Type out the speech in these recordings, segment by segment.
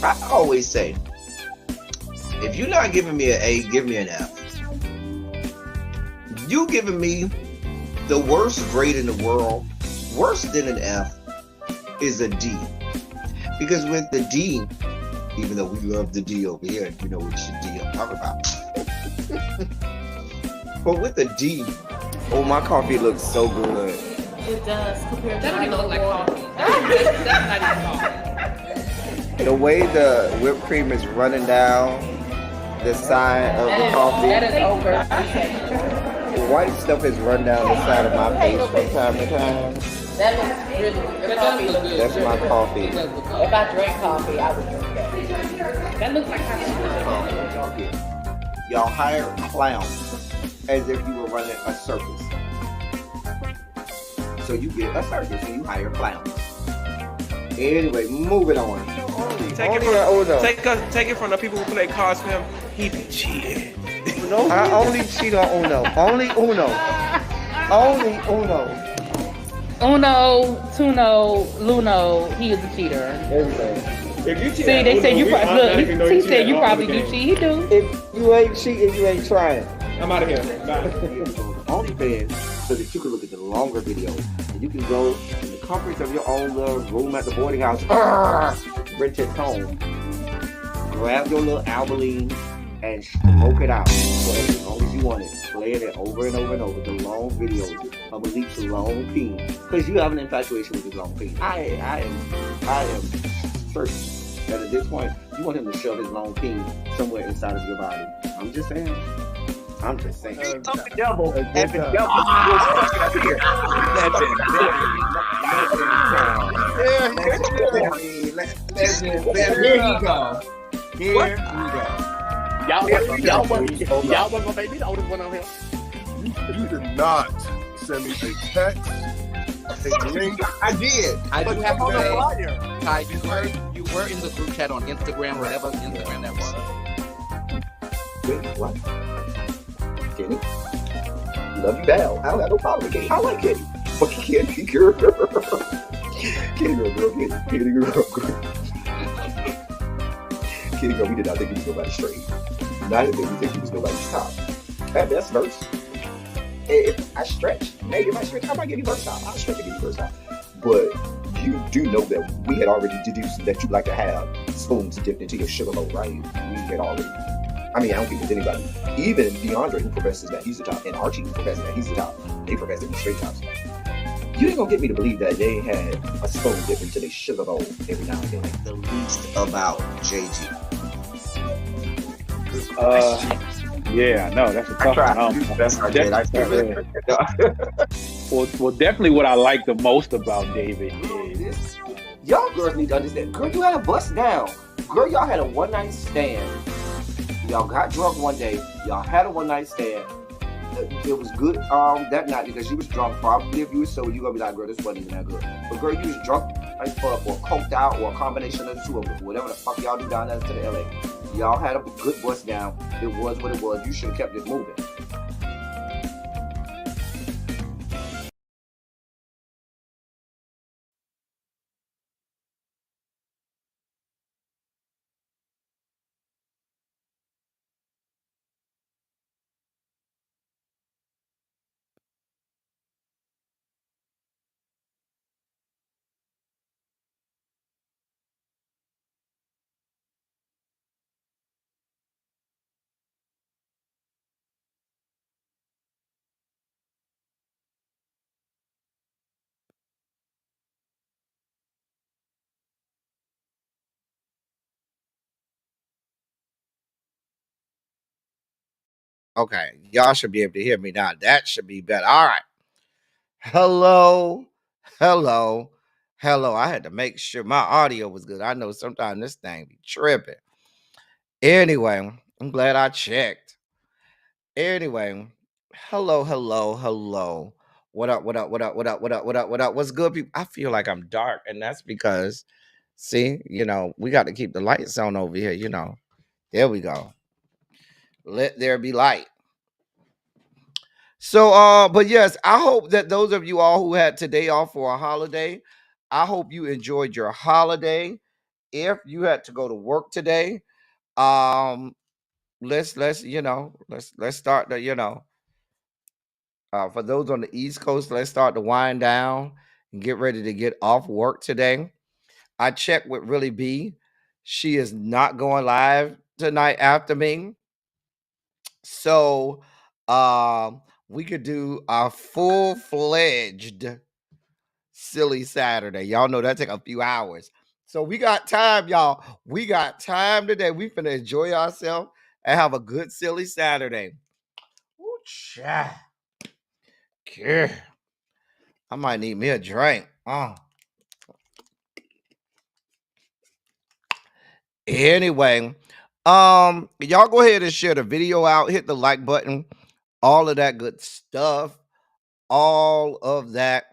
I always say, if you're not giving me an A, give me an F. You giving me the worst grade in the world, worse than an F, is a D. Because with the D, even though we love the D over here, you know which D I'm talking about. But with the D, oh, my coffee looks so good. It does. Compared That to don't even look like coffee. That's not even coffee. The way the whipped cream is running down the side of the coffee, That is over. the white stuff is run down the side of my face from time to time. That looks really good. Your That coffee does look looks good. That's my coffee. It does look good. If I drank coffee, I would drink that. That looks like coffee. Y'all hire clowns as if you were running a circus. So you get a circus and you hire clowns. Anyway, moving on. Take it from the people who play cards for him. He be cheating. No, I only cheat on Uno. Only Uno. Only Uno. Uno, Tuno, Luno, he is a cheater. Everything. If you cheat, See, they said you probably look. He said you probably do cheat. He do. If you ain't cheating, you ain't trying. I'm out of here. Bye. OnlyFans so that you can look at the longer videos. And you can go in the comforts of your own little room at the boarding house, rent it home, grab your little Albaline and smoke it out for as long as you want it. Playing it over and over and over. The long videos of Malik's long peen. Because you have an infatuation with his long peen. I am certain that at this point, you want him to shove his long peen somewhere inside of your body. I'm just saying. I'm just saying. The devil and the devil was fucking up here. Here he go. Here we go. Y'all wasn't gonna make me the oldest one on here. You did not send me a text, a link. I did. I do have to On the say, flyer. Ty, you were in the group chat on Instagram, whatever Instagram that was. Wait, what? Kenny? Love you down. I don't have no problem with Kenny. I like Kenny. But Kenny girl. Kenny girl. Kenny girl, we did not think he was nobody's straight. Neither did we think he was nobody's top. At best, verse. If I stretch, maybe if I stretch, I might give you verse top. I'll stretch and give you verse top. But you do know that we had already deduced that you like to have spoons dipped into your sugar bowl, right? We had already. I mean, I don't think there's anybody, even DeAndre, who professes that he's the top, and Archie, who professes that he's the top. They profess to be straight tops. You ain't gonna get me to believe that they had a spoon dipped into their sugar bowl every now and then. The least about JG. Yeah, no, that's a tough one. Well, definitely what I like the most about David is Y'all girls need to understand. Girl, you had a bust down. Girl, y'all had a one-night stand. Y'all got drunk one day. Y'all had a one-night stand. It was good that night because you was drunk. Probably if you was sober, you gonna be like, girl, this wasn't even that good. But girl, you was drunk or coked out or a combination of the two of them. Whatever the fuck y'all do down there to the LA. Y'all had a good bust down. It was what it was. You should have kept it moving. Okay, y'all should be able to hear me now. That should be better. All right. Hello. I had to make sure my audio was good. I know sometimes this thing be tripping. Anyway, I'm glad I checked. Anyway, hello. What up? What's good, people? I feel like I'm dark, and that's because, see, we got to keep the lights on over here, There we go. Let there be light. So, but yes, I hope that those of you all who had today off for a holiday, I hope you enjoyed your holiday. if you had to go to work today, um, let's let's start the for those on the East Coast, let's start to wind down and get ready to get off work today. I checked with Really B. She is not going live tonight after me. So we could do a full-fledged silly Saturday. Y'all know that take a few hours. So we got time, y'all. We got time today. We finna enjoy ourselves and have a good silly Saturday. Ooh, child. Yeah. I might need me a drink. Anyway, y'all go ahead and share the video out, hit the like button, all of that good stuff. All of that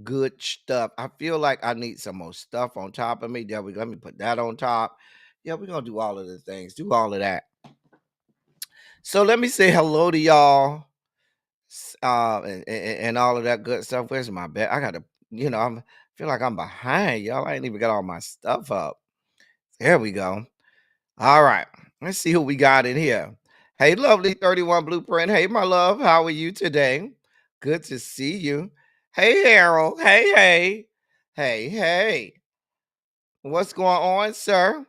good stuff. I feel like I need some more stuff on top of me. There we go. Let me put that on top. Yeah, we're gonna do all of the things, do all of that. So let me say hello to y'all. And all of that good stuff. Where's my bed? I gotta, I feel like I'm behind, y'all. I ain't even got all my stuff up. There we go. All right. Let's see who we got in here. Hey, lovely 31 Blueprint. Hey, my love. How are you today? Good to see you. Hey, Harold. Hey. Hey. What's going on, sir?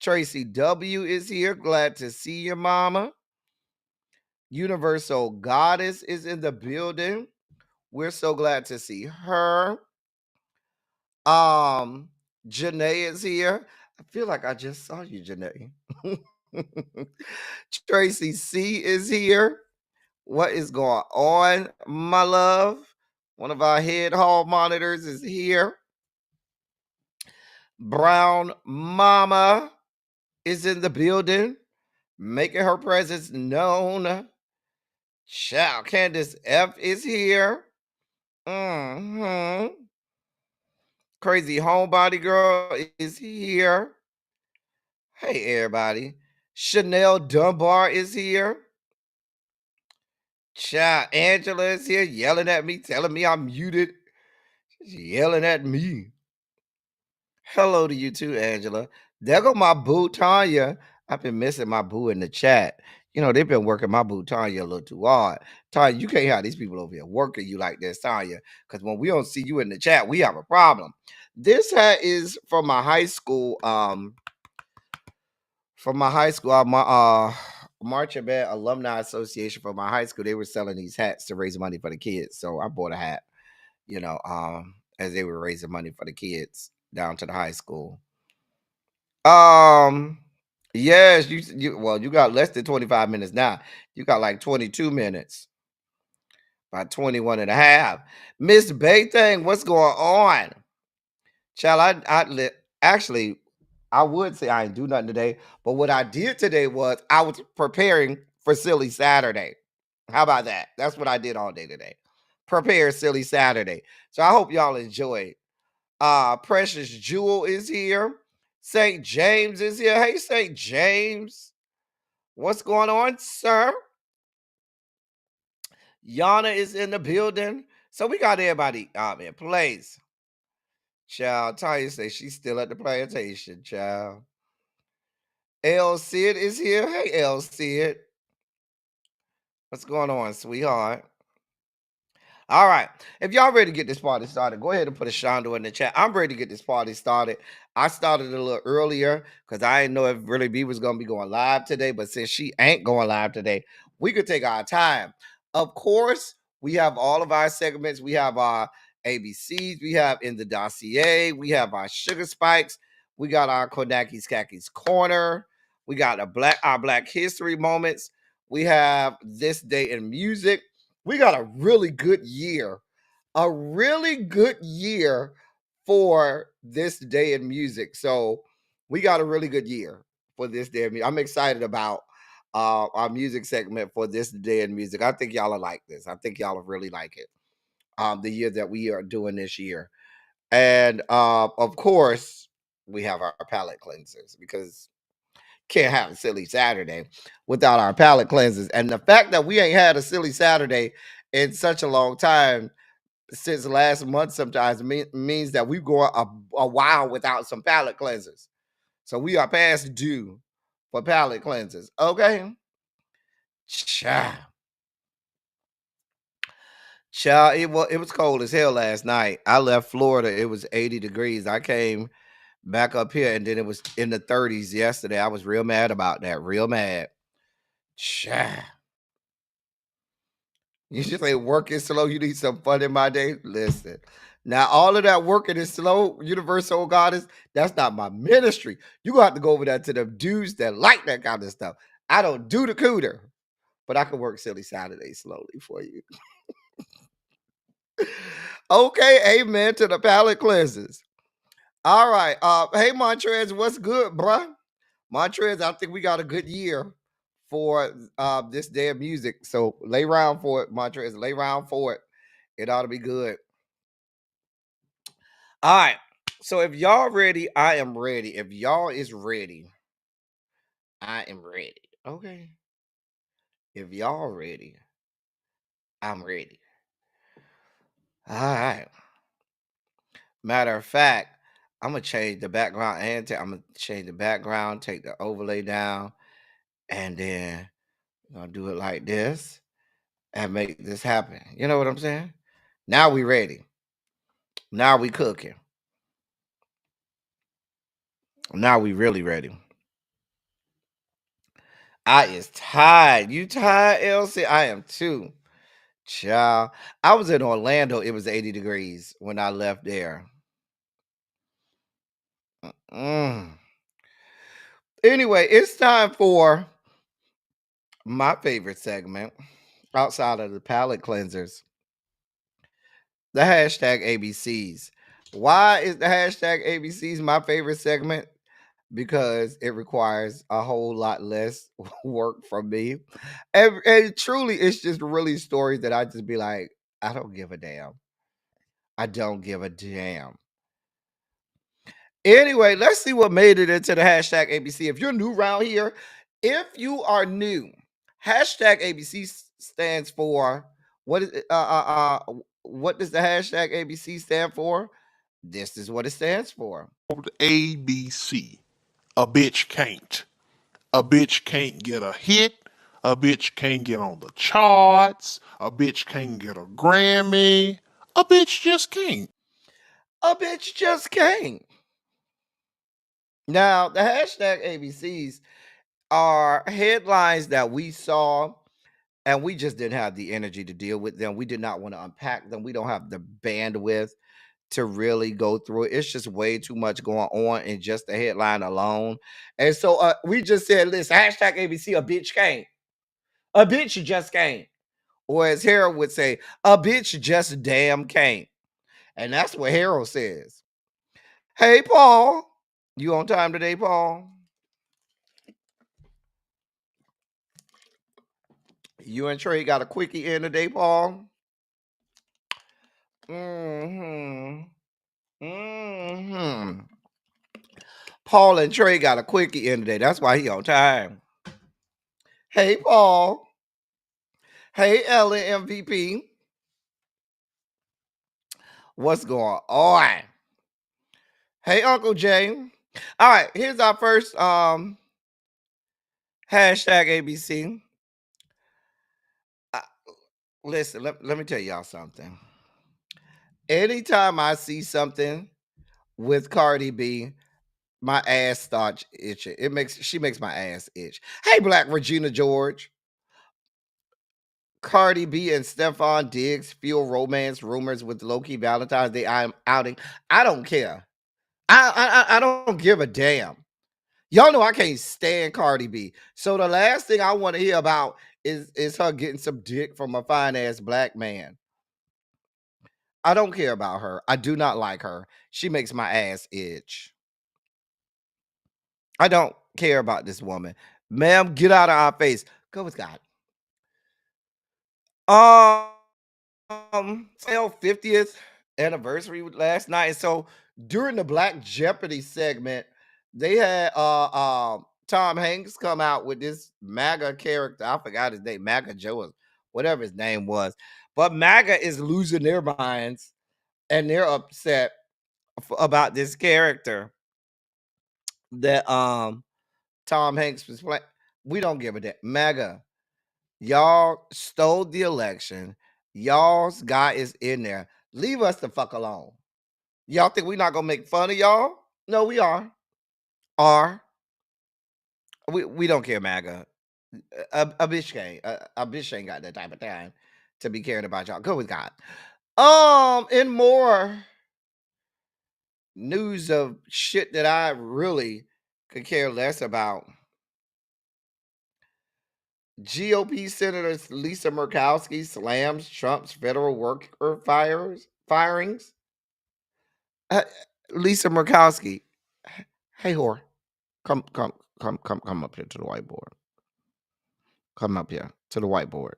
Tracy W is here. Glad to see you, mama. Universal Goddess is in the building. We're so glad to see her. Janae is here. I feel like I just saw you, Janae. Tracy C is here. What is going on, my love? One of our head hall monitors is here. Brown Mama is in the building, making her presence known. Child Candace F is here. Crazy Homebody Girl is here. Hey, everybody. Chanel Dunbar is here. Child Angela is here yelling at me, telling me I'm muted. She's yelling at me. Hello to you too, Angela. There go my boo, Tanya. I've been missing my boo in the chat. They've been working my boo, Tanya, a little too hard. Tanya, you can't have these people over here working you like this, Tanya, because when we don't see you in the chat, we have a problem. This hat is from my high school. My Marching Band Alumni Association for my high school. They were selling these hats to raise money for the kids. So I bought a hat, as they were raising money for the kids down to the high school. Yes, you got less than 25 minutes now. You got like 22 minutes. About 21 and a half. Miss Baythang, what's going on? Child, actually, I would say I didn't do nothing today, but what I did today was I was preparing for Silly Saturday. How about that? That's what I did all day today. Prepare Silly Saturday. So I hope y'all enjoyed. Precious Jewel is here. St. James is here. Hey, St. James. What's going on, sir? Yana is in the building. So we got everybody in place. Child, Tanya says she's still at the plantation, child. El Cid is here. Hey, El Cid. What's going on, sweetheart? All right. If y'all ready to get this party started, go ahead and put a Shondo in the chat. I'm ready to get this party started. I started a little earlier because I didn't know if Really B was going to be going live today. But since she ain't going live today, we could take our time. Of course, we have all of our segments. We have our ABCs. We have In the Dossier. We have our Sugar Spikes. We got our Konaki's Khaki's Corner. We got our Black History Moments. We have This Day in Music. We got a really good year. A really good year for This Day in Music. So we got a really good year for This Day in Music. I'm excited about our music segment for This Day in Music. I think y'all will like this. I think y'all will really like it. The year that we are doing this year. And of course, we have our palette cleansers because can't have a Silly Saturday without our palette cleansers. And the fact that we ain't had a Silly Saturday in such a long time since last month sometimes means that we've gone a while without some palate cleansers. So we are past due for palate cleansers. Okay. Child. Child, it was cold as hell last night. I left Florida. It was 80 degrees. I came back up here and then it was in the 30s yesterday. I was real mad about that. Real mad. Child. You should say work is slow. You need some fun in my day. Listen. Now, all of that working is slow, universal goddess, that's not my ministry. You gonna have to go over there to the dudes that like that kind of stuff. I don't do the cooter, but I can work Silly Saturday slowly for you. Okay, amen to the palate cleansers. All right. Hey Montrez, what's good, bruh? Montrez, I think we got a good year for this day of music. So lay round for it, Montrez. Lay round for it. It ought to be good. All right. So if y'all ready, I am ready. If y'all is ready, I am ready. Okay. If y'all ready, I'm ready. All right. Matter of fact, I'm gonna change the background and I'm gonna change the background, take the overlay down, and then I'm gonna do it like this and make this happen. You know what I'm saying? Now we ready. Now we cooking. Now we really ready. I is tired. You tired, Elsie? I am too. Child. I was in Orlando. It was 80 degrees when I left there. Anyway, it's time for my favorite segment outside of the palate cleansers, the hashtag ABCs. Why is the hashtag ABCs my favorite segment? Because it requires a whole lot less work from me. And truly, it's just really stories that I just be like, I don't give a damn. I don't give a damn. Anyway, let's see what made it into the hashtag ABC. If you're new around here, if you are new, hashtag ABC stands for what is what does the hashtag ABC stand for? This is what it stands for. ABC. A bitch can't. A bitch can't get a hit. A bitch can't get on the charts. A bitch can't get a Grammy. A bitch just can't. A bitch just can't. Now, the hashtag ABCs are headlines that we saw and we just didn't have the energy to deal with them. We did not want to unpack them. We don't have the bandwidth to really go through it. It's just way too much going on in just the headline alone. And so we just said, listen, hashtag ABC, a bitch can't. A bitch just can't. Or as Harold would say, a bitch just damn can't. And that's what Harold says. Hey, Paul. You on time today, Paul? You and Trey got a quickie in today, Paul? Paul and Trey got a quickie in today. That's why he on time. Hey, Paul. Hey, Ellen MVP. What's going on? Hey, Uncle Jay. All right, here's our first hashtag ABC. Listen, let me tell y'all something. Anytime I see something with Cardi B, my ass starts itching. She makes my ass itch. Hey, Black Regina George. Cardi B and Stephon Diggs fuel romance rumors with Loki Valentine's Day outing. I don't care. I don't give a damn. Y'all know I can't stand Cardi B. So the last thing I want to hear about is her getting some dick from a fine ass black man. I don't care about her. I do not like her. She makes my ass itch. I don't care about this woman. Ma'am, get out of our face. Go with God. 50th anniversary last night. And so during the Black Jeopardy segment, they had Tom Hanks come out with this MAGA character. I forgot his name, MAGA Joe, or whatever his name was. But MAGA is losing their minds and they're upset about this character that Tom Hanks was playing. We don't give a damn. MAGA, y'all stole the election. Y'all's guy is in there. Leave us the fuck alone. Y'all think we're not gonna make fun of y'all? No, we are. We don't care, MAGA. A bitch can't. A bitch ain't got that type of time to be caring about y'all. Go with God. In more news of shit that I really could care less about. GOP Senator Lisa Murkowski slams Trump's federal worker firings. Lisa Murkowski, hey whore, come up here to the whiteboard. Come up here to the whiteboard.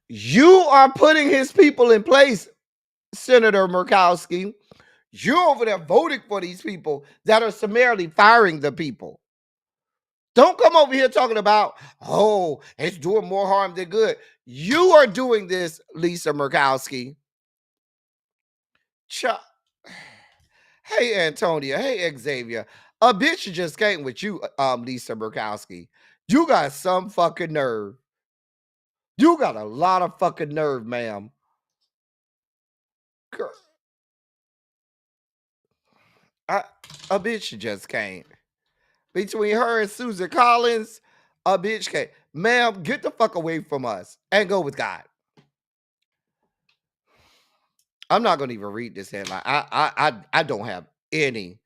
You are putting his people in place, Senator Murkowski. You're over there voting for these people that are summarily firing the people. Don't come over here talking about, oh, it's doing more harm than good. You are doing this, Lisa Murkowski. Hey, Antonia. Hey, Xavier. A bitch just came with you, Lisa Murkowski. You got some fucking nerve. You got a lot of fucking nerve, ma'am. Girl. A bitch just came. Between her and Susan Collins, a bitch came. Ma'am, get the fuck away from us and go with God. I'm not going to even read this headline. I don't have any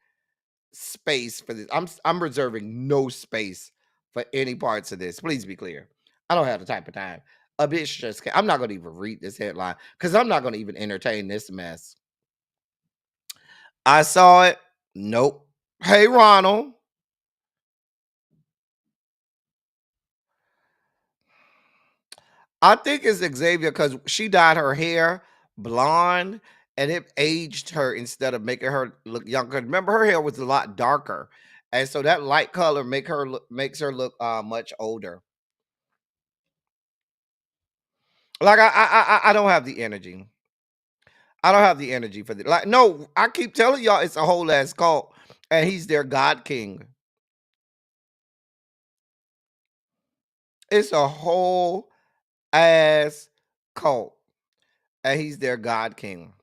space for this. I'm reserving no space for any parts of this. Please be clear. I don't have the type of time. A bitch just came. I'm not going to even read this headline because I'm not going to even entertain this mess. I saw it. Nope. Hey, Ronald. I think it's Xavier because she dyed her hair blonde and it aged her instead of making her look younger. Remember, her hair was a lot darker, and so that light color makes her look much older. Like I don't have the energy. I don't have the energy for this. Like, no, I keep telling y'all it's a whole ass cult, and he's their God King. It's a whole ass cult, and he's their God King.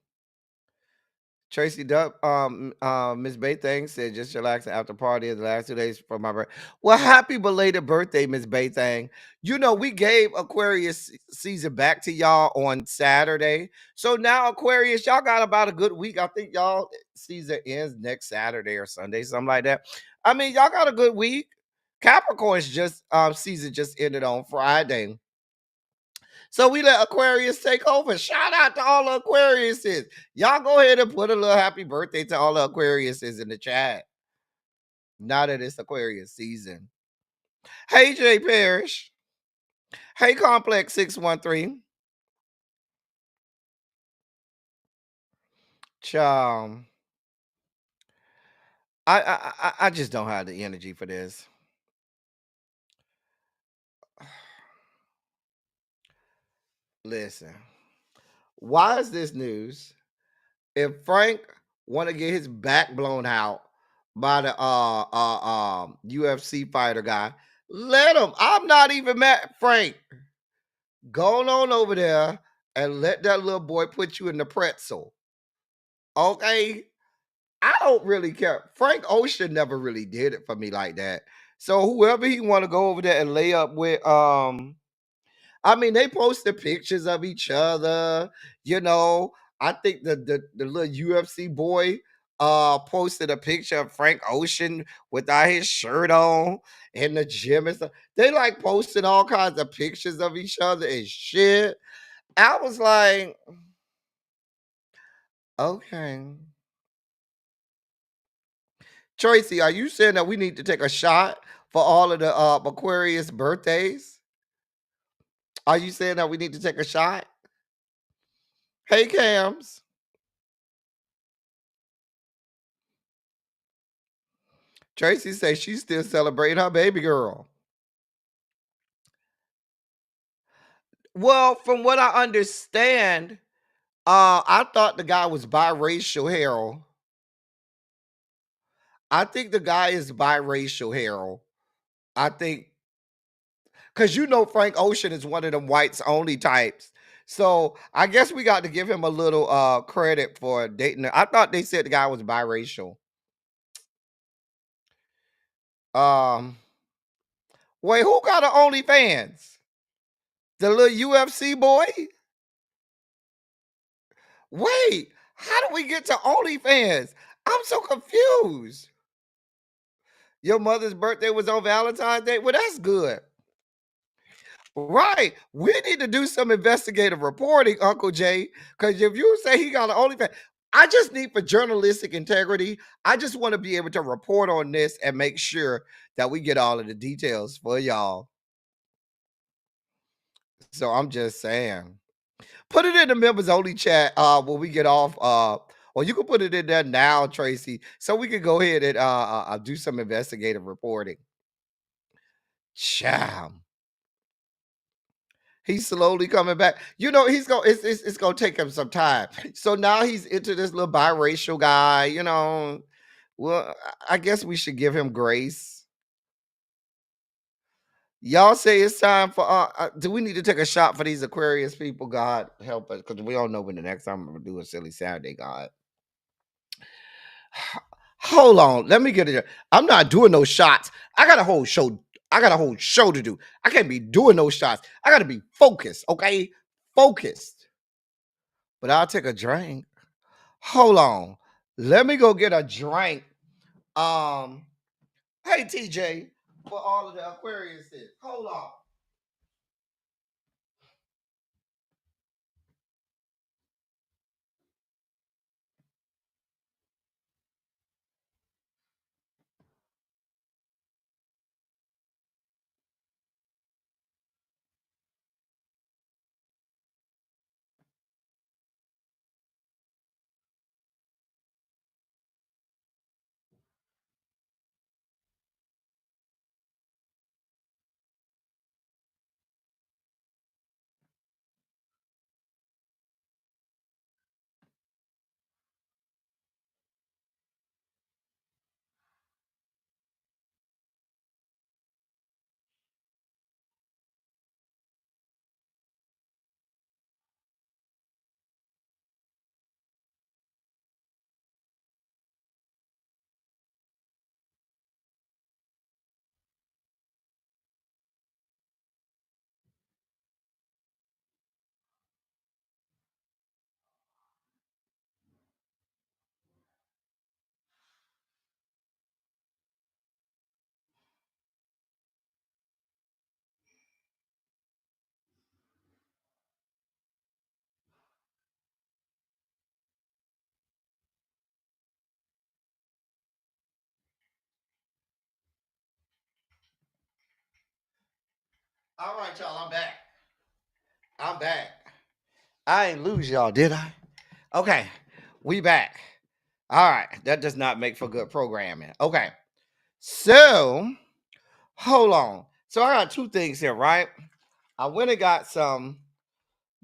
Tracy Duck, Miss Baythang said, just relaxing after party of the last 2 days for my birthday. Well, happy belated birthday, Miss Baythang. You know, we gave Aquarius season back to y'all on Saturday. So now, Aquarius, y'all got about a good week. I think y'all season ends next Saturday or Sunday, something like that. I mean, y'all got a good week. Capricorn's just season just ended on Friday. So we let Aquarius take over. Shout out to all the Aquariuses. Y'all go ahead and put a little happy birthday to all the Aquariuses in the chat. Now that it's Aquarius season. Hey, Jay Parrish. Hey, Complex 613. Child. I just don't have the energy for this. Listen. Why is this news? If Frank want to get his back blown out by the UFC fighter guy, let him. I'm not even mad. Frank, go on over there and let that little boy put you in the pretzel. Okay? I don't really care. Frank Ocean never really did it for me like that. So whoever he want to go over there and lay up with, I mean, they posted pictures of each other. You know, I think the little UFC boy posted a picture of Frank Ocean without his shirt on in the gym and stuff. They like posted all kinds of pictures of each other and shit. I was like, okay. Tracy, are you saying that we need to take a shot for all of the Aquarius birthdays? Are you saying that we need to take a shot? Hey, Cams. Tracy says she's still celebrating her baby girl. Well, from what I understand, I thought the guy was biracial, Harold. I think the guy is biracial, Harold. I think because you know Frank Ocean is one of them whites only types. So I guess we got to give him a little credit for dating. I thought they said the guy was biracial. Um, wait, who got an OnlyFans? The little UFC boy? Wait, how do we get to OnlyFans? I'm so confused. Your mother's birthday was on Valentine's Day? Well, that's good. Right. We need to do some investigative reporting, Uncle Jay, because if you say he got an OnlyFans, I just need for journalistic integrity. I just want to be able to report on this and make sure that we get all of the details for y'all. So I'm just saying. Put it in the members only chat when we get off. Or you can put it in there now, Tracy, so we can go ahead and do some investigative reporting. Cham. He's slowly coming back. You know, it's gonna take him some time. So now he's into this little biracial guy, you know. Well, I guess we should give him grace. Y'all say it's time for do we need to take a shot for these Aquarius people? God help us, because we don't know when the next time I'm gonna do a silly Saturday, God. Hold on, let me get it. I'm not doing no shots. I got a whole show. I got a whole show to do. I can't be doing no shots. I got to be focused, okay? Focused. But I'll take a drink. Hold on. Let me go get a drink. Hey TJ, for all of the Aquariuses. Hold on. All right, y'all. I'm back. I'm back. I ain't lose y'all, did I? Okay, we back. All right, that does not make for good programming. Okay, so hold on. So I got two things here, right? I went and got some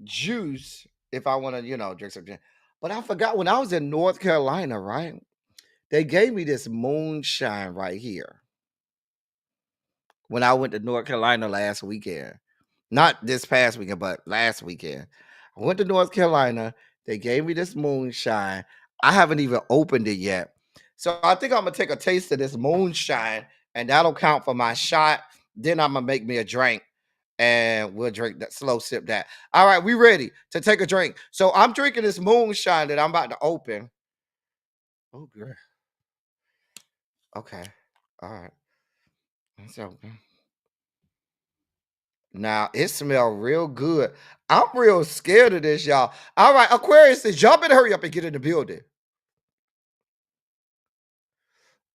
juice if I want to, drink some gin. But I forgot when I was in North Carolina, right? They gave me this moonshine right here when I went to North Carolina last weekend. Not this past weekend, but last weekend. I went to North Carolina. They gave me this moonshine. I haven't even opened it yet. So I think I'm going to take a taste of this moonshine, and that'll count for my shot. Then I'm going to make me a drink, and we'll drink that, slow sip that. All right, we ready to take a drink. So I'm drinking this moonshine that I'm about to open. Oh, girl. Okay. All right. It's open. Now it smells real good. I'm real scared of this, y'all. All right, Aquarius says y'all better hurry up and get in the building.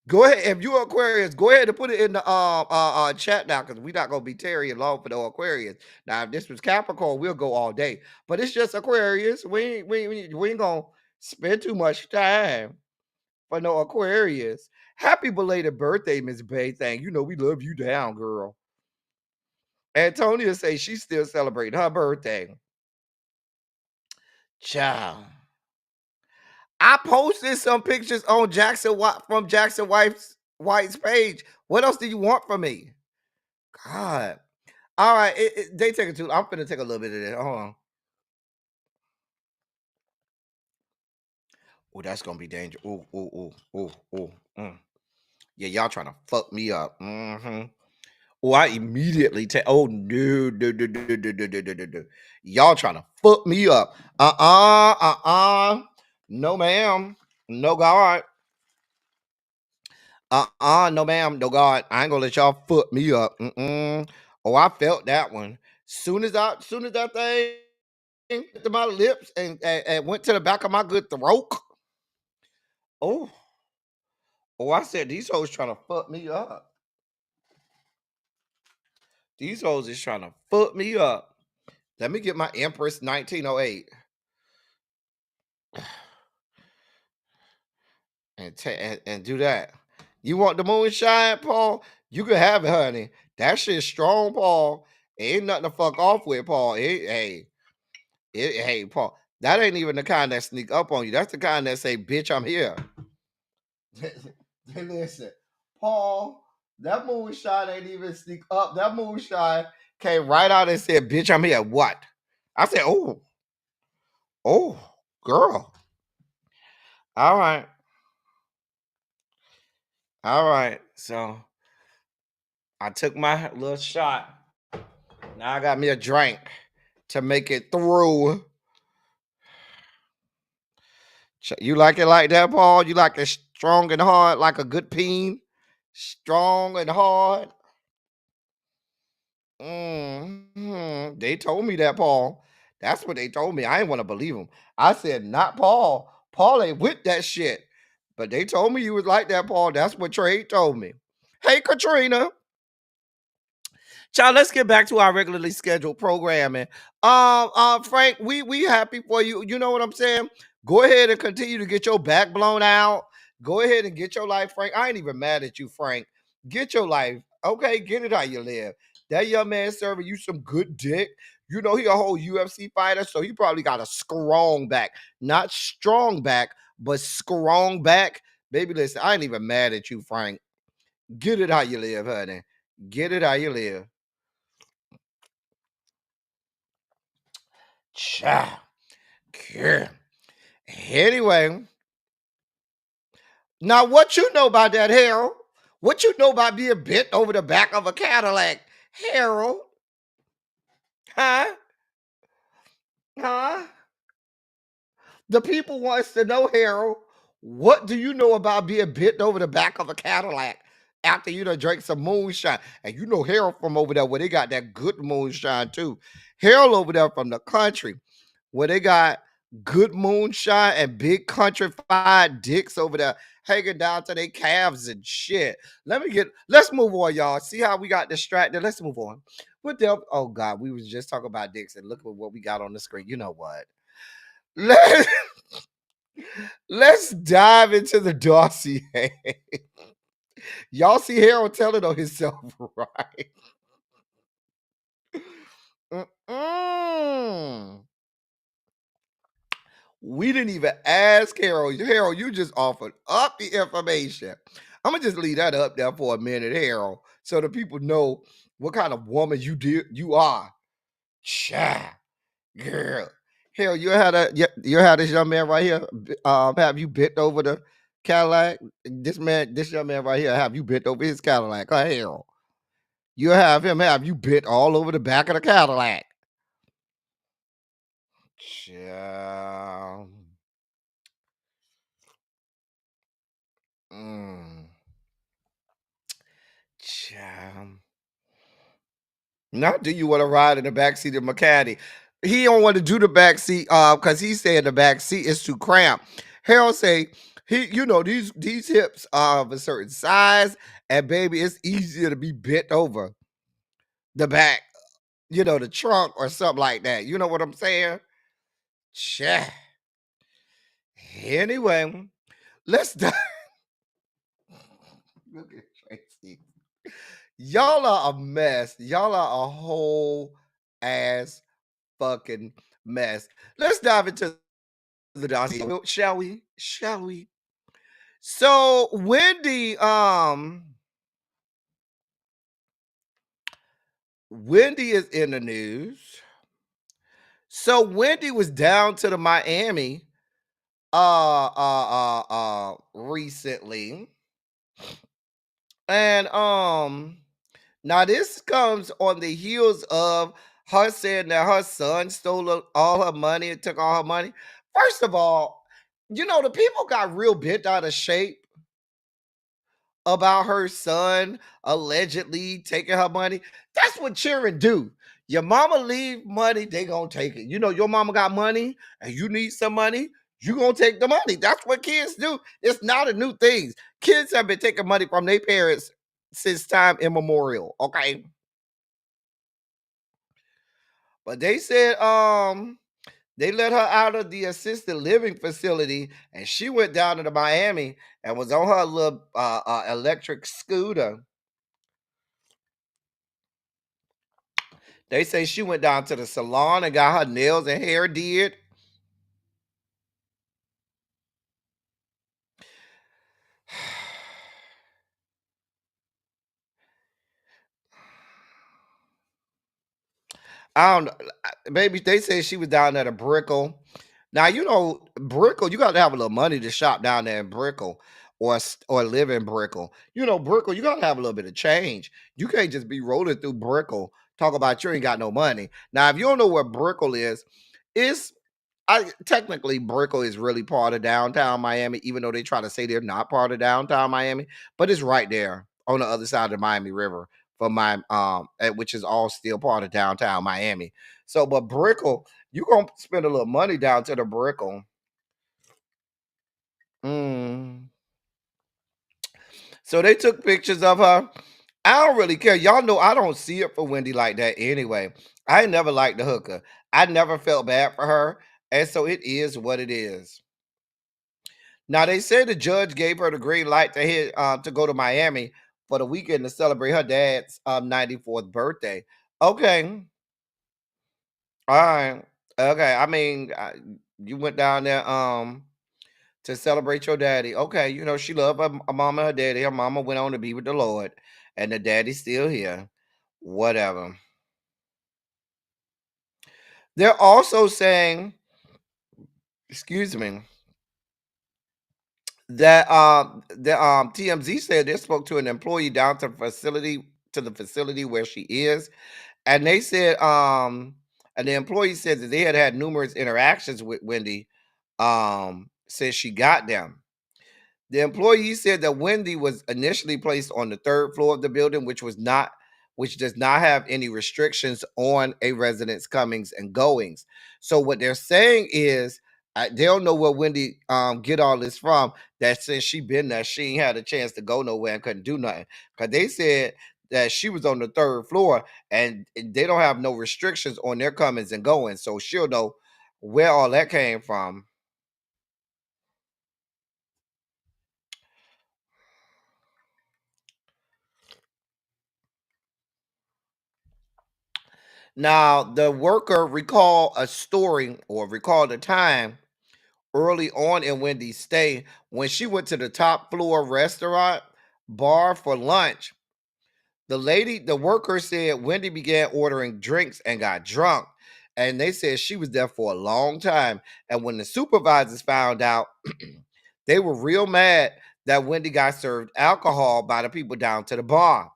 Go ahead. If you're Aquarius, go ahead and put it in the chat now, because we're not gonna be tarrying long for the Aquarius. Now, if this was Capricorn, we'll go all day. But it's just Aquarius. We ain't gonna spend too much time for no Aquarius. Happy belated birthday, Miss Bay. Thing. You know we love you down, girl. Antonia say she's still celebrating her birthday. Child. I posted some pictures on from Jackson White's page. What else do you want from me? God. All right. They take it too. I'm finna take a little bit of that. Hold on. Oh, that's gonna be dangerous. Oh. Yeah, y'all trying to fuck me up. Oh, I immediately take. Oh no. Y'all trying to fuck me up. No, ma'am. No, God. No, ma'am. No, God. I ain't gonna let y'all fuck me up. Oh, I felt that one. Soon as that thing hit to my lips and went to the back of my good throat. Oh, I said these hoes trying to fuck me up. These hoes is trying to fuck me up. Let me get my Empress 1908 and do that. You want the moonshine, Paul? You can have it, honey. That shit's strong, Paul. Ain't nothing to fuck off with, Paul. Hey, Paul. That ain't even the kind that sneak up on you. That's the kind that say, "Bitch, I'm here." Listen, Paul. That moonshine ain't even sneak up. That moonshine came right out and said, "Bitch, I'm here." What? I said, "Oh, girl." All right. So I took my little shot. Now I got me a drink to make it through. You like it like that, Paul? You like it strong and hard, like a good peen? Strong and hard? They told me that, Paul. That's what they told me. I didn't want to believe them. I said, not Paul. Paul ain't with that shit. But they told me you was like that, Paul. That's what Trey told me. Hey, Katrina. Child, let's get back to our regularly scheduled programming. Frank, we happy for you. You know what I'm saying? Go ahead and continue to get your back blown out. Go ahead and get your life, Frank. I ain't even mad at you, Frank. Get your life. Okay, get it how you live. That young man serving you some good dick. You know he a whole UFC fighter, so he probably got a strong back. Not strong back, but strong back. Baby, listen, I ain't even mad at you, Frank. Get it how you live, honey. Get it how you live. Child. Yeah. Anyway, now what you know about that, Harold? What you know about being bent over the back of a Cadillac, Harold? Huh? The people wants to know, Harold, what do you know about being bent over the back of a Cadillac after you done drank some moonshine? And you know Harold from over there where they got that good moonshine too. Harold over there from the country where they got good moonshine and big countrified dicks over there hanging down to their calves and shit. Let's move on, y'all. See how we got distracted? Let's move on. Oh God, we was just talking about dicks and look at what we got on the screen. You know what? Let's dive into the dossier. Y'all see Harold telling on himself, right? We didn't even ask Harold. Harold, you just offered up the information. I'm gonna just leave that up there for a minute, Harold, so the people know what kind of woman you are. Child, girl. Harold, you had this young man right here. Have you bent over the Cadillac? This young man right here, have you bent over his Cadillac? Harold, you have you bent all over the back of the Cadillac? Child. Child. Now, do you want to ride in the backseat of McCaddy? He don't want to do the backseat because he said the backseat is too cramped. Harold say these hips are of a certain size, and baby, it's easier to be bent over the back, the trunk or something like that. You know what I'm saying? Chah. Anyway, let's dive. Look at Tracy. Y'all are a mess. Y'all are a whole ass fucking mess. Let's dive into the dossier, shall we? Shall we? So Wendy is in the news. So Wendy was down to the Miami recently. And now this comes on the heels of her saying that her son stole all her money and took all her money. First of all, you know, the people got real bent out of shape about her son allegedly taking her money. That's what children do. Your mama leave money, they gonna take it. You know, your mama got money and you need some money, you gonna take the money. That's what kids do. It's not a new thing. Kids have been taking money from their parents since time immemorial. Okay. But they said they let her out of the assisted living facility and she went down to Miami and was on her little electric scooter. They say she went down to the salon and got her nails and hair did. I don't know. Baby, they say she was down at a Brickell. Now, you know, Brickell, you got to have a little money to shop down there in Brickell or live in Brickell. You know, Brickell, you got to have a little bit of change. You can't just be rolling through Brickell, talk about you ain't got no money. Now, if you don't know where Brickell is, it's technically Brickell is really part of downtown Miami, even though they try to say they're not part of downtown Miami, but it's right there on the other side of the Miami River for my which is all still part of downtown Miami. So, but Brickell, you gonna spend a little money down to the Brickell. So they took pictures of her. I don't really care. Y'all know I don't see it for Wendy like that anyway. I never liked the hooker. I never felt bad for her. And so it is what it is. Now they say the judge gave her the green light to hit to go to Miami for the weekend to celebrate her dad's 94th birthday. Okay. All right. Okay. I mean, you went down there to celebrate your daddy. Okay, you know, she loved her mama and her daddy. Her mama went on to be with the Lord, and the daddy's still here. Whatever. They're also saying, excuse me, that TMZ said they spoke to an employee down to the facility where she is, and they said and the employee said that they had numerous interactions with Wendy since she got them. The employee said that Wendy was initially placed on the third floor of the building, which does not have any restrictions on a resident's comings and goings. So what they're saying is they don't know where Wendy get all this from. That since she been there, she ain't had a chance to go nowhere and couldn't do nothing. Because they said that she was on the third floor and they don't have no restrictions on their comings and goings. So she'll know where all that came from. Now, the worker recalled a time early on in Wendy's stay when she went to the top floor restaurant bar for lunch. The worker said Wendy began ordering drinks and got drunk. And they said she was there for a long time. And when the supervisors found out, they were real mad that Wendy got served alcohol by the people down to the bar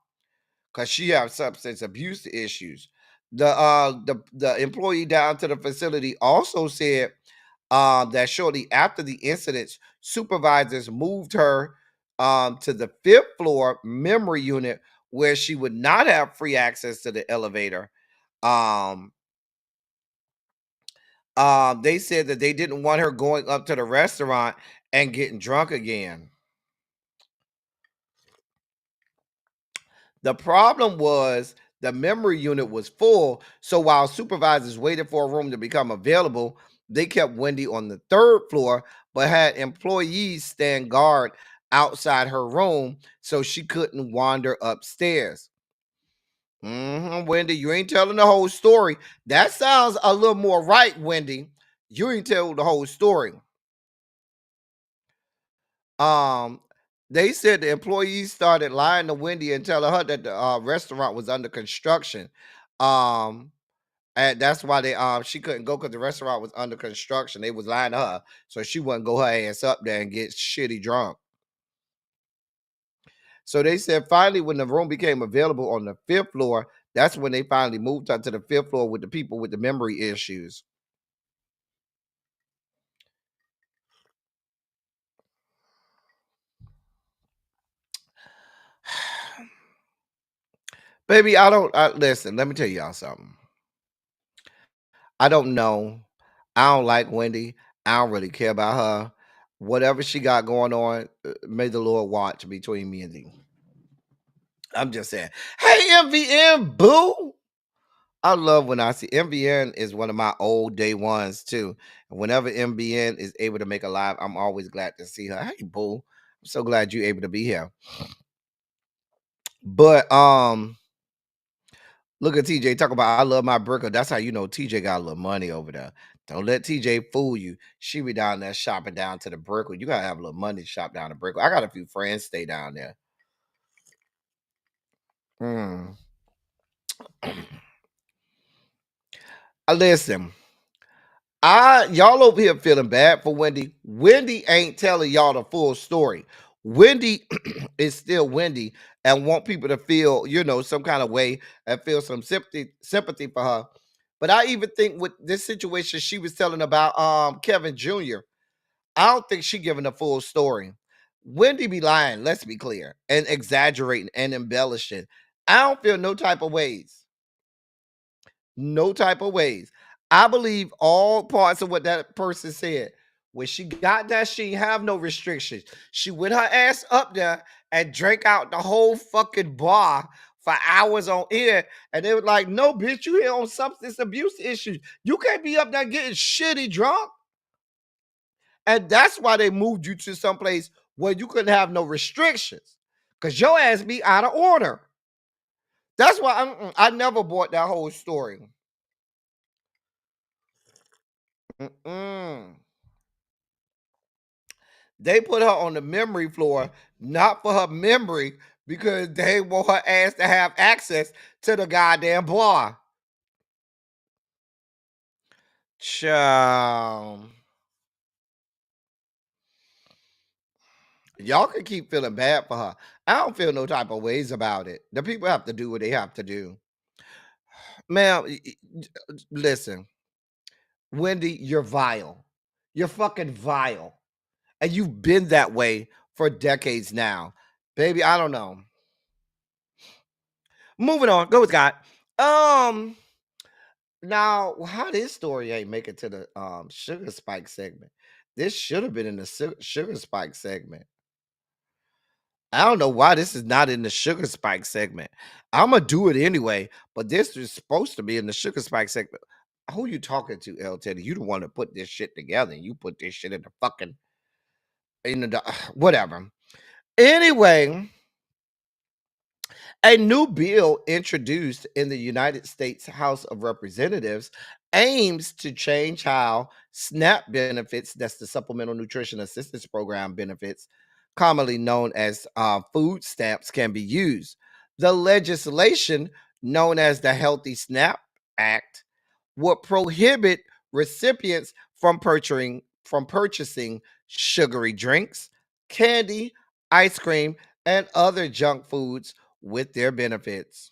because she has substance abuse issues. The employee down to the facility also said that shortly after the incidents, supervisors moved her to the fifth floor memory unit where she would not have free access to the elevator. They said that they didn't want her going up to the restaurant and getting drunk again. The problem was the memory unit was full, so while supervisors waited for a room to become available, they kept Wendy on the third floor, but had employees stand guard outside her room so she couldn't wander upstairs. Wendy, you ain't telling the whole story. That sounds a little more right, Wendy. You ain't tell the whole story. They said the employees started lying to Wendy and telling her that the restaurant was under construction. Um, and that's why she couldn't go because the restaurant was under construction. They was lying to her, so she wouldn't go her ass up there and get shitty drunk. So they said finally, when the room became available on the 5th floor, that's when they finally moved her to the 5th floor with the people with the memory issues. Baby, listen, let me tell y'all something. I don't know. I don't like Wendy. I don't really care about her. Whatever she got going on, may the Lord watch between me and thee. I'm just saying. Hey, MVN, boo. I love when I see MVN is one of my old day ones too. And whenever MVN is able to make a live, I'm always glad to see her. Hey, boo. I'm so glad you're able to be here. But look at TJ talk about I love my Brickle. That's how you know TJ got a little money over there. Don't let TJ fool you. She be down there shopping down to the Brickle. You gotta have a little money to shop down the Brickle. I got a few friends stay down there. Listen, y'all over here feeling bad for Wendy. Wendy ain't telling y'all the full story. Wendy is still Wendy and want people to feel, some kind of way and feel some sympathy for her. But I even think with this situation she was telling about Kevin Jr., I don't think she giving the full story. Wendy be lying, let's be clear, and exaggerating and embellishing. I don't feel no type of ways. No type of ways. I believe all parts of what that person said. When she got that, she didn't have no restrictions. She went her ass up there and drank out the whole fucking bar for hours on air. And they were like, no, bitch, you here on substance abuse issues. You can't be up there getting shitty drunk. And that's why they moved you to someplace where you couldn't have no restrictions. Because your ass be out of order. That's why I never bought that whole story. They put her on the memory floor, not for her memory, because they want her ass to have access to the goddamn bar. Child. Y'all can keep feeling bad for her. I don't feel no type of ways about it. The people have to do what they have to do. Ma'am, listen. Wendy, you're vile. You're fucking vile. And you've been that way for decades now. Baby, I don't know. Moving on. Go with Scott. Now, how this story ain't make it to the sugar spike segment? This should have been in the sugar spike segment. I don't know why this is not in the sugar spike segment. I'm gonna do it anyway, but this is supposed to be in the sugar spike segment. Who you talking to, L Teddy? You the one to put this shit together. You put this shit in the fucking whatever. Anyway, a new bill introduced in the United States House of Representatives aims to change how SNAP benefits, that's the Supplemental Nutrition Assistance Program benefits, commonly known as food stamps, can be used. The legislation, known as the Healthy SNAP Act, would prohibit recipients from purchasing sugary drinks, candy, ice cream, and other junk foods with their benefits.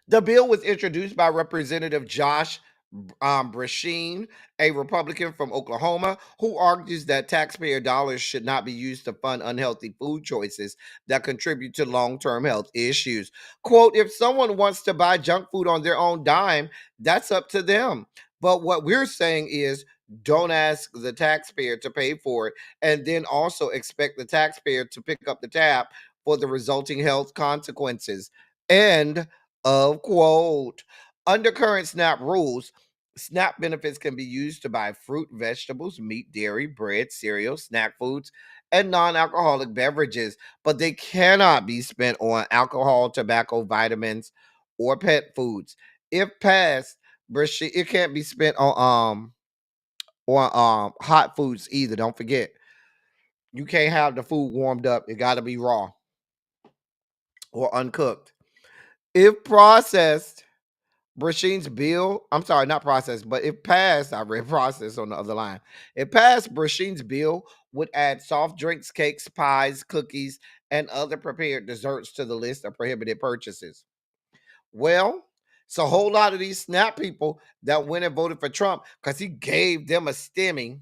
The bill was introduced by Representative Josh Brasheen, a Republican from Oklahoma, who argues that taxpayer dollars should not be used to fund unhealthy food choices that contribute to long-term health issues. Quote, if someone wants to buy junk food on their own dime, that's up to them. But what we're saying is don't ask the taxpayer to pay for it and then also expect the taxpayer to pick up the tab for the resulting health consequences. End of quote. Under current SNAP rules, SNAP benefits can be used to buy fruit, vegetables, meat, dairy, bread, cereal, snack foods, and non-alcoholic beverages, but they cannot be spent on alcohol, tobacco, vitamins, or pet foods. If passed, it can't be spent on hot foods either. Don't forget, you can't have the food warmed up. It got to be raw or uncooked. If processed, Brasheens bill, I'm sorry, not processed, but if passed, I read processed on the other line. If passed, Brasheens bill would add soft drinks, cakes, pies, cookies, and other prepared desserts to the list of prohibited purchases. Well, it's a whole lot of these SNAP people that went and voted for Trump because he gave them a stimming.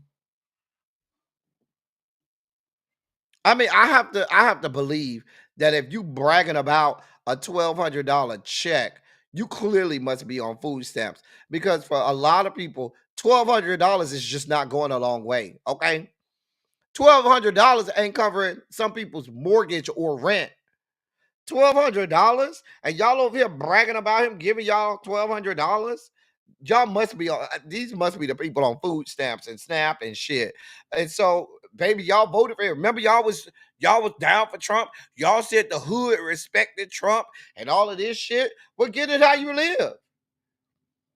I mean, I have to believe that if you bragging about a $1,200 check, you clearly must be on food stamps, because for a lot of people, $1,200 is just not going a long way. Okay, $1,200 ain't covering some people's mortgage or rent. $1,200, and y'all over here bragging about him giving y'all $1,200. Y'all must be on. These must be the people on food stamps and SNAP and shit. And so, baby, y'all voted for him. Remember, y'all was down for Trump. Y'all said the hood respected Trump and all of this shit. Well, get it how you live.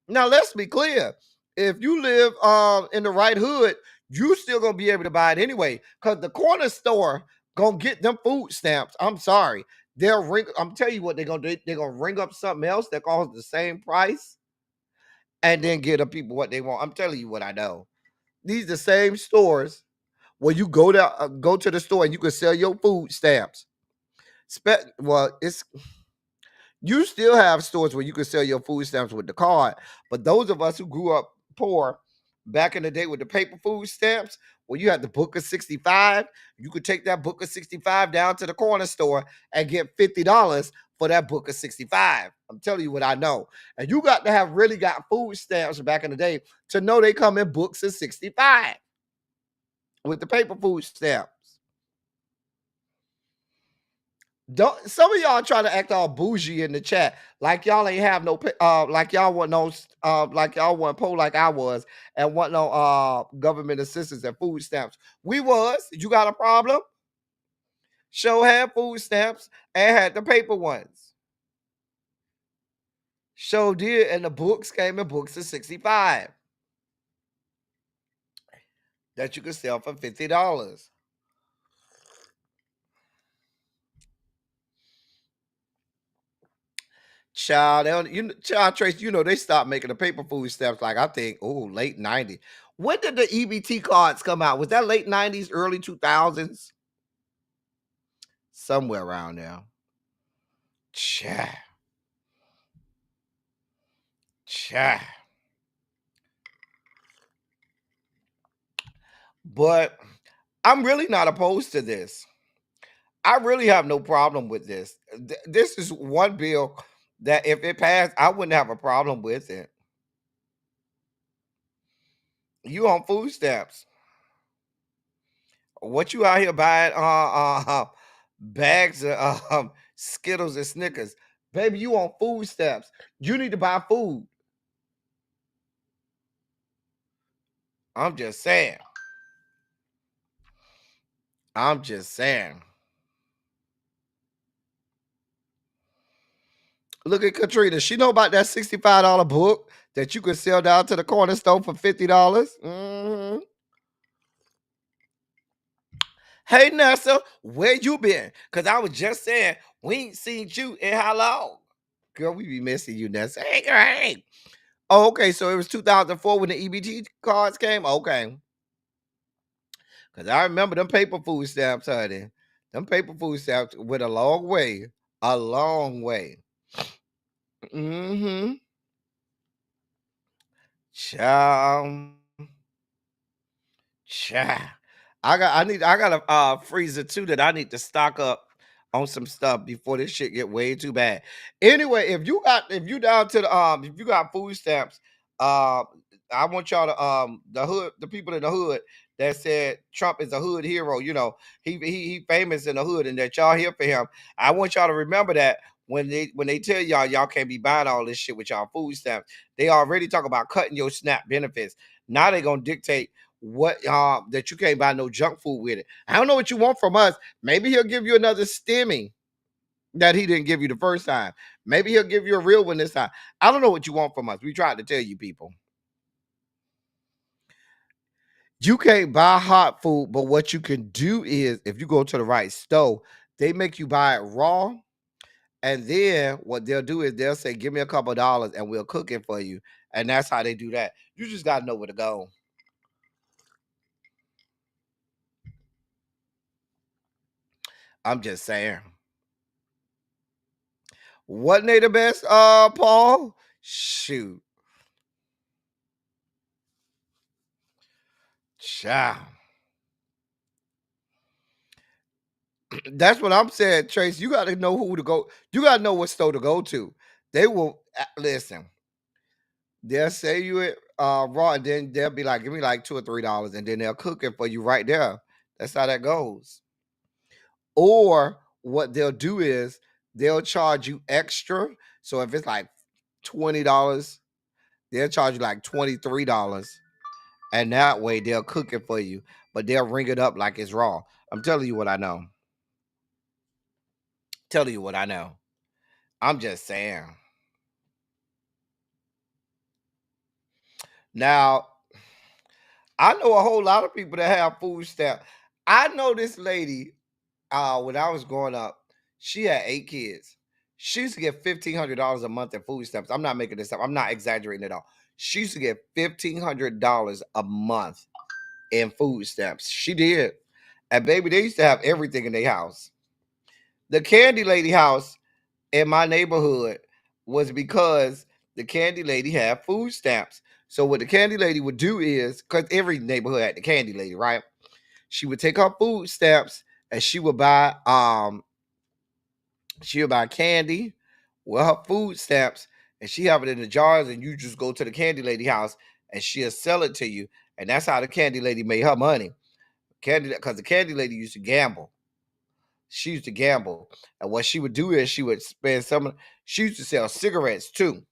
Now, let's be clear. If you live in the right hood, you still gonna be able to buy it anyway, because the corner store gonna get them food stamps. I'm sorry. I'm telling you what they're gonna do. They're gonna ring up something else that costs the same price and then give the people what they want. I'm telling you what I know. These the same stores where you go to the store and you can sell your food stamps. You still have stores where you can sell your food stamps with the card, but those of us who grew up poor back in the day with the paper food stamps, well, you had the book of 65. You could take that book of 65 down to the corner store and get $50 for that book of 65. I'm telling you what I know. And you got to have really got food stamps back in the day to know they come in books of 65 with the paper food stamps. Don't some of y'all try to act all bougie in the chat like y'all ain't have no like y'all want no like y'all want poor like I was and want no government assistance and food stamps. We was. You got a problem? Show had food stamps and had the paper ones. Show did, and the books came in books of 65 that you could sell for $50. Child, Child Trace, they stopped making the paper food stamps like I think, late 90s. When did the EBT cards come out? Was that late 90s, early 2000s? Somewhere around there. Cha. But I'm really not opposed to this. I really have no problem with this. This is one bill that if it passed, I wouldn't have a problem with it. You on food stamps. What you out here buying bags of Skittles and Snickers? Baby, you on food stamps. You need to buy food. I'm just saying. Look at Katrina. She know about that $65 book that you could sell down to the corner store for $50. Mm-hmm. Hey, Nessa, where you been? Because I was just saying, we ain't seen you in how long? Girl, we be missing you, Nessa. Hey, girl, hey. Oh, okay, so it was 2004 when the EBT cards came? Okay. Because I remember them paper food stamps, honey. Them paper food stamps went a long way. A long way. Mm-hmm. Child. I got a freezer too that I need to stock up on some stuff before this shit get way too bad. Anyway, if you down to the if you got food stamps, I want y'all to the people in the hood that said Trump is a hood hero, he famous in the hood and that y'all here for him. I want y'all to remember that when they tell y'all can't be buying all this shit with y'all food stamps, they already talk about cutting your SNAP benefits. Now they gonna dictate what that you can't buy no junk food with it. I don't know what you want from us. Maybe he'll give you another stimmy that he didn't give you the first time. Maybe he'll give you a real one this time. I don't know what you want from us. We tried to tell you people. You can't buy hot food, but what you can do is if you go to the right store, they make you buy it raw. And then what they'll do is they'll say, give me a couple dollars and we'll cook it for you. And that's how they do that. You just got to know where to go. I'm just saying. Wasn't they the best, Paul? Shoot. Child. That's what I'm saying, Trace. You got to know who to go. You got to know what store to go to. They will listen. They'll say you it raw, and then they'll be like, give me like $2 or $3, and then they'll cook it for you right there. That's how that goes. Or what they'll do is they'll charge you extra. So if it's like $20, they'll charge you like $23. And that way they'll cook it for you, but they'll ring it up like it's raw. I'm telling you what I know. Telling you what I know. I'm just saying. Now, I know a whole lot of people that have food stamps. I know this lady, when I was growing up, she had 8 kids. She used to get $1,500 a month in food stamps. I'm not making this up. I'm not exaggerating at all. She used to get $1,500 a month in food stamps. She did. And baby, they used to have everything in their house. The candy lady house in my neighborhood was because the candy lady had food stamps. So what the candy lady would do is, because every neighborhood had the candy lady, right? She would take her food stamps and she would buy candy with her food stamps, and she have it in the jars, and you just go to the candy lady house and she'll sell it to you. And that's how the candy lady made her money. Because the candy lady used to gamble. She used to gamble. And what she would do is she would spend she used to sell cigarettes too.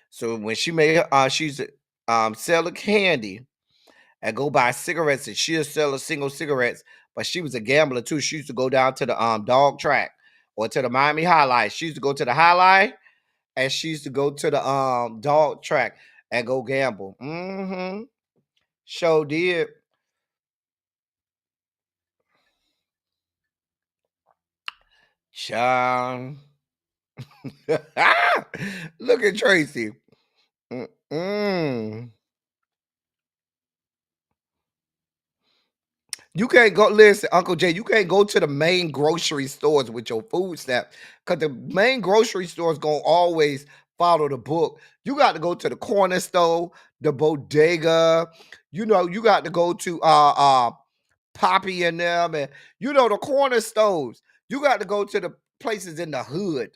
So when she made she used to sell the candy and go buy cigarettes, and she'll sell a single cigarettes, but she was a gambler too. She used to go down to the dog track or to the Miami Highlight. She used to go to the Highlight and she used to go to the dog track and go gamble. Mm-hmm. Sure did. Child. Look at Tracy. Mm-mm. You can't go, listen, Uncle Jay, you can't go to the main grocery stores with your food stamp because the main grocery stores going to always follow the book. You got to go to the corner store, the bodega. You know, you got to go to Poppy and them, and the corner stores. You got to go to the places in the hood.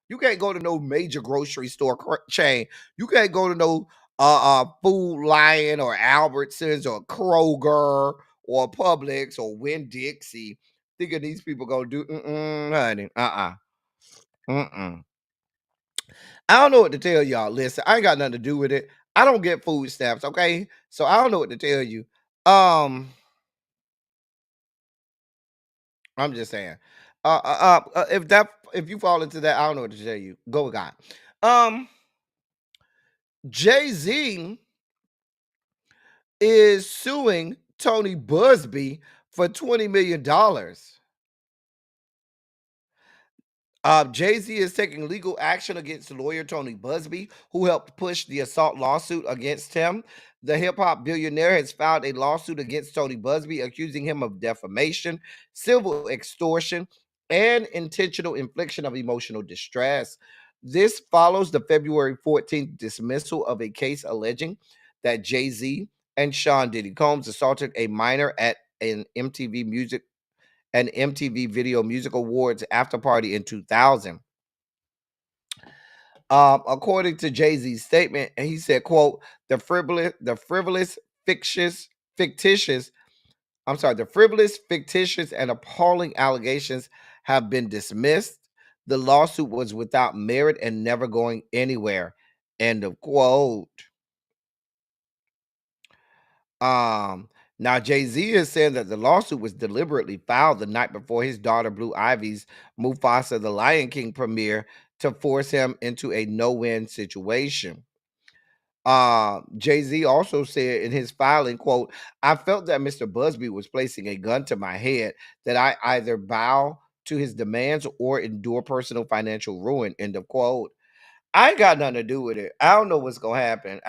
You can't go to no major grocery store chain. You can't go to no Food Lion or Albertsons or Kroger or Publix or Winn-Dixie. Thinking these people gonna do honey. I don't know what to tell y'all. Listen, I ain't got nothing to do with it. I don't get food stamps, okay? So I don't know what to tell you. I'm just saying. If you fall into that, I don't know what to tell you. Go with God. Jay-Z is suing Tony Busby for $20 million. Jay-Z is taking legal action against lawyer Tony Busby, who helped push the assault lawsuit against him. The hip-hop billionaire has filed a lawsuit against Tony Busby, accusing him of defamation, civil extortion, and intentional infliction of emotional distress. This follows the February 14th dismissal of a case alleging that Jay-Z and Sean Diddy Combs assaulted a minor at an MTV Video Music Awards after party in 2000. According to Jay-Z's statement, and he said, quote, the frivolous, fictitious, and appalling allegations have been dismissed. The lawsuit was without merit and never going anywhere. End of quote. Now Jay-Z is saying that the lawsuit was deliberately filed the night before his daughter Blue Ivy's Mufasa the Lion King premiere to force him into a no-win situation. Jay-Z also said in his filing, quote, I felt that Mr. Busby was placing a gun to my head, that I either bow to his demands or endure personal financial ruin, end of quote. I ain't got nothing to do with it. I don't know what's gonna happen.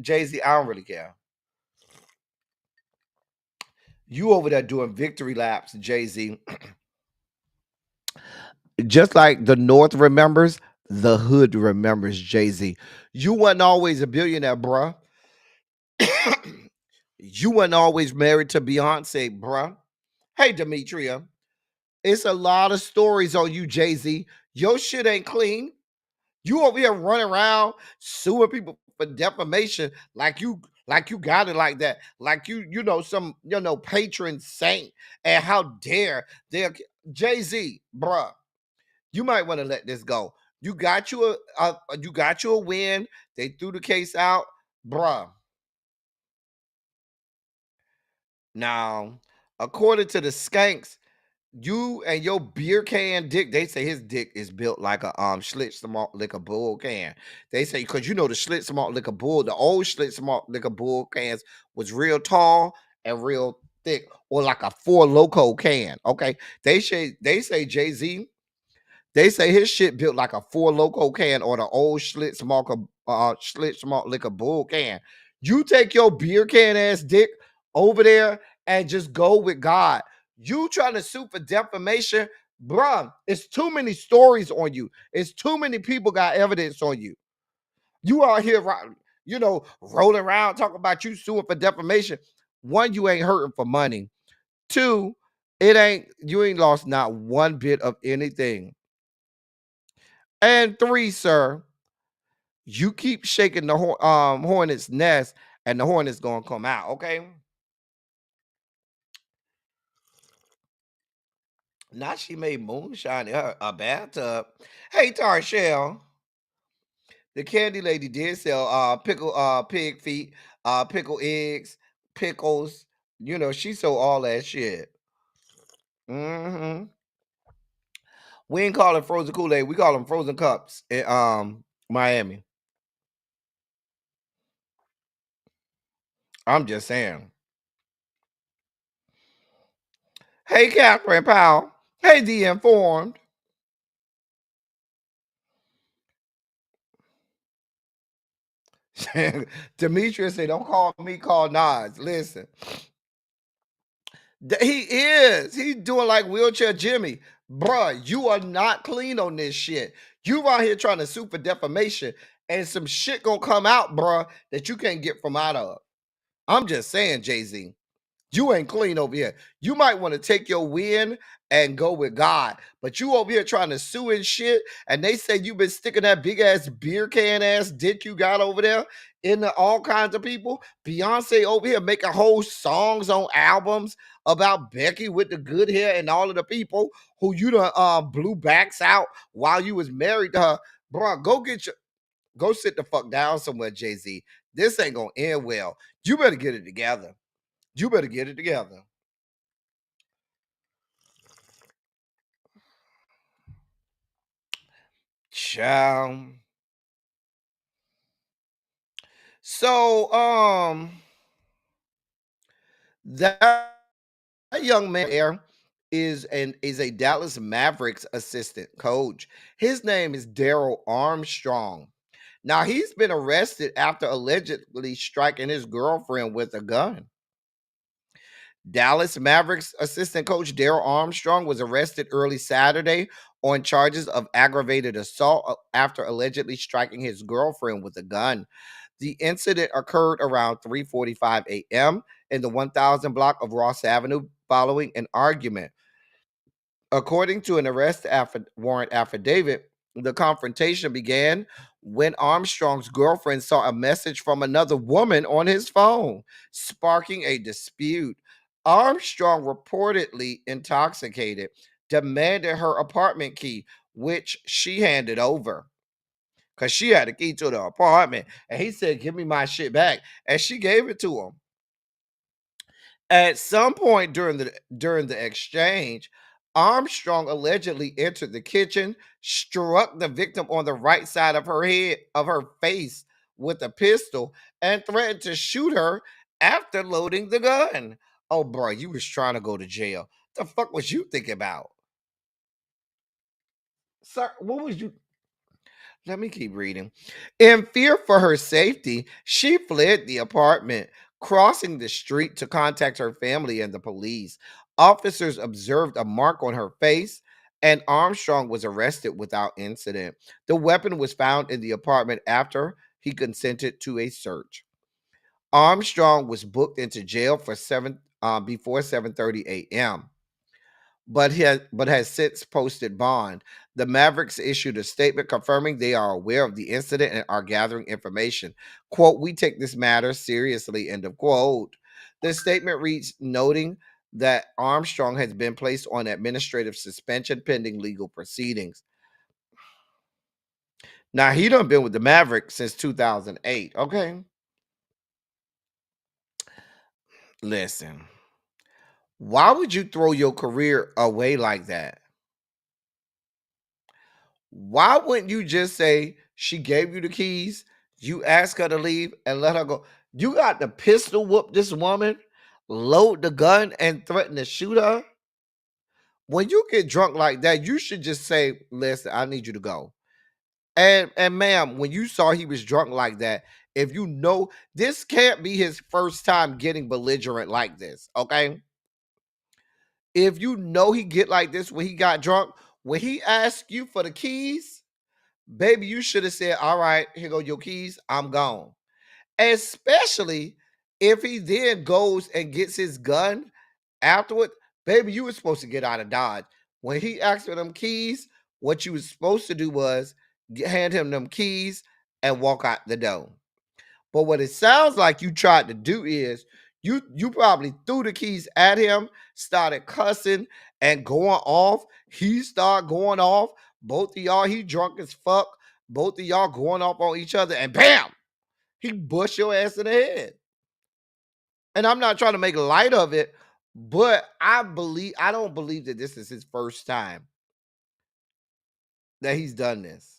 Jay-Z, I don't really care. You over there doing victory laps, Jay-Z. Just like the North remembers, the hood remembers, Jay-Z. You wasn't always a billionaire, bruh. You wasn't always married to Beyonce, bruh. Hey, Demetria, it's a lot of stories on you, Jay-Z. Your shit ain't clean. You over here running around suing people for defamation like you got it like that. Like you know, some patron saint. And how dare they, Jay-Z, bruh. You might want to let this go. You got you a win. They threw the case out, bruh. Now, according to the skanks, you and your beer can dick, they say his dick is built like a Schlitz malt liquor bull can. They say, because you know the Schlitz malt liquor bull, the old Schlitz malt liquor bull cans was real tall and real thick, or like a Four Loko can. Okay. They say Jay-Z, they say his shit built like a Four Loko can or the old Schlitz malt liquor bull can. You take your beer can ass dick over there and just go with God. You trying to sue for defamation, bruh? It's too many stories on you. It's too many people got evidence on you. You out here, rolling around talking about you suing for defamation. One, you ain't hurting for money. Two, you ain't lost not one bit of anything. And three, sir, you keep shaking the hornet's nest, and the hornet's gonna come out. Okay. Now she made moonshine in her a bathtub. Hey, Tarshell, the candy lady did sell pig feet, pickle eggs, pickles. You know, she sold all that shit. Mm-hmm. We ain't call it frozen Kool-Aid. We call them frozen cups in Miami. I'm just saying. Hey, Catherine Powell. Hey, The Informed. Demetrius said, don't call me, call Nas. Listen. He is. He's doing like wheelchair Jimmy. Bruh, you are not clean on this shit. You out here trying to sue for defamation, and some shit gonna come out, bruh, that you can't get from out of. I'm just saying, Jay-Z. You ain't clean over here. You might want to take your win and go with God. But you over here trying to sue and shit, and they say you've been sticking that big ass beer can ass dick you got over there into all kinds of people. Beyonce over here making whole songs on albums about Becky with the good hair and all of the people who you done blew backs out while you was married to her. Bro, go sit the fuck down somewhere, Jay-Z. This ain't gonna end well. You better get it together. You better get it together. Child. So, that young man there is a Dallas Mavericks assistant coach. His name is Daryl Armstrong. Now, he's been arrested after allegedly striking his girlfriend with a gun. Dallas Mavericks assistant coach Daryl Armstrong was arrested early Saturday on charges of aggravated assault after allegedly striking his girlfriend with a gun. The incident occurred around 3:45 a.m. in the 1000 block of Ross Avenue following an argument. According to an arrest warrant affidavit, the confrontation began when Armstrong's girlfriend saw a message from another woman on his phone, sparking a dispute. Armstrong, reportedly intoxicated, demanded her apartment key, which she handed over because she had a key to the apartment. And he said, give me my shit back. And she gave it to him. At some point during the exchange, Armstrong allegedly entered the kitchen, struck the victim on the right side of her face with a pistol, and threatened to shoot her after loading the gun. Oh, bro, you was trying to go to jail. The fuck was you thinking about? Sir, what was you? Let me keep reading. In fear for her safety, she fled the apartment, crossing the street to contact her family and the police. Officers observed a mark on her face, and Armstrong was arrested without incident. The weapon was found in the apartment after he consented to a search. Armstrong was booked into jail for before 7:30 a.m. But has since posted bond. The Mavericks issued a statement confirming they are aware of the incident and are gathering information. Quote, "We take this matter seriously," end of quote. The statement reads, noting that Armstrong has been placed on administrative suspension pending legal proceedings. Now, he done been with the Mavericks since 2008, okay? Listen, why would you throw your career away like that? Why wouldn't you just say she gave you the keys, you ask her to leave and let her go? You got to pistol whoop this woman, load the gun, and threaten to shoot her? When you get drunk like that, you should just say, "Listen, I need you to go." And ma'am, when you saw he was drunk like that, if you know this can't be his first time getting belligerent like this, okay? If you know he get like this when he got drunk, when he asked you for the keys, baby, you should have said, "All right, here go your keys. I'm gone." Especially if he then goes and gets his gun afterward. Baby, you were supposed to get out of Dodge. When he asked for them keys, what you was supposed to do was hand him them keys and walk out the door. But what it sounds like you tried to do is you probably threw the keys at him, started cussing and going off. He started going off. Both of y'all, he drunk as fuck. Both of y'all going off on each other, and bam, he bushed your ass in the head. And I'm not trying to make light of it, but I don't believe that this is his first time that he's done this.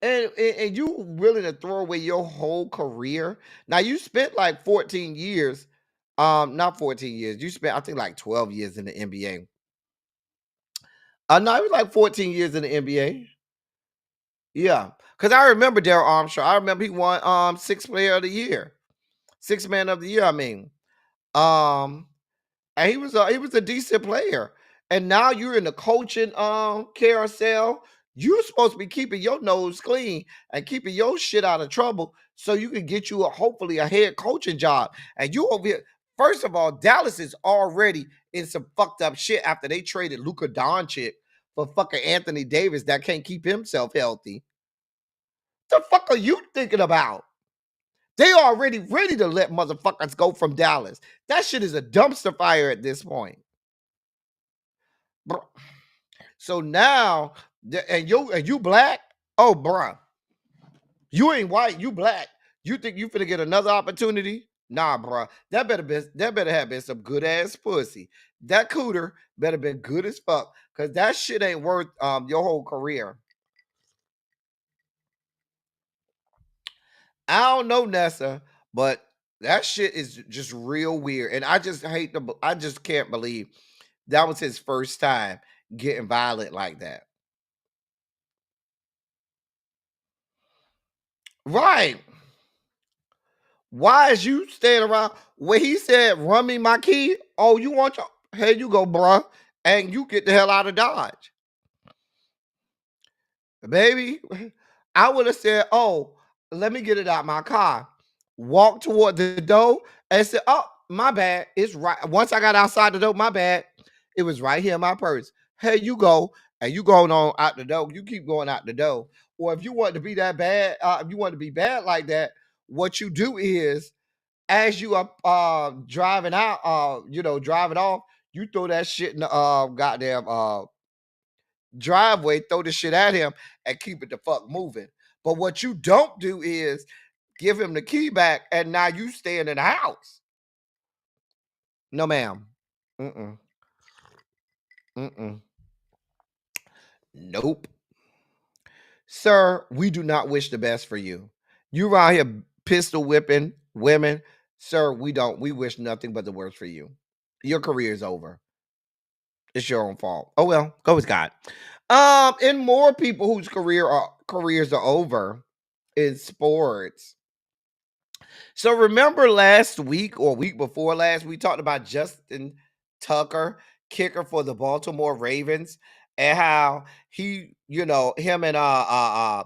And you willing to throw away your whole career? Now you spent like 14 years, not 14 years. You spent I think like 12 years in the NBA. No, it was like 14 years in the NBA. Yeah, because I remember Daryl Armstrong. I remember he won sixth player of the year, sixth man of the year. I mean, um, and he was a decent player. And now you're in the coaching carousel. You're supposed to be keeping your nose clean and keeping your shit out of trouble so you can get you hopefully a head coaching job. And you over here, first of all, Dallas is already in some fucked up shit after they traded Luka Doncic for fucking Anthony Davis that can't keep himself healthy. The fuck are you thinking about? They already ready to let motherfuckers go from Dallas. That shit is a dumpster fire at this point. Bro. So now, and you black? Oh, bruh. You ain't white, you black. You think you finna get another opportunity? Nah, bruh. That better have been some good ass pussy. That cooter better been good as fuck. Cause that shit ain't worth your whole career. I don't know, Nessa, but that shit is just real weird. And I just can't believe that was his first time getting violent like that. Right. Why is you staying around? When he said, "Run me my key," oh, you want your, here you go, bruh. And you get the hell out of Dodge. Baby, I would have said, "Oh, let me get it out my car." Walk toward the door and said, "Oh, my bad. It's right." Once I got outside the door, my bad. It was right here in my purse. Here you go. And you going on out the door. You keep going out the door. Or if you want to be that bad, if you want to be bad like that, what you do is as you are driving out, driving off, you throw that shit in the goddamn driveway, throw the shit at him, and keep it the fuck moving. But what you don't do is give him the key back, and now you staying in the house. No, ma'am. Mm-mm. Mm-mm. Nope. Sir, we do not wish the best for you. You around here pistol whipping women. Sir, we don't. We wish nothing but the worst for you. Your career is over. It's your own fault. Oh well, go with God. And more people whose careers are over in sports. So remember last week or week before last, we talked about Justin Tucker, kicker for the Baltimore Ravens, and how him and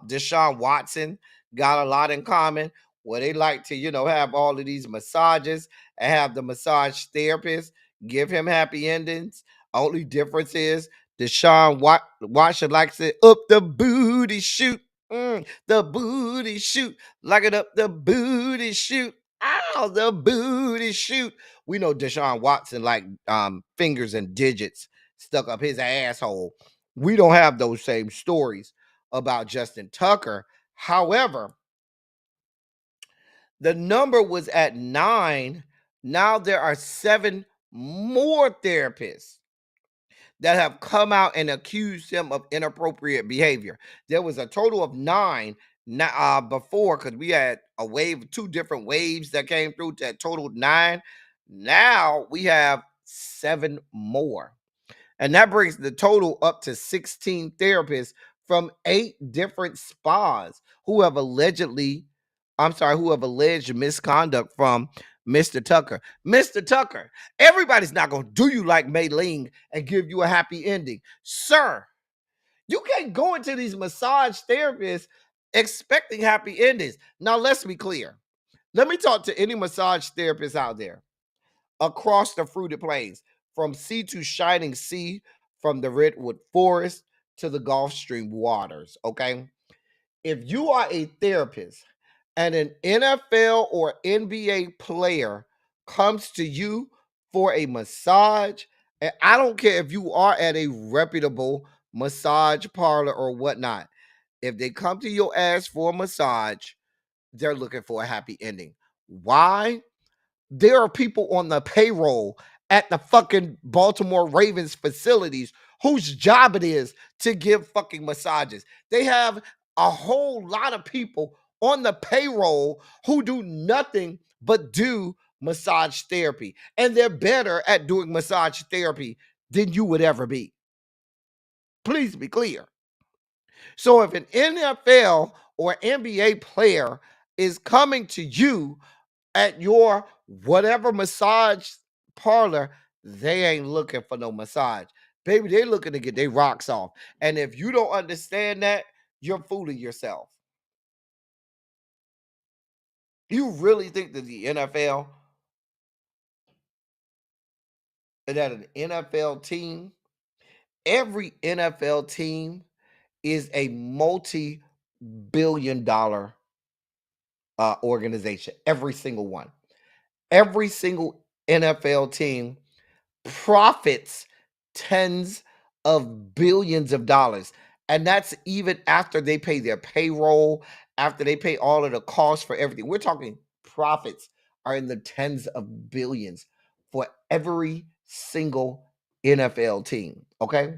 Deshaun Watson got a lot in common. Where they like to, have all of these massages and have the massage therapist give him happy endings. Only difference is Deshaun Watson likes it up the booty shoot. The booty shoot. Lock it up, the booty shoot. Ow, the booty shoot. We know Deshaun Watson like fingers and digits stuck up his asshole. We don't have those same stories about Justin Tucker. However, the number was at 9. Now there are 7 more therapists that have come out and accused him of inappropriate behavior. There was a total of 9 before, because we had a wave, 2 different waves that came through that totaled 9. Now we have 7 more. And that brings the total up to 16 therapists from 8 different spas who have alleged misconduct from Mr. Tucker. Mr. Tucker, everybody's not going to do you like Mei Ling and give you a happy ending. Sir, you can't go into these massage therapists expecting happy endings. Now, let's be clear. Let me talk to any massage therapist out there across the fruited plains, from sea to shining sea, from the redwood forest to the Gulf Stream waters, okay? If you are a therapist and an NFL or NBA player comes to you for a massage, and I don't care if you are at a reputable massage parlor or whatnot, if they come to your ass for a massage, they're looking for a happy ending. Why? There are people on the payroll at the fucking Baltimore Ravens facilities whose job it is to give fucking massages. They have a whole lot of people on the payroll who do nothing but do massage therapy. And they're better at doing massage therapy than you would ever be. Please be clear. So if an NFL or NBA player is coming to you at your whatever massage parlor, they ain't looking for no massage. Baby, they looking to get their rocks off. And if you don't understand that, you're fooling yourself. You really think that the NFL, that an NFL team, every NFL team is a multi-billion-dollar organization. Every single one. Every single NFL team profits tens of billions of dollars. And that's even after they pay their payroll, after they pay all of the costs for everything. We're talking profits are in the tens of billions for every single NFL team. Okay.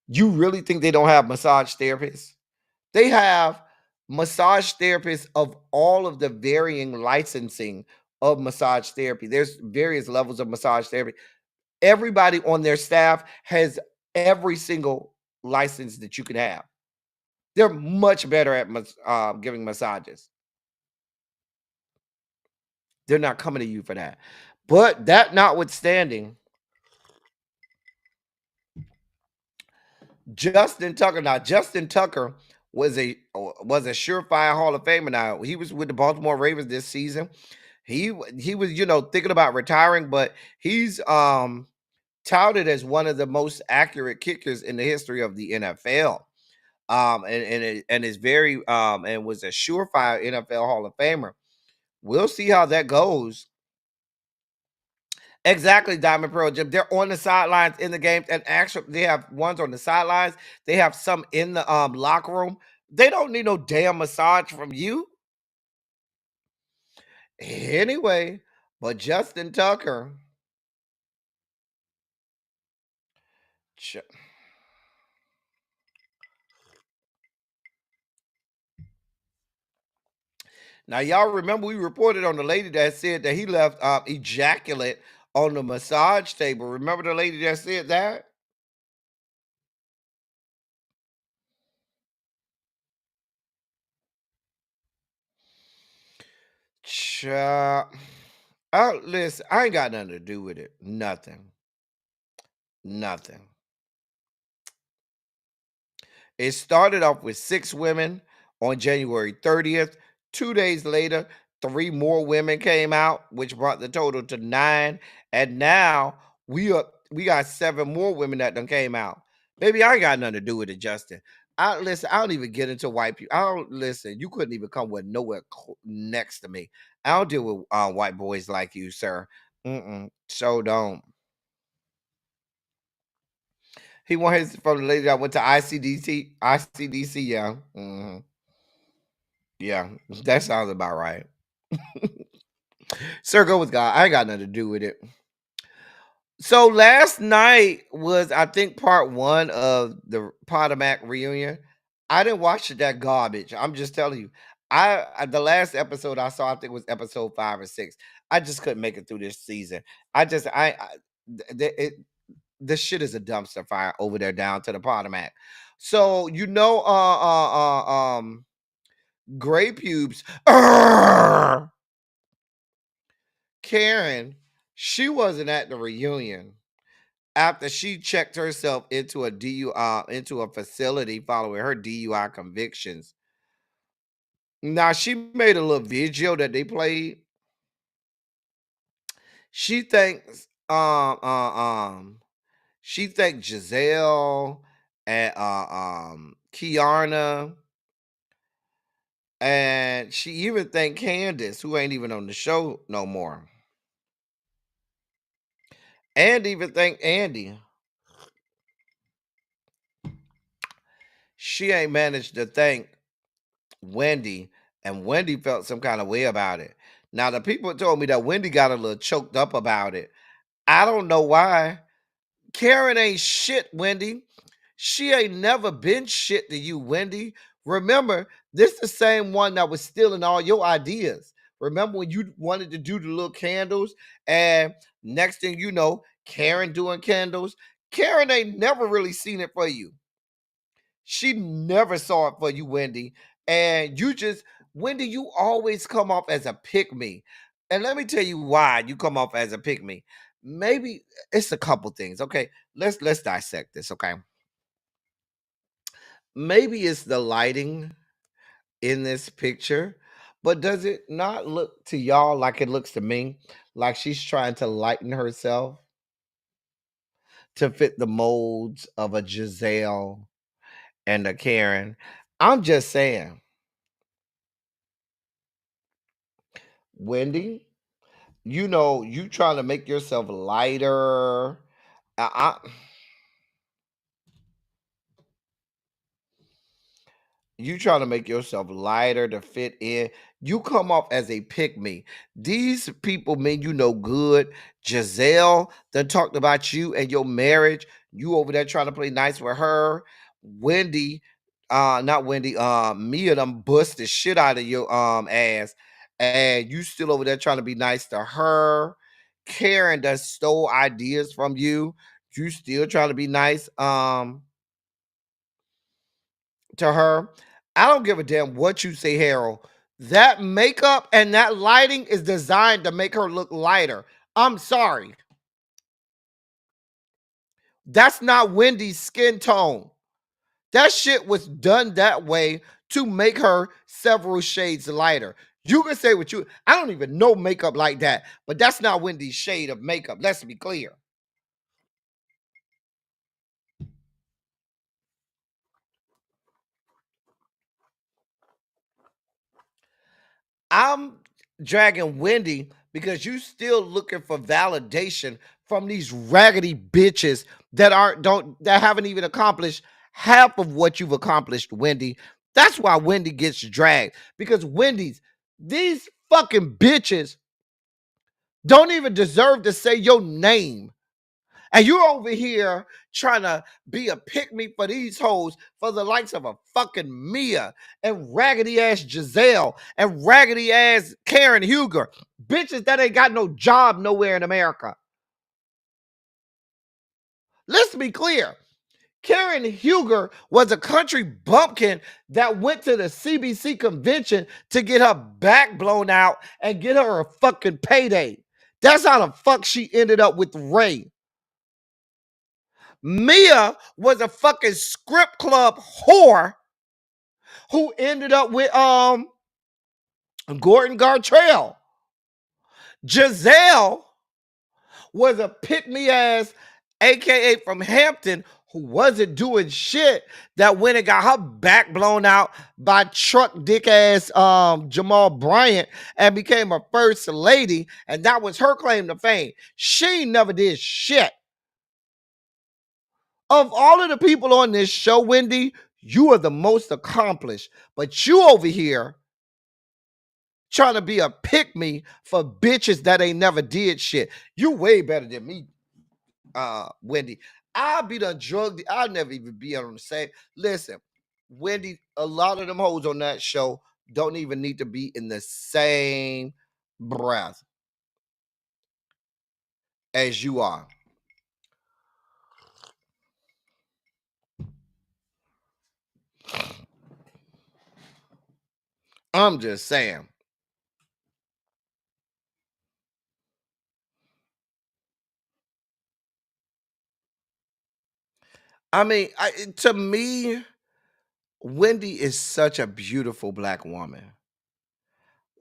You really think they don't have massage therapists? They have massage therapists of all of the varying licensing of massage therapy. There's various levels of massage therapy. Everybody on their staff has every single license that you can have. They're much better at giving massages. They're not coming to you for that. But that notwithstanding, Justin Tucker. Now, Justin Tucker was a surefire Hall of Famer. Now, he was with the Baltimore Ravens this season. He was, thinking about retiring, but he's touted as one of the most accurate kickers in the history of the NFL. And is very and was a surefire NFL Hall of Famer. We'll see how that goes. Exactly, Diamond Pearl Jim. They're on the sidelines in the games, and actually, they have ones on the sidelines. They have some in the locker room. They don't need no damn massage from you. Anyway, but Justin Tucker, Now, y'all remember we reported on the lady that said that he left ejaculate on the massage table. Remember the lady that said that? Listen, I ain't got nothing to do with it. Nothing. It started off with 6 women on January 30th. 2 days later, 3 more women came out, which brought the total to 9. And now we got 7 more women that done came out. Baby, I ain't got nothing to do with it, Justin. Listen, I don't even get into white people. I don't listen. You couldn't even come with nowhere next to me. I don't deal with white boys like you, sir. So don't. He won his from the lady that went to ICDC. ICDC, yeah. Yeah, that sounds about right. Sir, go with God. I ain't got nothing to do with it. So last night was, I think, part 1 of the Potomac reunion. I didn't watch that garbage. I'm just telling you. The last episode I saw, I think, was episode 5 or 6. I just couldn't make it through this season. The shit is a dumpster fire over there down to the Potomac. So Gray Pubes. Karen, she wasn't at the reunion after she checked herself into a facility following her DUI convictions. Now she made a little video that they played. She thanks Giselle and Kiana, and she even thanked Candace, who ain't even on the show no more. And even thanked Andy. She ain't managed to thank Wendy, and Wendy felt some kind of way about it. Now, the people told me that Wendy got a little choked up about it. I don't know why. Karen ain't shit, Wendy. She ain't never been shit to you, Wendy. Remember, this the same one that was stealing all your ideas. Remember when you wanted to do the little candles, and next thing you know, Karen doing candles? Karen ain't never really seen it for you. She never saw it for you, Wendy. And Wendy, you always come off as a pick-me. And let me tell you why you come off as a pick-me. Maybe it's a couple things. Okay, let's dissect this, okay? Maybe it's the lighting in this picture, but does it not look to y'all like it looks to me? Like she's trying to lighten herself to fit the molds of a Giselle and a Karen? I'm just saying. Wendy, you trying to make yourself lighter. You trying to make yourself lighter to fit in. You come off as a pick-me. These people mean you no good. Giselle done talked about you and your marriage. You over there trying to play nice with her. Wendy, not Wendy, Mia done bust the shit out of your ass. And you still over there trying to be nice to her. Karen done stole ideas from you. You still trying to be nice to her. I don't give a damn what you say, Harold. That makeup and that lighting is designed to make her look lighter. I'm sorry. That's not Wendy's skin tone. That shit was done that way to make her several shades lighter. You can say what I don't even know makeup like that, but that's not Wendy's shade of makeup. Let's be clear. I'm dragging Wendy because you still looking for validation from these raggedy bitches that haven't even accomplished half of what you've accomplished, Wendy. That's why Wendy gets dragged, because these fucking bitches don't even deserve to say your name. And you're over here trying to be a pick-me for these hoes for the likes of a fucking Mia and raggedy-ass Giselle and raggedy-ass Karen Huger. Bitches that ain't got no job nowhere in America. Let's be clear. Karen Huger was a country bumpkin that went to the CBC convention to get her back blown out and get her a fucking payday. That's how the fuck she ended up with Ray. Mia was a fucking script club whore who ended up with Gordon Gartrell. Giselle was a pick-me-ass, aka from Hampton, who wasn't doing shit, that went and got her back blown out by truck dick-ass Jamal Bryant and became a first lady, and that was her claim to fame. She never did shit. Of all of the people on this show, Wendy, you are the most accomplished, but you over here trying to be a pick-me for bitches that ain't never did shit. You way better than me, Wendy. I'll be done drugged. I'll never even be on the same. Listen, Wendy, a lot of them hoes on that show don't even need to be in the same breath as you are. I'm just saying. I mean, to me, Wendy is such a beautiful black woman.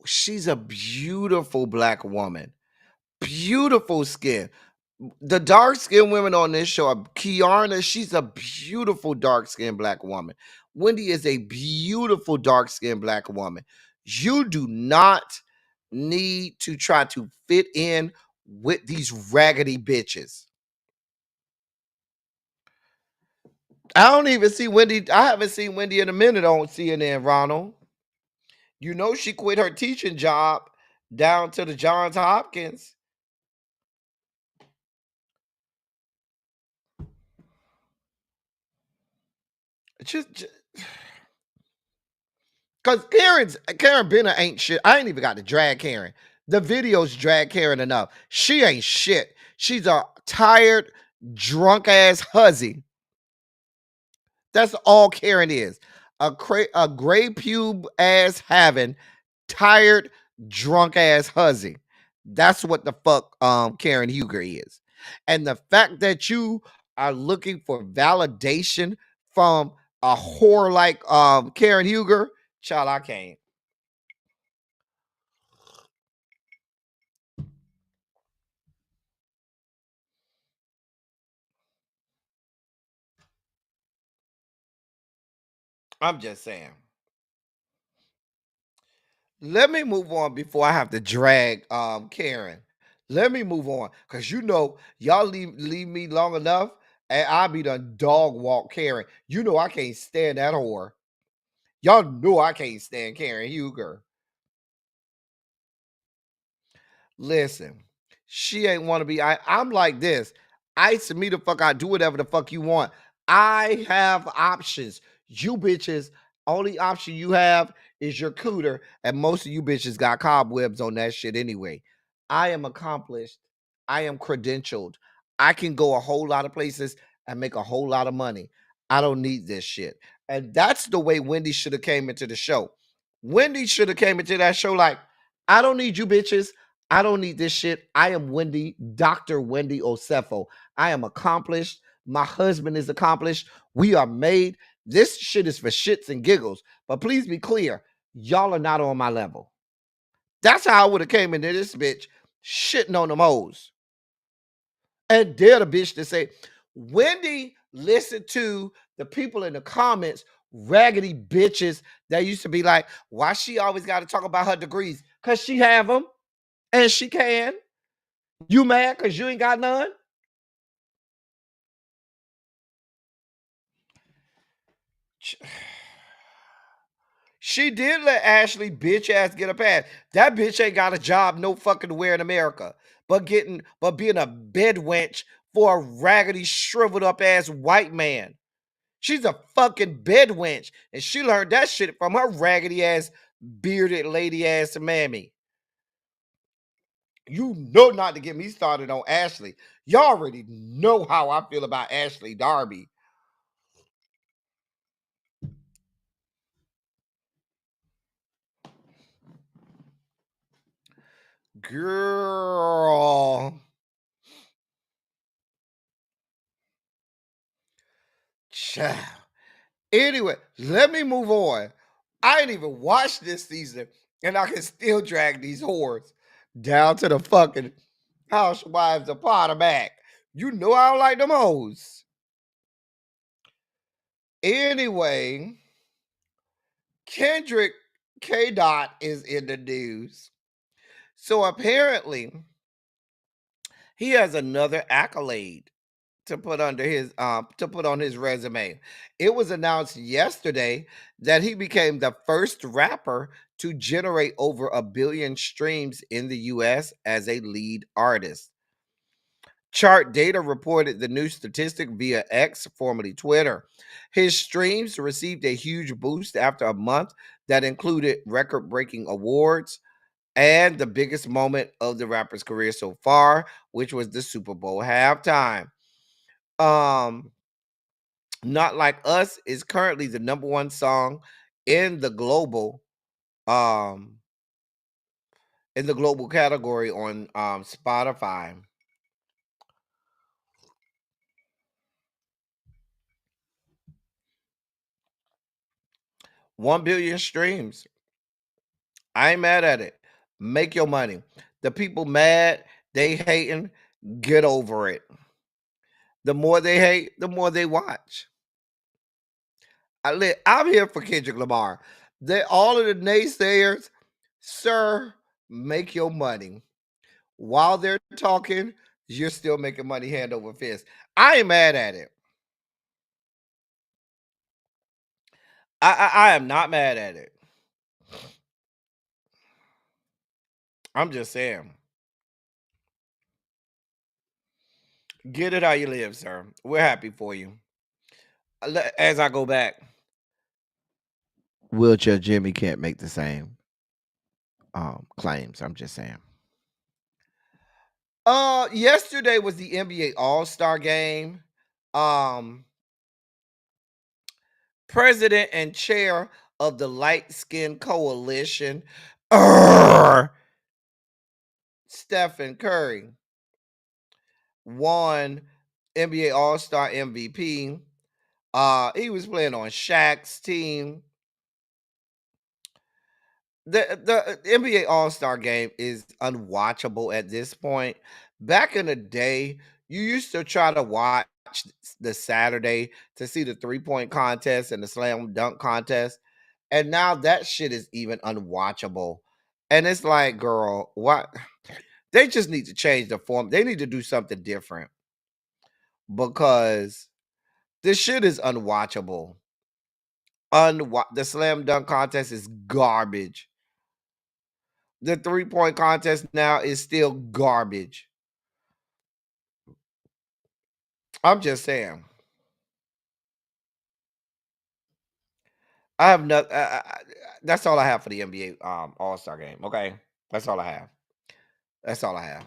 She's a beautiful black woman. Beautiful skin. The dark-skinned women on this show are Kiana. She's a beautiful dark-skinned black woman. Wendy is a beautiful dark-skinned black woman. You do not need to try to fit in with these raggedy bitches. I don't even see Wendy. I haven't seen Wendy in a minute on CNN, Ronald. You know she quit her teaching job down to the Johns Hopkins. Just because Karen Benner ain't shit. I ain't even got to drag Karen. The videos drag Karen enough. She ain't shit. She's a tired, drunk ass hussy. That's all Karen is. A gray pube ass having, tired, drunk ass hussy. That's what the fuck Karen Huger is. And the fact that you are looking for validation from a whore like Karen Huger, child, I can't. I'm just saying. Let me move on before I have to drag Karen. Let me move on. Cause you know, y'all leave me long enough and I'll be done dog walk Karen. You know I can't stand that whore. Y'all know I can't stand Karen Huger. Listen, she ain't want to be. I'm like this. Ice me the fuck out. Do whatever the fuck you want. I have options. You bitches, only option you have is your cooter, and most of you bitches got cobwebs on that shit anyway. I am accomplished. I am credentialed. I can go a whole lot of places and make a whole lot of money. I don't need this shit. And that's the way Wendy should have came into the show. Wendy should have came into that show like, I don't need you bitches. I don't need this shit. I am Wendy, Dr. Wendy Osefo. I am accomplished. My husband is accomplished. We are made. This shit is for shits and giggles. But please be clear, y'all are not on my level. That's how I would have came into this bitch shitting on them hoes. And dare the bitch to say, Wendy listened to the people in the comments, raggedy bitches that used to be like, why she always got to talk about her degrees? Because she have them. And she can. You mad because you ain't got none? She did let Ashley bitch ass get a pass. That bitch ain't got a job no fucking where in America. But being a bed wench for a raggedy, shriveled up ass white man. She's a fucking bed wench, and she learned that shit from her raggedy ass, bearded lady ass mammy. You know not to get me started on Ashley. Y'all already know how I feel about Ashley Darby. Girl. Child. Anyway, let me move on. I ain't even watched this season, and I can still drag these whores down to the fucking Housewives of Potomac. You know I don't like them hoes. Anyway, Kendrick K. Dot is in the news. So apparently, he has another accolade to put under his to put on his resume. It was announced yesterday that he became the first rapper to generate over 1 billion streams in the US as a lead artist. Chart Data reported the new statistic via X, formerly Twitter. His streams received a huge boost after a month that included record-breaking awards and the biggest moment of the rapper's career so far, which was the Super Bowl halftime. Not Like Us is currently the #1 song in the global category on Spotify. $1 billion streams. I ain't mad at it. Make your money. The people mad, they hating, get over it. The more they hate, the more they watch. I'm here for Kendrick Lamar. All of the naysayers, sir, make your money. While they're talking, you're still making money hand over fist. I ain't mad at it. I am not mad at it. I'm just saying. Get it how you live, sir. We're happy for you. As I go back, Wheelchair Jimmy can't make the same claims. I'm just saying. Yesterday was the NBA All-Star game. President and chair of the Light Skin Coalition, Stephen Curry, won NBA All-Star MVP. He was playing on Shaq's team. The NBA All-Star game is unwatchable at this point. Back in the day, you used to try to watch the Saturday to see the 3-point contest and the slam dunk contest. And now that shit is even unwatchable. And it's like, girl, what? They just need to change the form. They need to do something different because this shit is unwatchable. The slam dunk contest is garbage. The 3-point contest now is still garbage. I'm just saying. I have nothing. That's all I have for the NBA All-Star game. Okay, that's all I have. That's all I have.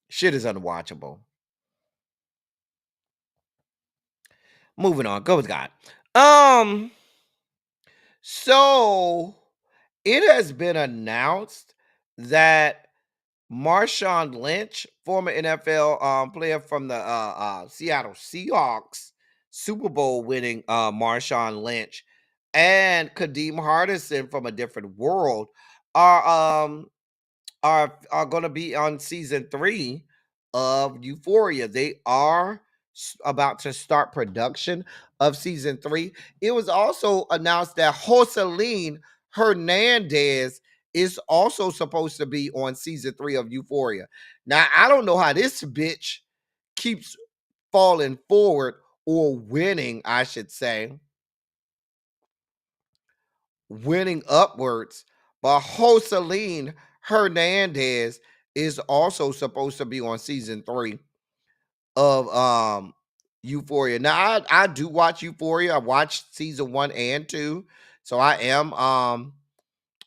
Shit is unwatchable. Moving on. Go with God. So it has been announced that Marshawn Lynch, former NFL player from the Seattle Seahawks, Super Bowl winning Marshawn Lynch, and Kadeem Hardison from A Different World are going to be on season 3 of Euphoria. They are about to start production of season 3. It was also announced that Joseline Hernandez is also supposed to be on season 3 of Euphoria. Now, I don't know how this bitch keeps falling forward or winning, I should say. Winning upwards. But Joseline Hernandez is also supposed to be on season 3. of Euphoria. Now I do watch Euphoria. I watched season 1 and 2. So I am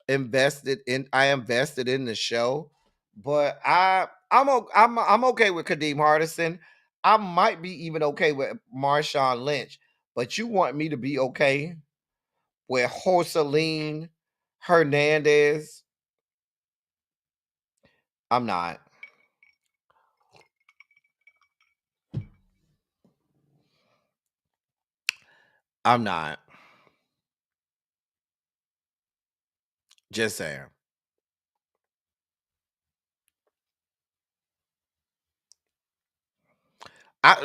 invested in the show. But I'm okay with Kadeem Hardison. I might be even okay with Marshawn Lynch. But you want me to be okay with Joseline Hernandez? I'm not. I'm not. Just saying.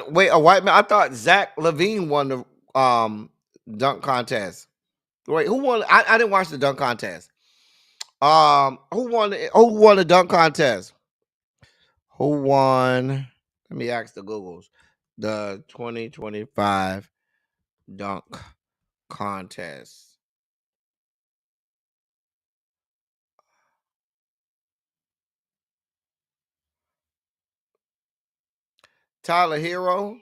Wait, a white man? I thought Zach Levine won the dunk contest. Wait, who won? I didn't watch the dunk contest. Who won? Who won the dunk contest? Who won? Let me ask the Googles. The 2025 dunk contest. Tyler Hero.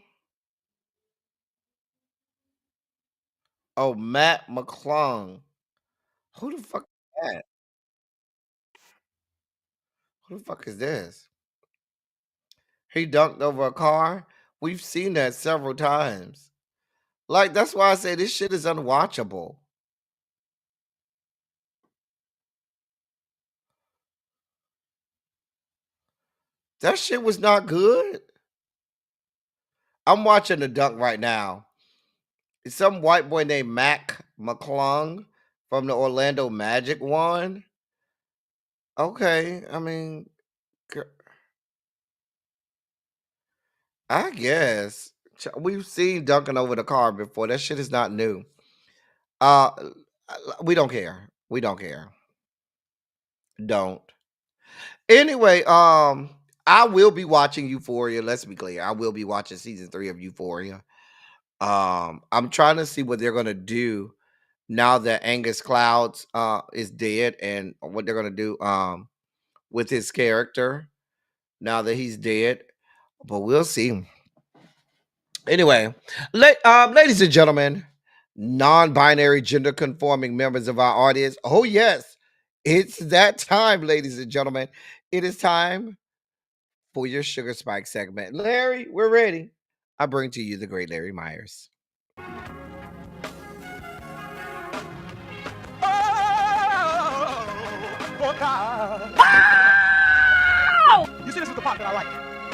Oh, Matt McClung. Who the fuck is that? Who the fuck is this? He dunked over a car. We've seen that several times. Like, that's why I say this shit is unwatchable. That shit was not good. I'm watching the dunk right now. It's some white boy named Mac McClung from the Orlando Magic won. Okay, I mean, I guess we've seen dunking over the car before. That shit is not new. We don't care. We don't care. Don't. Anyway, I will be watching Euphoria. Let's be clear. I will be watching season 3 of Euphoria. I'm trying to see what they're gonna do now that Angus Clouds is dead, and what they're gonna do with his character now that he's dead. But we'll see. Anyway, ladies and gentlemen, non-binary gender conforming members of our audience. Oh yes, it's that time, ladies and gentlemen. It is time for your Sugar Spike segment. Larry, we're ready. I bring to you the great Larry Myers. You see, this is the part that I like.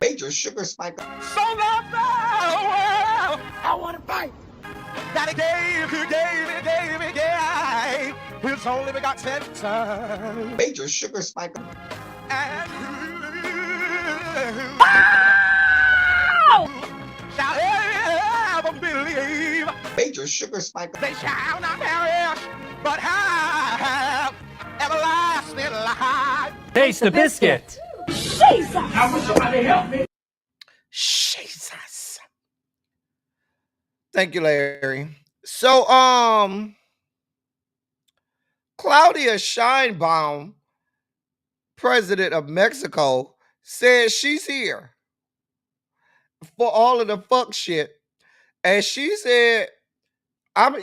Major Sugar Spike. So long, well, I want to fight. That he gave his only begotten son. Major Sugar Spike. And shall ever believe. Major Sugar Spike. They shall not perish, but have everlasting life. Taste the biscuit. Jesus! I wish somebody help me. Jesus. Thank you, Larry. So, Claudia Sheinbaum, president of Mexico, says she's here for all of the fuck shit. And she said,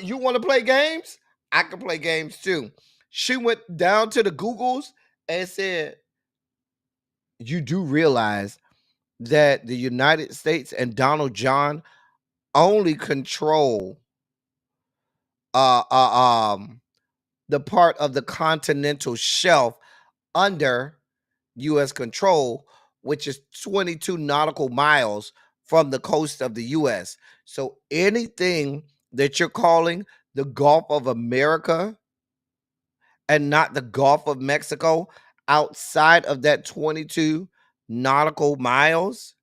you want to play games? I can play games too. She went down to the Googles and said, you do realize that the United States and Donald John only control the part of the continental shelf under U.S. control, which is 22 nautical miles from the coast of the U.S. So anything that you're calling the Gulf of America and not the Gulf of Mexico outside of that 22 nautical miles,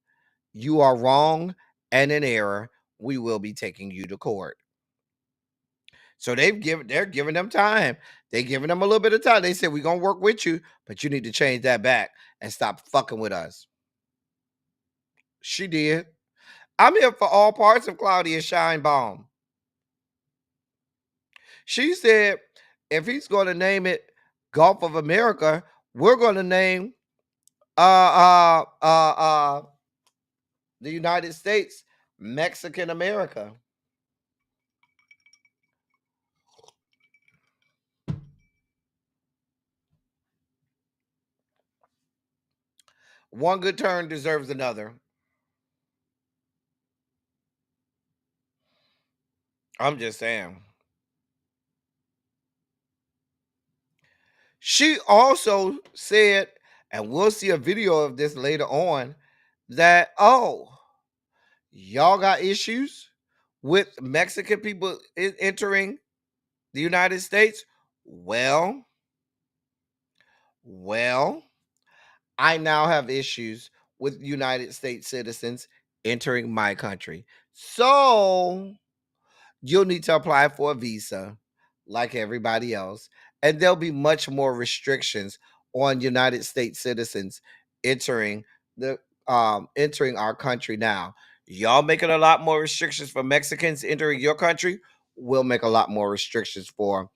you are wrong and in error. We will be taking you to court. So they're giving them time. They're giving them a little bit of time. They said, we're going to work with you, but you need to change that back and stop fucking with us. She did. I'm here for all parts of Claudia Sheinbaum. She said, if he's going to name it Gulf of America, we're going to name the United States, Mexican America. One good turn deserves another. I'm just saying. She also said, and we'll see a video of this later on, that, oh, y'all got issues with Mexican people entering the United States? Well, I now have issues with United States citizens entering my country. So you'll need to apply for a visa like everybody else. And there'll be much more restrictions on United States citizens entering the entering our country now. Y'all making a lot more restrictions for Mexicans entering your country. We'll make a lot more restrictions for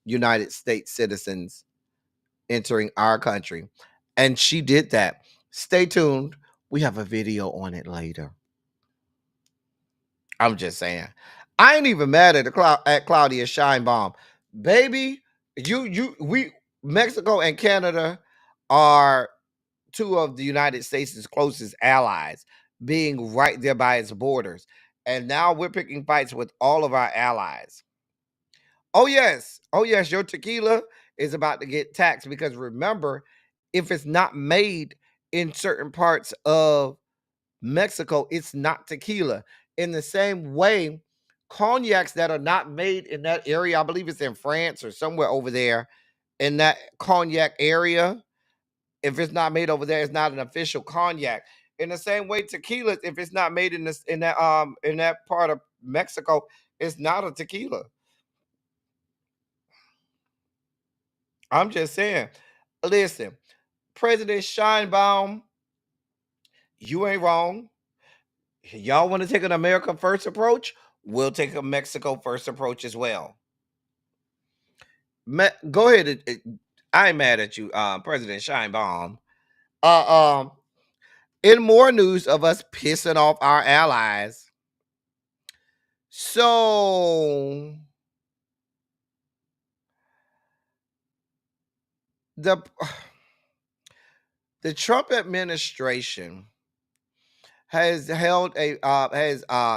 United States citizens entering our country. And she did that. Stay tuned. We have a video on it later. I'm just saying. I ain't even mad at Claudia Scheinbaum. Baby, we Mexico and Canada are two of the United States' closest allies, being right there by its borders. And now we're picking fights with all of our allies. Oh yes, your tequila is about to get taxed because remember, if it's not made in certain parts of Mexico, it's not tequila. In the same way, cognacs that are not made in that area, I believe it's in France or somewhere over there in that cognac area. If it's not made over there, it's not an official cognac. In the same way, tequila, if it's not made in that part of Mexico, it's not a tequila. I'm just saying. Listen, President Scheinbaum, you ain't wrong. Y'all want to take an America first approach? We'll take a Mexico first approach as well. Go ahead. I ain't mad at you, President Scheinbaum. In more news of us pissing off our allies. So the Trump administration has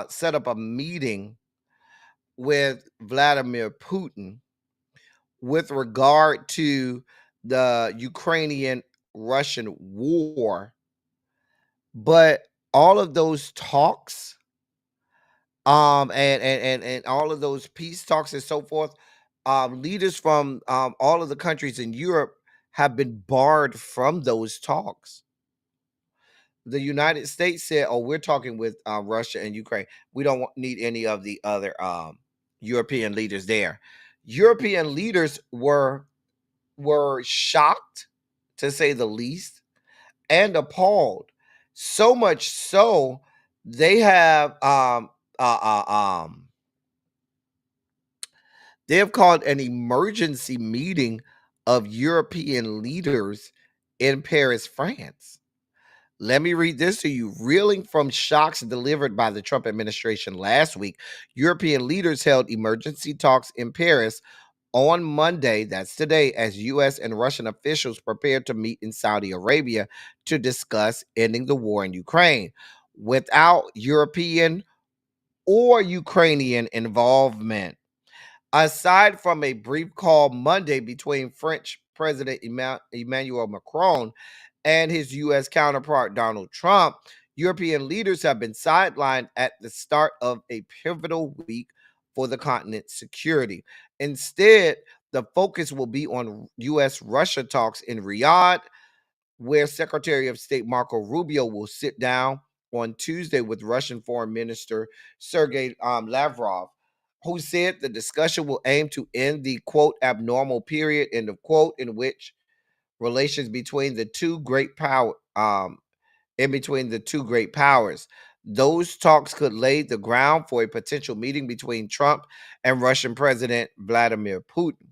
set up a meeting with Vladimir Putin with regard to the Ukrainian-Russian war. But all of those talks, and all of those peace talks and so forth, leaders from all of the countries in Europe have been barred from those talks. The United States said, "Oh, we're talking with Russia and Ukraine. We don't need any of the other European leaders there." European leaders were shocked, to say the least, and appalled. So much so, they have they have called an emergency meeting of European leaders in Paris, France. Let me read this to you. Reeling from shocks delivered by the Trump administration last week, European leaders held emergency talks in Paris on Monday, that's today, as U.S. and Russian officials prepared to meet in Saudi Arabia to discuss ending the war in Ukraine without European or Ukrainian involvement. Aside from a brief call Monday between French President Emmanuel Macron and his U.S. counterpart Donald Trump, European leaders have been sidelined at the start of a pivotal week for the continent's security. Instead, the focus will be on U.S.-Russia talks in Riyadh, where Secretary of State Marco Rubio will sit down on Tuesday with Russian Foreign Minister Sergei Lavrov, who said the discussion will aim to end the, quote, abnormal period, end of quote, in which relations between the two great powers. Those talks could lay the ground for a potential meeting between Trump and Russian President Vladimir Putin.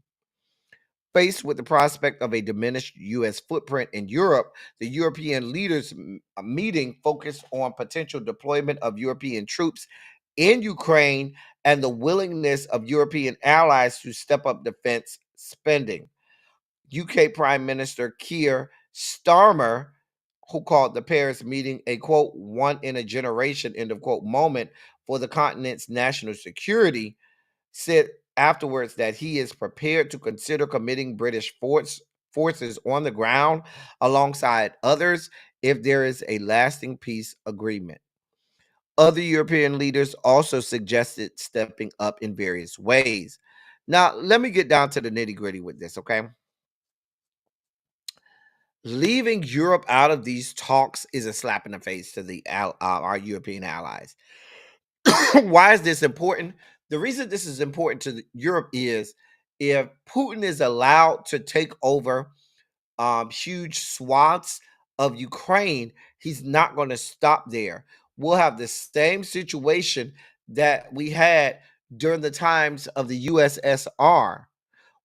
Faced with the prospect of a diminished U.S. footprint in Europe, the European leaders' meeting focused on potential deployment of European troops in Ukraine and the willingness of European allies to step up defense spending. UK Prime Minister Keir Starmer, who called the Paris meeting a quote, one in a generation, end of quote, moment for the continent's national security, said afterwards that he is prepared to consider committing British forces on the ground alongside others if there is a lasting peace agreement. Other European leaders also suggested stepping up in various ways. Now, let me get down to the nitty gritty with this, okay? Leaving Europe out of these talks is a slap in the face to our European allies. Why is this important? The reason this is important to Europe is if Putin is allowed to take over huge swaths of Ukraine, he's not going to stop there. We'll have the same situation that we had during the times of the USSR,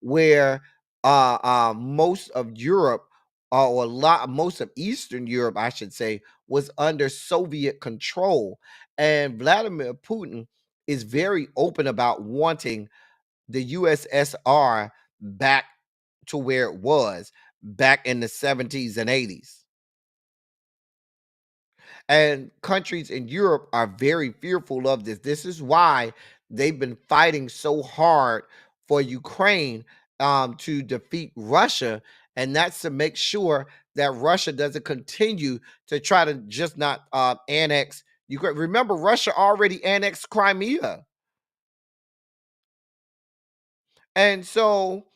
where most of Europe, most of Eastern Europe, I should say, was under Soviet control. And Vladimir Putin is very open about wanting the USSR back to where it was back in the 70s and 80s. And countries in Europe are very fearful of this. This is why they've been fighting so hard for Ukraine to defeat Russia. And that's to make sure that Russia doesn't continue to try to just not annex Ukraine. Remember, Russia already annexed Crimea. And so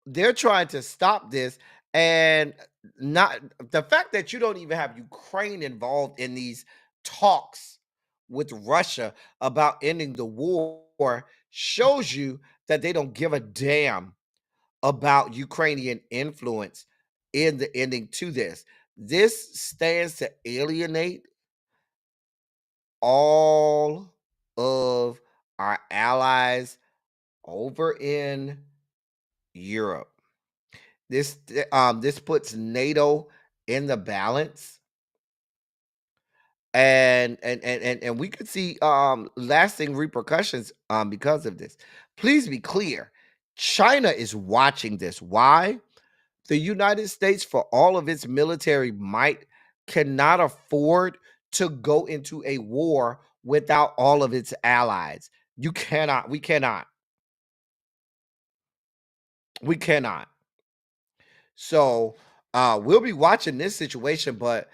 they're trying to stop this. And not the fact that you don't even have Ukraine involved in these talks with Russia about ending the war shows you that they don't give a damn about Ukrainian influence in the ending to this. This stands to alienate all of our allies over in Europe. This puts NATO in the balance, and we could see lasting repercussions because of this. Please be clear, China is watching this. Why? The United States, for all of its military might, cannot afford to go into a war without all of its allies. We cannot. So we'll be watching this situation, but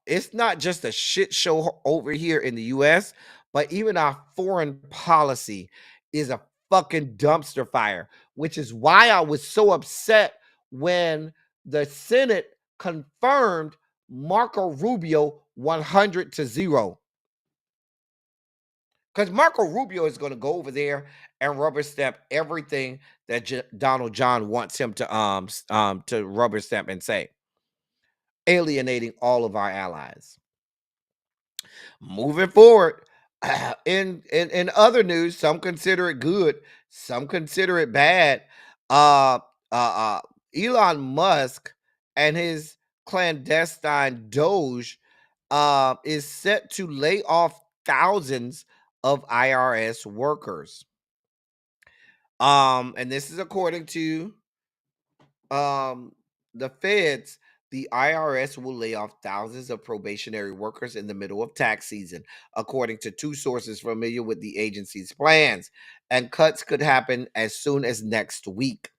it's not just a shit show over here in the US, but even our foreign policy is a fucking dumpster fire, which is why I was so upset when the Senate confirmed Marco Rubio 100-0. Because Marco Rubio is going to go over there and rubber stamp everything that Donald John wants him to rubber stamp and say, alienating all of our allies. Moving forward, in other news, some consider it good, some consider it bad. Elon Musk and his clandestine Doge is set to lay off thousands of IRS workers. And this is according to the feds. The IRS will lay off thousands of probationary workers in the middle of tax season, according to two sources familiar with the agency's plans, and cuts could happen as soon as next week.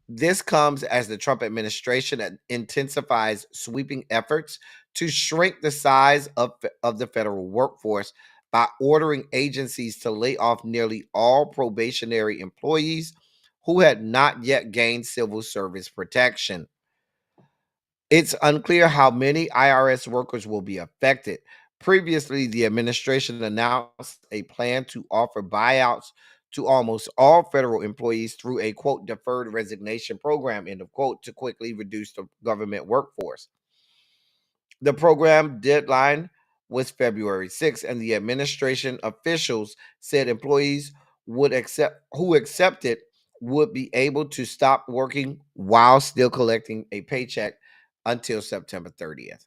This comes as the Trump administration intensifies sweeping efforts to shrink the size of the federal workforce by ordering agencies to lay off nearly all probationary employees who had not yet gained civil service protection. It's unclear how many IRS workers will be affected. Previously, the administration announced a plan to offer buyouts to almost all federal employees through a, quote, deferred resignation program, end of quote, to quickly reduce the government workforce. The program deadline was February 6th, and the administration officials said employees who accepted would be able to stop working while still collecting a paycheck until September 30th.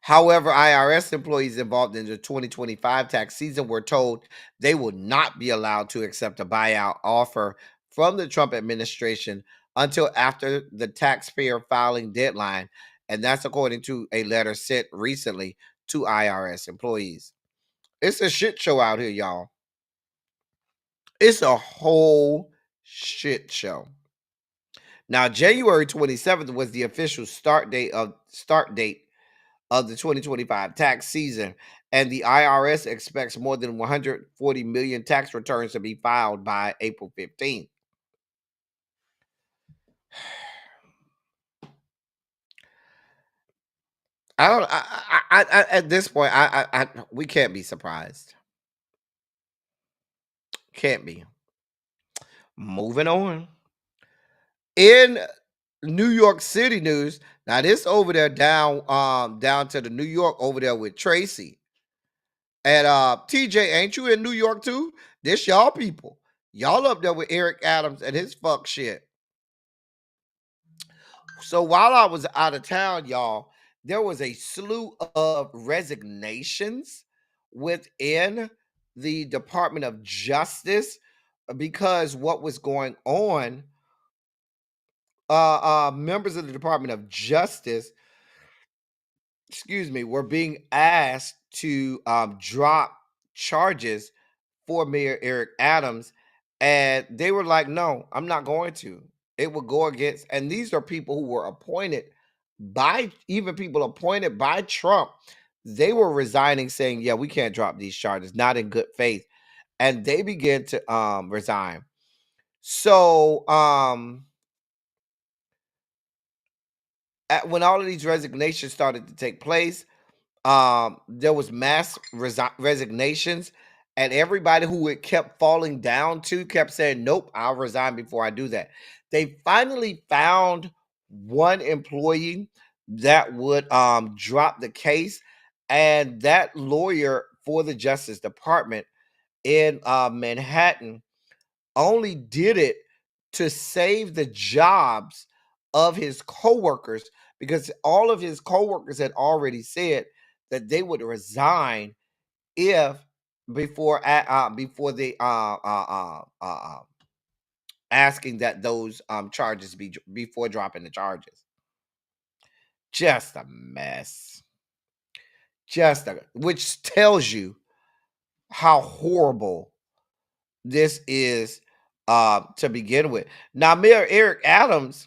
However, IRS employees involved in the 2025 tax season were told they will not be allowed to accept a buyout offer from the Trump administration until after the taxpayer filing deadline, and that's according to a letter sent recently to IRS employees. It's a shit show out here, y'all. It's a whole shit show. Now, January 27th was the official start date of the 2025 tax season, and the IRS expects more than 140 million tax returns to be filed by April 15th. I don't. I at this point, we can't be surprised. Can't be. Moving on. In New York City news, now this over there down to the New York over there with Tracy. And TJ, ain't you in New York too? This y'all people. Y'all up there with Eric Adams and his fuck shit. So while I was out of town, y'all, there was a slew of resignations within the Department of Justice because what was going on. Members of the Department of Justice, were being asked to drop charges for Mayor Eric Adams, and they were like, "No, I'm not going to." It would go against, and these are people who were appointed by, even people appointed by Trump. They were resigning, saying, "Yeah, we can't drop these charges, not in good faith," and they began to resign. So, when all of these resignations started to take place, there was mass resignations, and everybody who it kept falling down to kept saying, "Nope, I'll resign before I do that." They finally found one employee that would drop the case, and that lawyer for the Justice Department in Manhattan only did it to save the jobs of his coworkers, because all of his coworkers had already said that they would resign if before they asking that those charges be before dropping the charges. Just a mess. Which tells you how horrible this is to begin with. Now, Mayor Eric Adams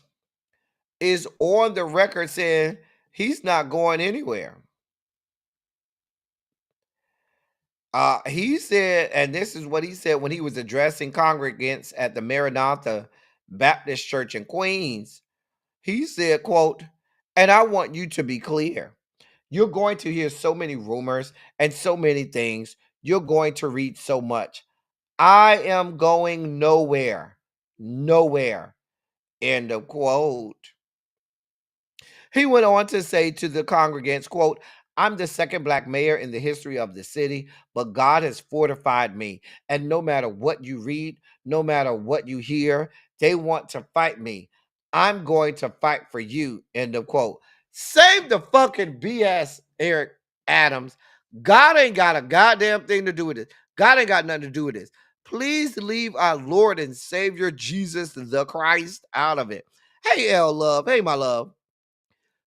is on the record saying he's not going anywhere. He said, and this is what he said when he was addressing congregants at the Maranatha Baptist Church in Queens. He said, quote, "And I want you to be clear. You're going to hear so many rumors and so many things. You're going to read so much. I am going nowhere. Nowhere." End of quote. He went on to say to the congregants, quote, "I'm the second black mayor in the history of the city, but God has fortified me. And no matter what you read, no matter what you hear, they want to fight me. I'm going to fight for you." End of quote. Save the fucking BS, Eric Adams. God ain't got a goddamn thing to do with this. God ain't got nothing to do with this. Please leave our Lord and Savior Jesus the Christ out of it. Hey, L Love. Hey, my love.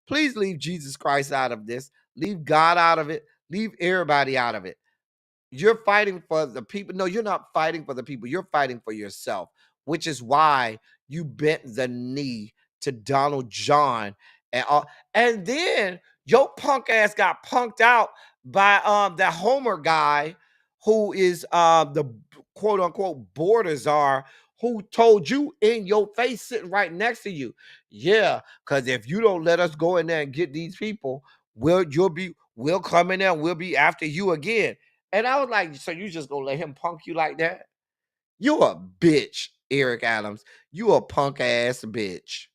Please leave Jesus Christ out of this. Leave God out of it. Leave everybody out of it. You're fighting for the people. No, you're not fighting for the people. You're fighting for yourself, which is why you bent the knee to Donald John. And then your punk ass got punked out by that Homer guy who is the quote unquote border czar, who told you in your face, sitting right next to you, "Yeah, because if you don't let us go in there and get these people, we'll come in there and we'll be after you again." And I was like, "So you just gonna let him punk you like that? You a bitch, Eric Adams. You a punk ass bitch.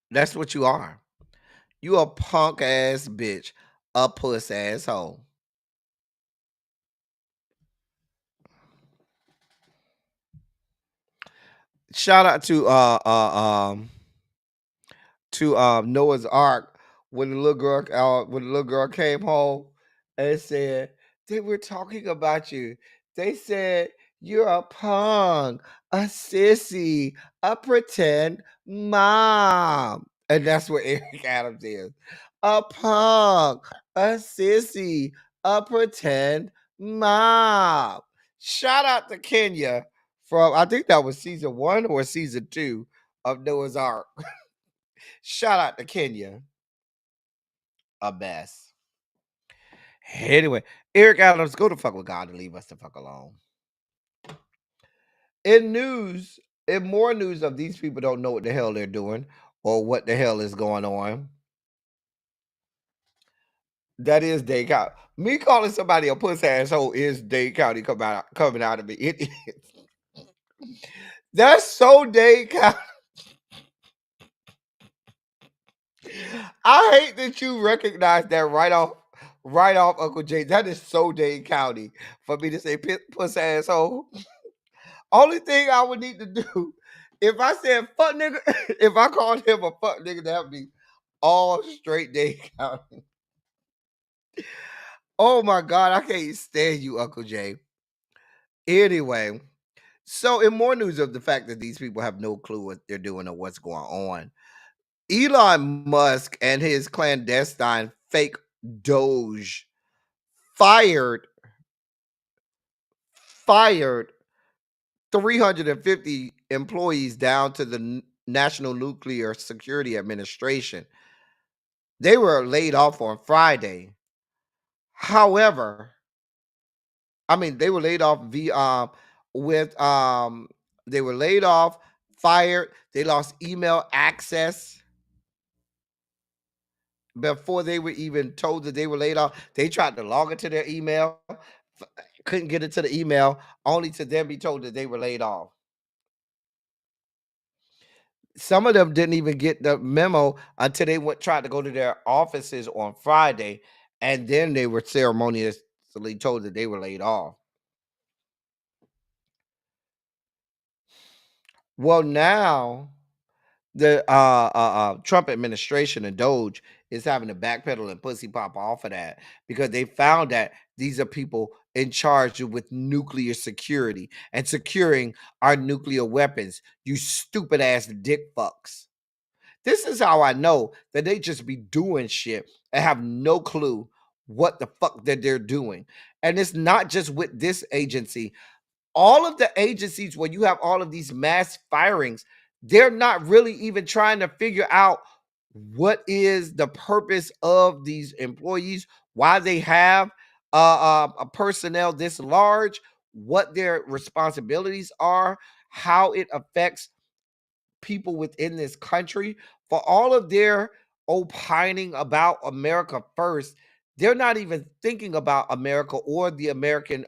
That's what you are. You a punk ass bitch, a puss asshole." Shout out to Noah's Ark when the little girl came home and said they were talking about you. They said you're a punk, a sissy, a pretend mom, and that's what Eric Adams is. A punk, a sissy, a pretend mom. Shout out to Kenya from I think that was season 1 or season 2 of Noah's Ark. Shout out to Kenya. A mess. Anyway, Eric Adams, go to fuck with God and leave us the fuck alone. In more news of these people don't know what the hell they're doing or what the hell is going on. That is Dade County. Me calling somebody a pussy asshole is Dade County coming out of me. It is. That's so Dade County. I hate that you recognize that right off, Uncle Jay. That is so Dade County for me to say pussy asshole. Only thing I would need to do if I said fuck nigga, if I called him a fuck nigga, that would be all straight Dade County. Oh my God, I can't stand you, Uncle Jay. Anyway, so in more news of the fact that these people have no clue what they're doing or what's going on, Elon Musk and his clandestine fake Doge fired 350 employees down to the National Nuclear Security Administration. They were laid off on Friday. However, they were laid off they were laid off, fired, they lost email access. Before they were even told that they were laid off, they tried to log into their email, couldn't get into the email, only to then be told that they were laid off. Some of them didn't even get the memo until they tried to go to their offices on Friday, and then they were ceremoniously told that they were laid off. Well, now the Trump administration and Doge is having to backpedal and pussy pop off of that because they found that these are people in charge with nuclear security and securing our nuclear weapons. You stupid ass dick fucks. This is how I know that they just be doing shit and have no clue what the fuck that they're doing. And it's not just with this agency. All of the agencies where you have all of these mass firings, they're not really even trying to figure out what is the purpose of these employees, why they have a personnel this large, what their responsibilities are, how it affects people within this country. For all of their opining about America first, they're not even thinking about America or the American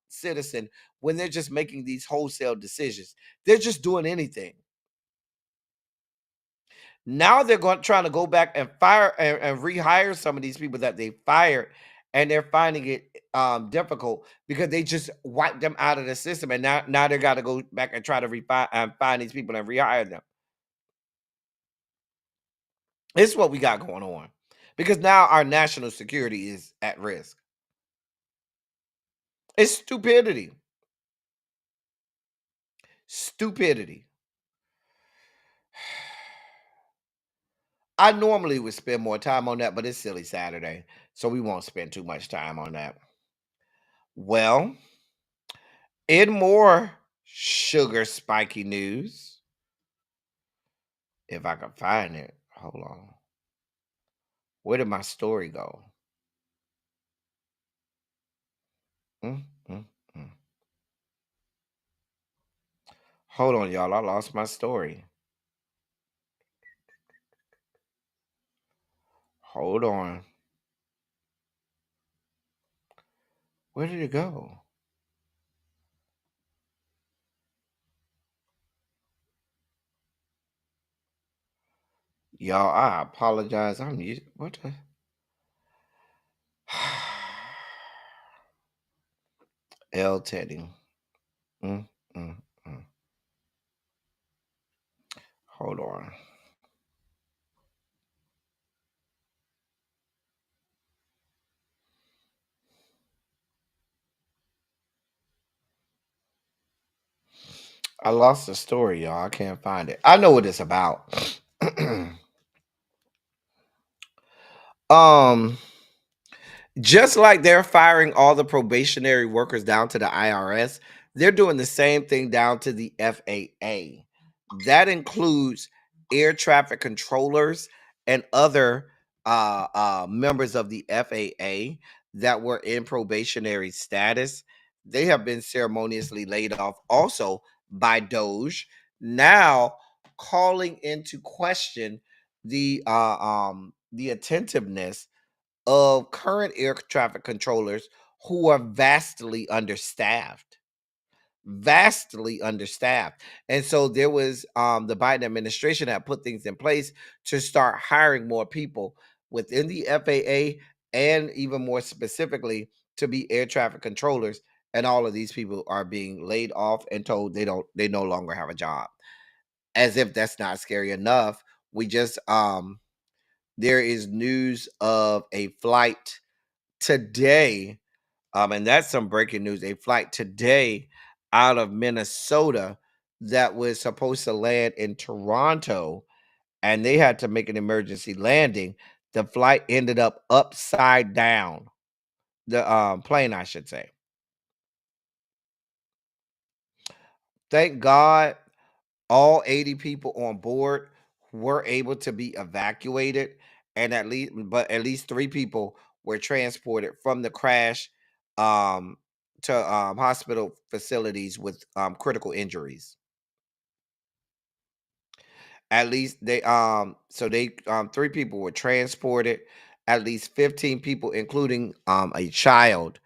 citizen when they're just making these wholesale decisions. They're just doing anything. Now they're trying to go back and fire and rehire some of these people that they fired, and they're finding it difficult because they just wiped them out of the system, and now they got to go back and try to find these people and rehire them. This is what we got going on because now our national security is at risk. It's stupidity. Stupidity. I normally would spend more time on that, but it's Silly Saturday, so we won't spend too much time on that. Well, in more sugar spiky news, if I can find it, hold on. Where did my story go? Mm, mm, mm. Hold on, y'all. I lost my story. Hold on. Where did it go? Y'all, I apologize. I'm used. What the? L Teddy. Mm, mm, mm. Hold on. I lost the story, y'all. I can't find it. I know what it's about. um, just like they're firing all the probationary workers down to the IRS, they're doing the same thing down to the FAA. That includes air traffic controllers and other members of the FAA that were in probationary status. They have been ceremoniously laid off also by DOJ, now calling into question the attentiveness of current air traffic controllers who are vastly understaffed. And so there was the Biden administration that put things in place to start hiring more people within the FAA, and even more specifically to be air traffic controllers. And all of these people are being laid off and told they no longer have a job. As if that's not scary enough, we just there is news of a flight today, and that's some breaking news. A flight today out of Minnesota that was supposed to land in Toronto, and they had to make an emergency landing. The flight ended up upside down. The plane, I should say. Thank God all 80 people on board were able to be evacuated, and at least 3 people were transported from the crash to hospital facilities with critical injuries. At least they 3 people were transported. At least 15 people, including a child,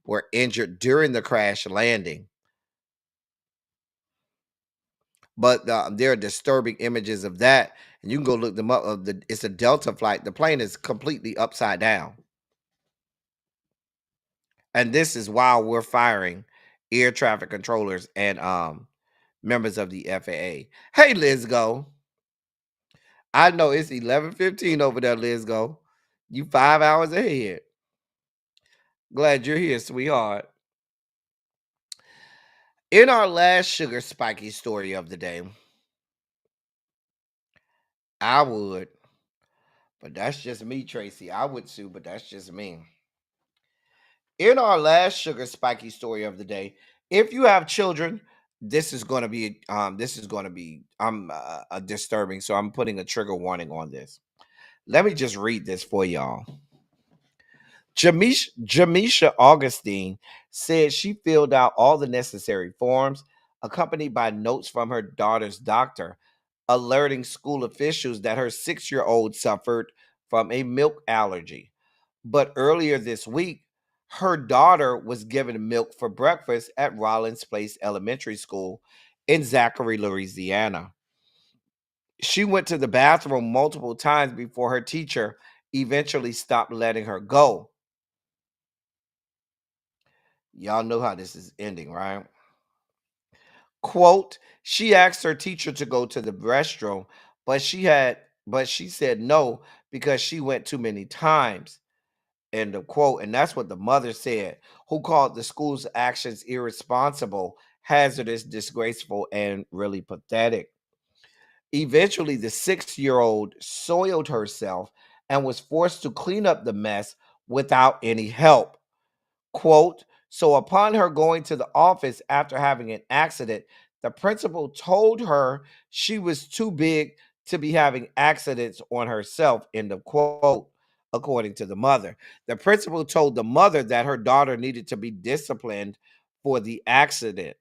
were injured during the crash landing. But there are disturbing images of that, and you can go look them up. It's a Delta flight. The plane is completely upside down, and this is while we're firing air traffic controllers and members of the FAA. Hey, Liz, go. I know it's 11:15 over there, Liz, go. You 5 hours ahead. Glad you're here, sweetheart. In our last sugar spiky story of the day, I would, but that's just me, Tracy. I would sue, but that's just me. In our last sugar spiky story of the day, if you have children, this is going to be disturbing. So I'm putting a trigger warning on this. Let me just read this for y'all. Jamisha Augustine said she filled out all the necessary forms, accompanied by notes from her daughter's doctor, alerting school officials that her 6-year-old suffered from a milk allergy. But earlier this week, her daughter was given milk for breakfast at Rollins Place Elementary School in Zachary, Louisiana. She went to the bathroom multiple times before her teacher eventually stopped letting her go. Y'all know how this is ending, right? Quote, she asked her teacher to go to the restroom, but she said no because she went too many times. End of quote. And that's what the mother said, who called the school's actions irresponsible, hazardous, disgraceful, and really pathetic. Eventually, the 6-year-old soiled herself and was forced to clean up the mess without any help. Quote, so upon her going to the office after having an accident, the principal told her she was too big to be having accidents on herself, end of quote, according to the mother. The principal told the mother that her daughter needed to be disciplined for the accident.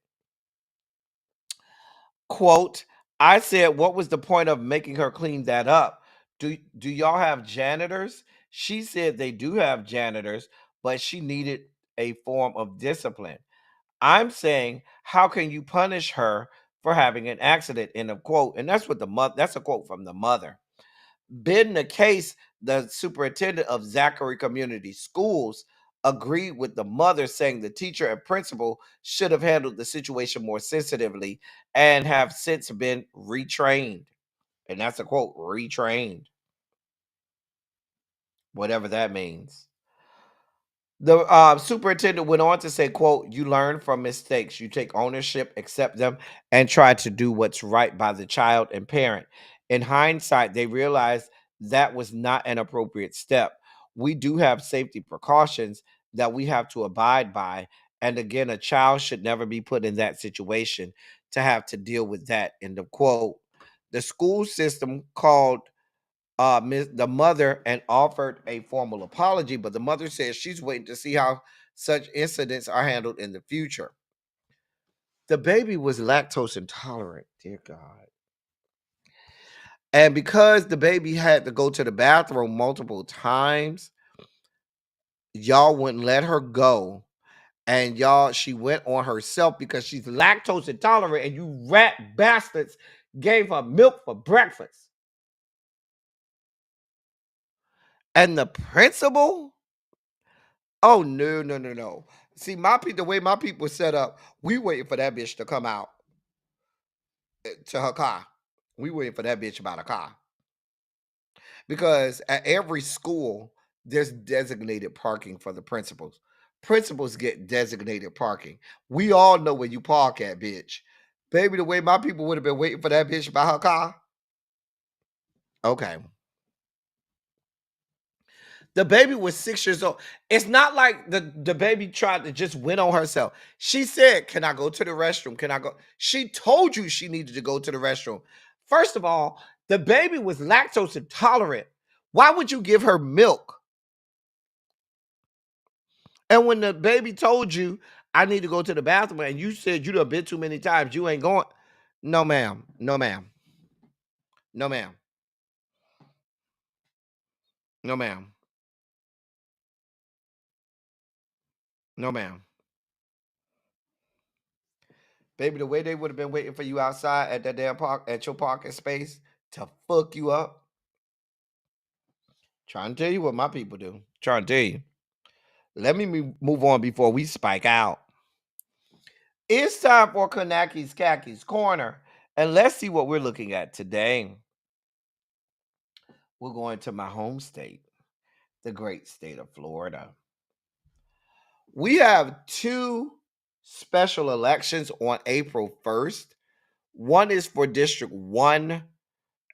Quote, I said, what was the point of making her clean that up? Do y'all have janitors? She said they do have janitors, but she needed a form of discipline. I'm saying, how can you punish her for having an accident? End of quote. And that's what that's a quote from the mother. Ben the case, the superintendent of Zachary Community Schools, agreed with the mother, saying the teacher and principal should have handled the situation more sensitively and have since been retrained. And that's a quote, retrained. Whatever that means. The superintendent went on to say, quote, you learn from mistakes. You take ownership, accept them, and try to do what's right by the child and parent. In hindsight, they realized that was not an appropriate step. We do have safety precautions that we have to abide by. And again, a child should never be put in that situation to have to deal with that. End of quote. The school system called the mother and offered a formal apology, but the mother says she's waiting to see how such incidents are handled in the future. The baby was lactose intolerant, dear God. And because the baby had to go to the bathroom multiple times, y'all wouldn't let her go. And y'all, she went on herself because she's lactose intolerant, and you rat bastards gave her milk for breakfast. And the principal? Oh, no. See, the way my people set up, we waiting for that bitch to come out to her car. We waiting for that bitch about a car. Because at every school, there's designated parking for the principals. Principals get designated parking. We all know where you park at, bitch. Baby, the way my people would have been waiting for that bitch by her car. Okay. The baby was 6 years old. It's not like the baby tried to just win on herself. She said, can I go to the restroom? Can I go? She told you she needed to go to the restroom. First of all, the baby was lactose intolerant. Why would you give her milk? And when the baby told you, I need to go to the bathroom, and you said you done been too many times, you ain't going. No, ma'am. No, ma'am. No, ma'am. No, ma'am. No, ma'am. Baby, the way they would have been waiting for you outside at that damn park, at your parking space to fuck you up. Trying to tell you what my people do. Trying to tell you. Let me move on before we spike out. It's time for Khaki's Corner. And let's see what we're looking at today. We're going to my home state, the great state of Florida. We have two special elections on April 1st. One is for District 1,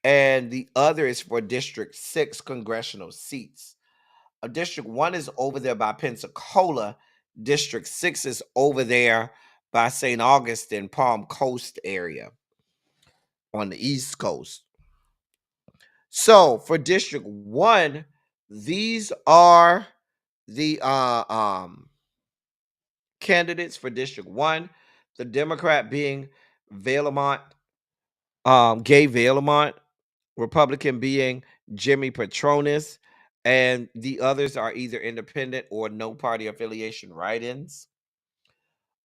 and the other is for District 6 congressional seats. District 1 is over there by Pensacola. District 6 is over there by St. Augustine, Palm Coast area on the East Coast. So for District 1, these are the candidates for District 1. The Democrat being Valemont, Gay Valemont, Republican being Jimmy Petronis, and the others are either independent or no party affiliation write-ins.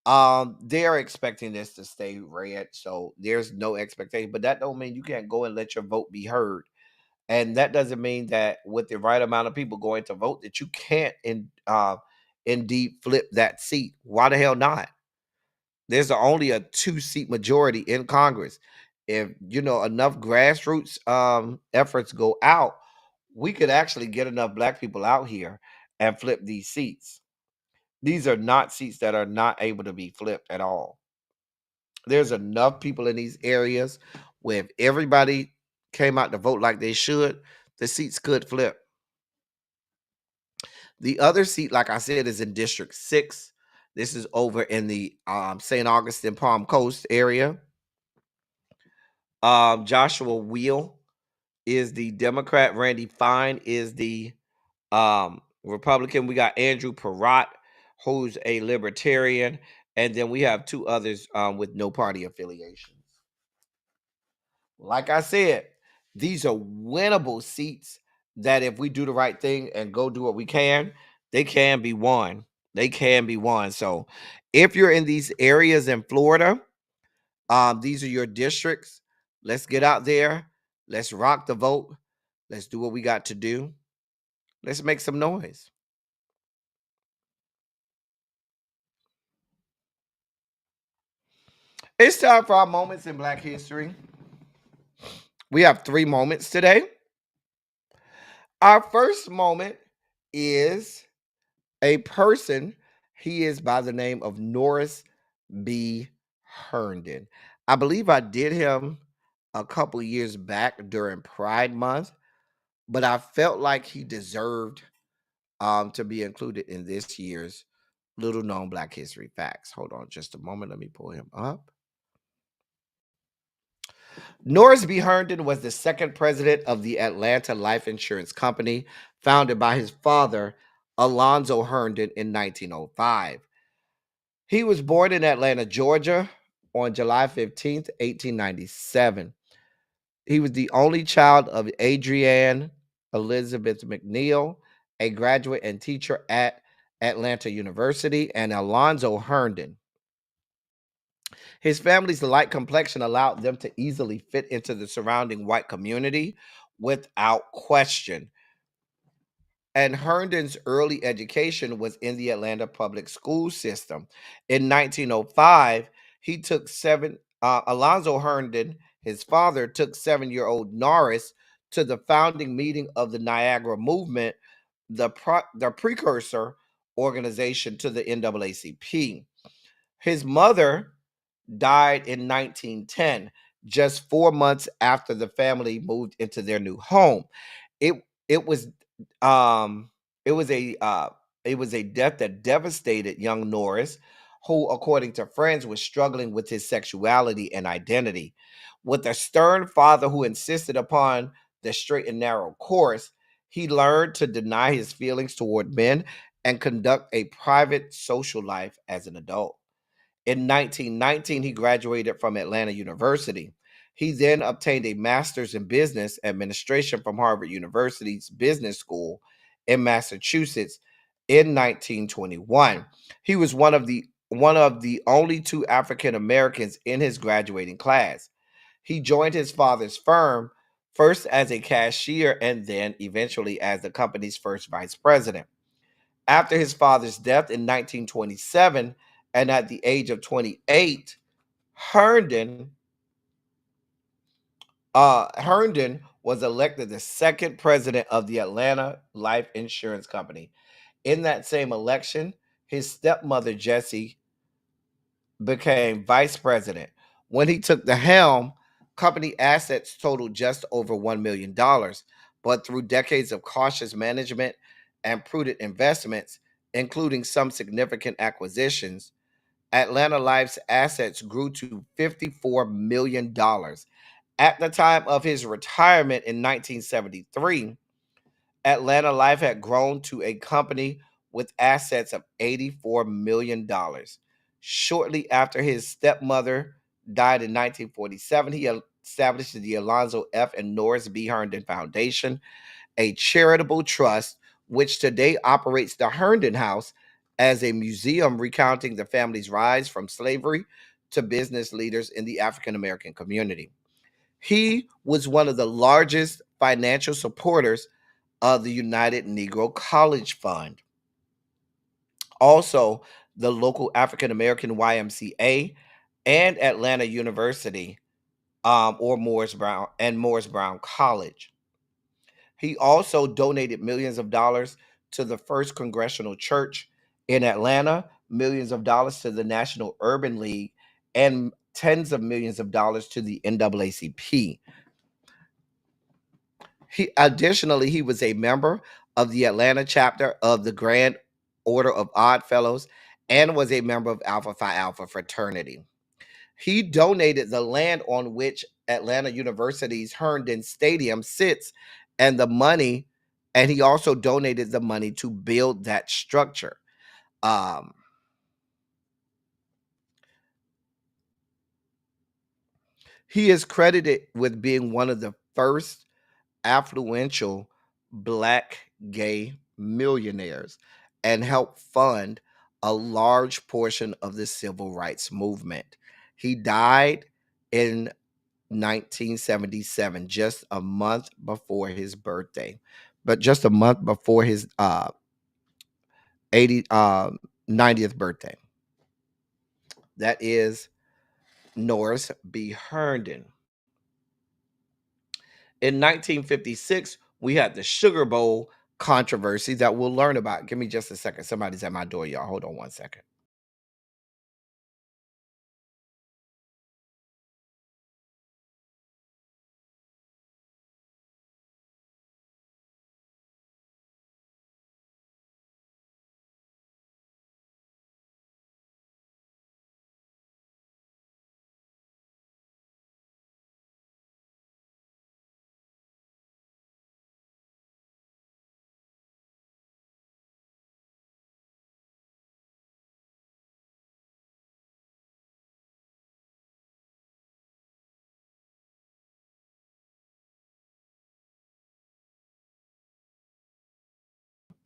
They are expecting this to stay red, so there's no expectation. But that don't mean you can't go and let your vote be heard. And that doesn't mean that with the right amount of people going to vote that you can't indeed flip that seat. Why the hell not? There's only a 2-seat majority in Congress. If enough grassroots efforts go out, we could actually get enough black people out here and flip these seats. These are not seats that are not able to be flipped at all. There's enough people in these areas where if everybody came out to vote like they should, the seats could flip. The other seat, like I said, is in District 6. This is over in the St. Augustine, Palm Coast area. Joshua Wheel is the Democrat. Randy Fine is the Republican. We got Andrew Perrott, who's a Libertarian. And then we have two others with no party affiliations. Like I said, these are winnable seats that if we do the right thing and go do what we can, they can be won. They can be won. So if you're in these areas in Florida, these are your districts. Let's get out there. Let's rock the vote. Let's do what we got to do. Let's make some noise. It's time for our moments in Black history. We have 3 moments today. Our first moment is a person. He is by the name of Norris B. Herndon. I believe I did him a couple years back during Pride Month, but I felt like he deserved to be included in this year's Little Known Black History Facts. Hold on just a moment. Let me pull him up. Norris B. Herndon was the second president of the Atlanta Life Insurance Company, founded by his father, Alonzo Herndon, in 1905. He was born in Atlanta, Georgia, on July 15th, 1897. He was the only child of Adrienne Elizabeth McNeil, a graduate and teacher at Atlanta University, and Alonzo Herndon. His family's light complexion allowed them to easily fit into the surrounding white community without question. And Herndon's early education was in the Atlanta public school system. In 1905, he took Alonzo Herndon, his father, took 7-year-old Norris to the founding meeting of the Niagara Movement, the precursor organization to the NAACP. His mother died in 1910, just 4 months after the family moved into their new home. It it was um it was a death that devastated young Norris, who, according to friends, was struggling with his sexuality and identity. With a stern father who insisted upon the straight and narrow course, he learned to deny his feelings toward men and conduct a private social life as an adult. In 1919, he graduated from Atlanta University. He then obtained a master's in business administration from Harvard University's Business School in Massachusetts in 1921. He was one of the only 2 African Americans in his graduating class. He joined his father's firm first as a cashier and then eventually as the company's first vice president. After his father's death in 1927, and at the age of 28, Herndon Herndon was elected the second president of the Atlanta Life Insurance Company. In that same election, his stepmother Jessie became vice president. When he took the helm, company assets totaled just over $1 million. But through decades of cautious management and prudent investments, including some significant acquisitions, Atlanta Life's assets grew to $54 million. At the time of his retirement in 1973, Atlanta Life had grown to a company with assets of $84 million. Shortly after his stepmother died in 1947, he established the Alonzo F. and Norris B. Herndon Foundation, a charitable trust which today operates the Herndon House as a museum recounting the family's rise from slavery to business leaders in the African American community. He was one of the largest financial supporters of the United Negro College Fund, also the local African American YMCA, and Atlanta University, or Morris Brown College. He also donated millions of dollars to the First Congressional Church in Atlanta, millions of dollars to the National Urban League, and tens of millions of dollars to the NAACP. He was a member of the Atlanta chapter of the Grand Order of Odd Fellows and was a member of Alpha Phi Alpha fraternity. He donated the land on which Atlanta University's Herndon Stadium sits and he also donated the money to build that structure. Um, he is credited with being one of the first affluential Black gay millionaires and helped fund a large portion of the civil rights movement. He died in 1977, just a month before his birthday, but just a month before his 90th birthday. That is Norris B. Herndon. In 1956, we had the Sugar Bowl controversy that we'll learn about. Give me just a second. Somebody's at my door, y'all. Hold on one second.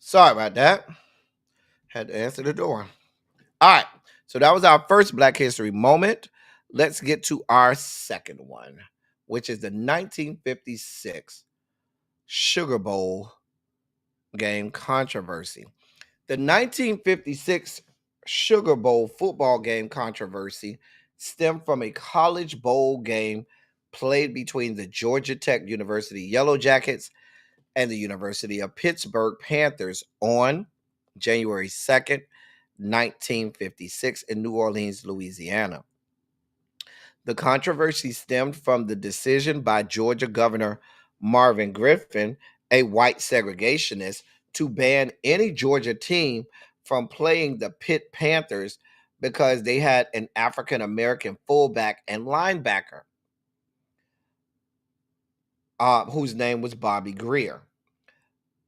Sorry about that. Had to answer the door. All right. So that was our first Black History moment. Let's get to our second one, which is the 1956 Sugar Bowl game controversy. The 1956 Sugar Bowl football game controversy stemmed from a college bowl game played between the Georgia Tech University Yellow Jackets and the University of Pittsburgh Panthers on January 2nd, 1956 in New Orleans, Louisiana. The controversy stemmed from the decision by Georgia Governor Marvin Griffin, a white segregationist, to ban any Georgia team from playing the Pitt Panthers because they had an African American fullback and linebacker whose name was Bobby Greer.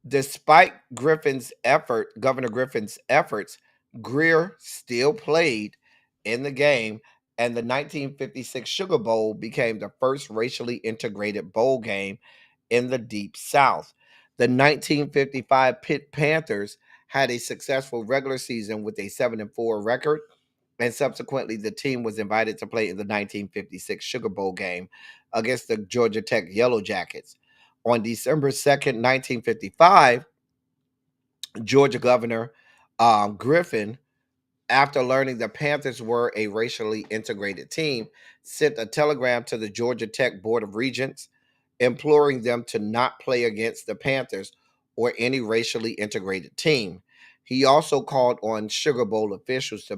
Despite Governor Griffin's efforts, Greer still played in the game, and the 1956 Sugar Bowl became the first racially integrated bowl game in the Deep South. The 1955 Pitt Panthers had a successful regular season with a 7-4 record, and subsequently the team was invited to play in the 1956 Sugar Bowl game against the Georgia Tech Yellow Jackets. On December 2nd, 1955, Georgia Governor Griffin, after learning the Panthers were a racially integrated team, sent a telegram to the Georgia Tech Board of Regents imploring them to not play against the Panthers or any racially integrated team. He also called on Sugar Bowl officials to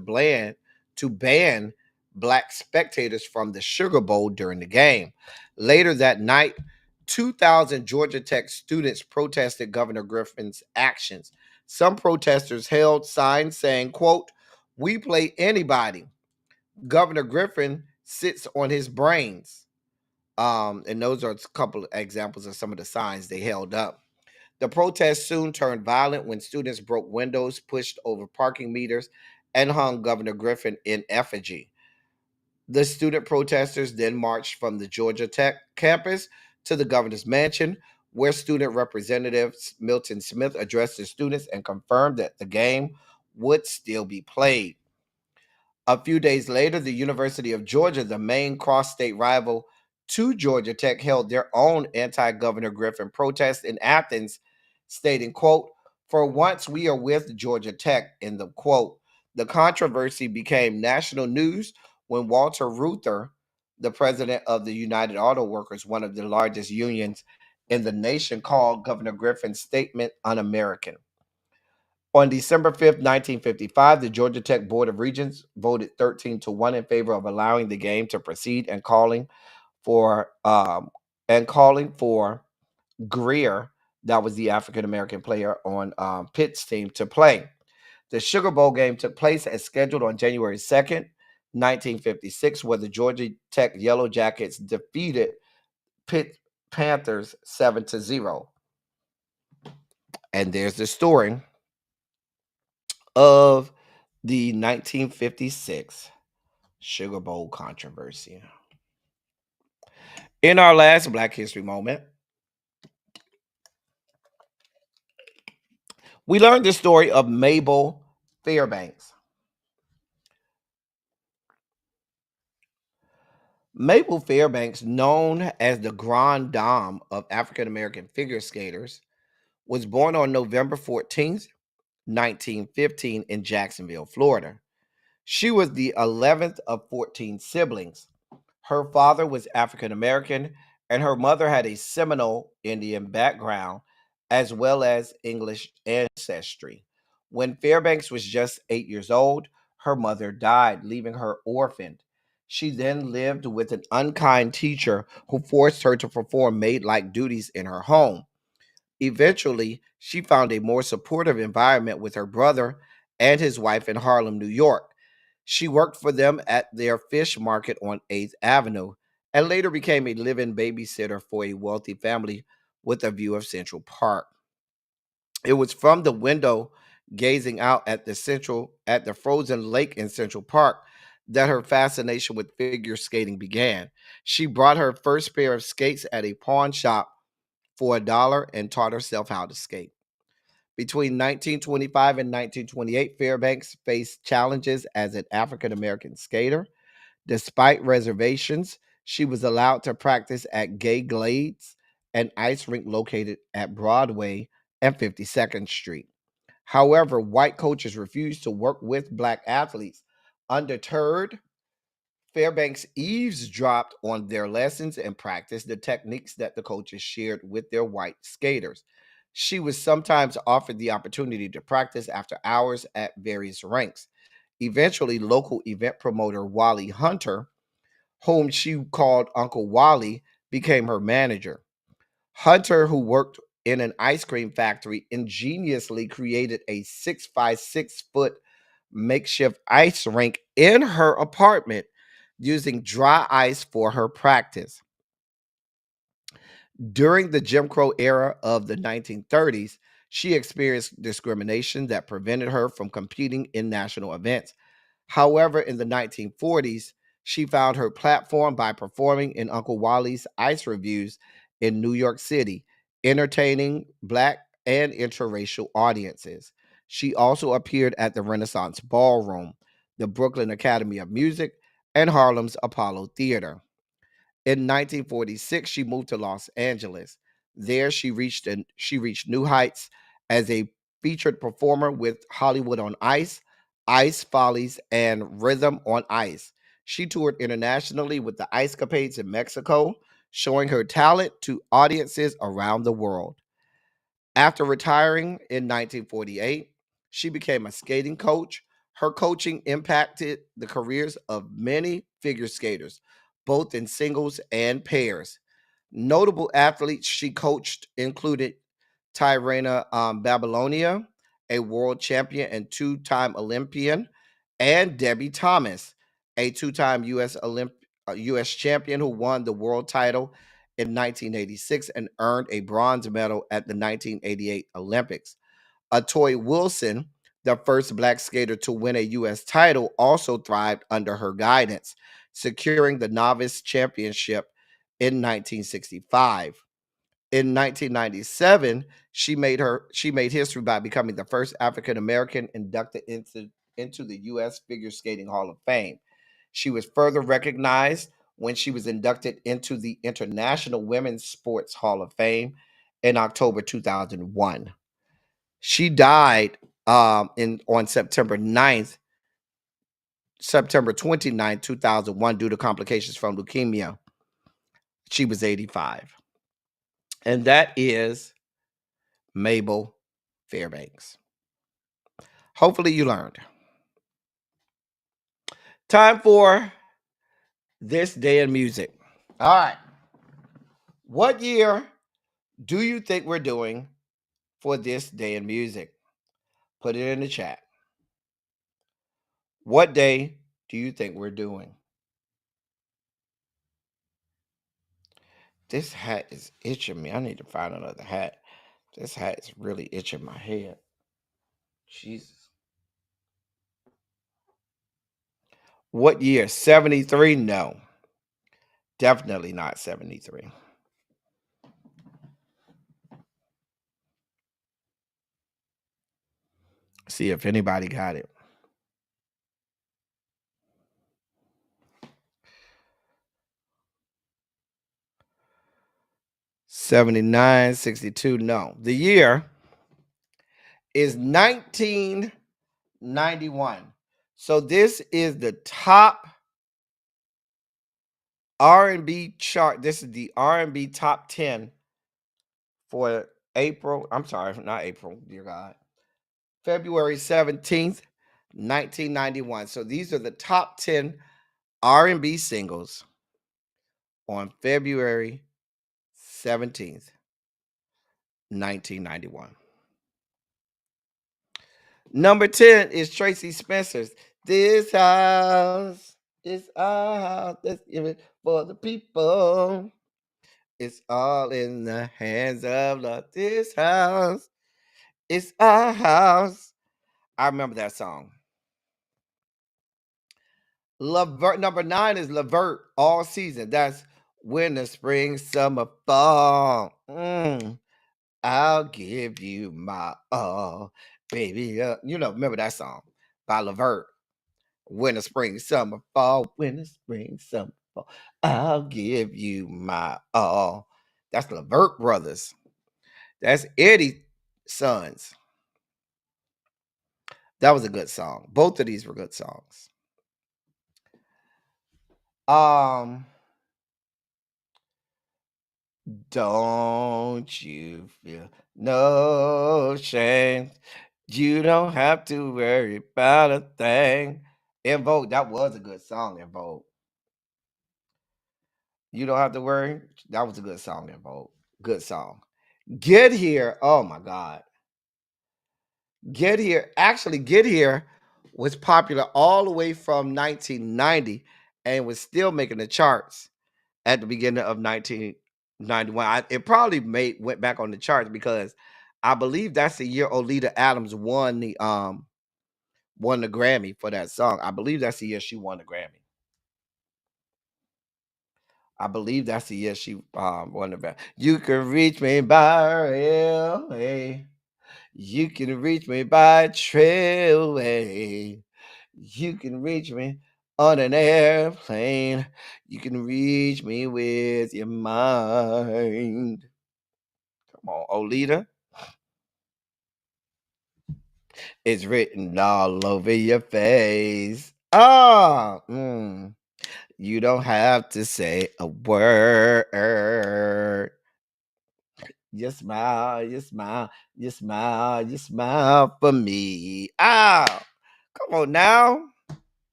ban black spectators from the Sugar Bowl during the game. Later that night, 2,000 Georgia Tech students protested Governor Griffin's actions. Some protesters held signs saying, quote, "We play anybody. Governor Griffin sits on his brains." And those are a couple of examples of some of the signs they held up. The protest soon turned violent when students broke windows, pushed over parking meters, and hung Governor Griffin in effigy. The student protesters then marched from the Georgia Tech campus to the governor's mansion, where student representative Milton Smith addressed the students and confirmed that the game would still be played. A few days later, the University of Georgia, the main cross-state rival to Georgia Tech, held their own anti-Governor Griffin protest in Athens, stating, quote, "For once we are with Georgia Tech," in the quote. The controversy became national news when Walter Reuther, the president of the United Auto Workers, one of the largest unions in the nation, called Governor Griffin's statement un-American. On December 5th, 1955, the Georgia Tech Board of Regents voted 13-1 in favor of allowing the game to proceed and calling for Greer, that was the African American player on Pitt's team, to play. The Sugar Bowl game took place as scheduled on January 2nd, 1956, where the Georgia Tech Yellow Jackets defeated Pitt Panthers 7-0. And there's the story of the 1956 Sugar Bowl controversy. In our last Black History moment, we learned the story of Mabel Fairbanks. Mabel Fairbanks, known as the Grande Dame of African American figure skaters, was born on November 14th, 1915 in Jacksonville, Florida. She was the 11th of 14 siblings. Her father was African American and her mother had a Seminole Indian background as well as English ancestry. When Fairbanks was just 8 years old, her mother died, leaving her orphaned. She then lived with an unkind teacher who forced her to perform maid like duties in her home. Eventually, she found a more supportive environment with her brother and his wife in Harlem, New York. She worked for them at their fish market on 8th Avenue and later became a live-in babysitter for a wealthy family with a view of Central Park. It was from the window gazing out at the frozen lake in Central Park that her fascination with figure skating began. She bought her first pair of skates at a pawn shop for $1 and taught herself how to skate. Between 1925 and 1928, Fairbanks faced challenges as an African American skater. Despite reservations, she was allowed to practice at Gay Glades, an ice rink located at Broadway and 52nd Street. However, white coaches refused to work with black athletes. Undeterred, Fairbanks eavesdropped on their lessons and practiced the techniques that the coaches shared with their white skaters. She was sometimes offered the opportunity to practice after hours at various rinks. Eventually, local event promoter Wally Hunter, whom she called Uncle Wally, became her manager. Hunter, who worked in an ice cream factory, ingeniously created a 6 by 6 foot makeshift ice rink in her apartment using dry ice for her practice. During the Jim Crow era of the 1930s, she experienced discrimination that prevented her from competing in national events. However, in the 1940s, she found her platform by performing in Uncle Wally's ice reviews in New York City, entertaining Black and interracial audiences. She also appeared at the Renaissance Ballroom, the Brooklyn Academy of Music, and Harlem's Apollo Theater. In 1946, she moved to Los Angeles. There, she reached new heights as a featured performer with Hollywood on Ice, Ice Follies, and Rhythm on Ice. She toured internationally with the Ice Capades in Mexico, showing her talent to audiences around the world. After retiring in 1948, she became a skating coach. Her coaching impacted the careers of many figure skaters, both in singles and pairs. Notable athletes she coached included Tyrena Babylonia, a world champion and two-time Olympian, and Debbie Thomas, a two-time U.S. champion who won the world title in 1986 and earned a bronze medal at the 1988 Olympics. Atoy Wilson, the first black skater to win a U.S. title, also thrived under her guidance, securing the novice championship in 1965. In 1997, she made history by becoming the first African American inducted into the U.S. Figure Skating Hall of Fame. She was further recognized when she was inducted into the International Women's Sports Hall of Fame in October 2001. She died on September 29th, 2001, due to complications from leukemia. She was 85. And that is Mabel Fairbanks. Hopefully you learned. Time for this day in music. All right. What year do you think we're doing for this day in music? Put it in the chat. What day do you think we're doing? This hat is itching me. I need to find another hat. This hat is really itching my head. Jesus. What year? 73? No. Definitely not 73. See if anybody got it. '79, '62. No. The year is 1991. So this is the top R&B chart. This is the R&B top 10 for April. I'm sorry, not April, dear God. February 17th, 1991. So these are the top 10 R&B singles on February 17th, 1991. Number 10 is Tracy Spencer's This House is Our House. Let's give it for the people. It's all in the hands of love. This house is our house. I remember that song. Levert, number 9 is Levert, All Season. That's winter, spring, summer, fall. I'll give you my all, baby. Remember that song by Levert. Winter, spring, summer, fall. Winter, spring, summer, fall. I'll give you my all. That's Levert Brothers. That's Eddie's sons. That was a good song. Both of these were good songs. Don't you feel no shame? You don't have to worry about a thing. En Vogue, that was a good song, En Vogue. You don't have to worry. That was a good song, En Vogue. Good song. Get Here. Oh my God. Get Here. Actually, Get Here was popular all the way from 1990 and was still making the charts at the beginning of 1991. It probably went back on the charts because I believe that's the year Oleta Adams won the Grammy for that song. I believe that's the year she won the Grammy. I believe that's the year she won the Grammy. You can reach me by railway. You can reach me by trailway. You can reach me on an airplane. You can reach me with your mind. Come on, Oleta. It's written all over your face. You don't have to say a word. You smile, you smile, you smile, you smile for me. Come on now.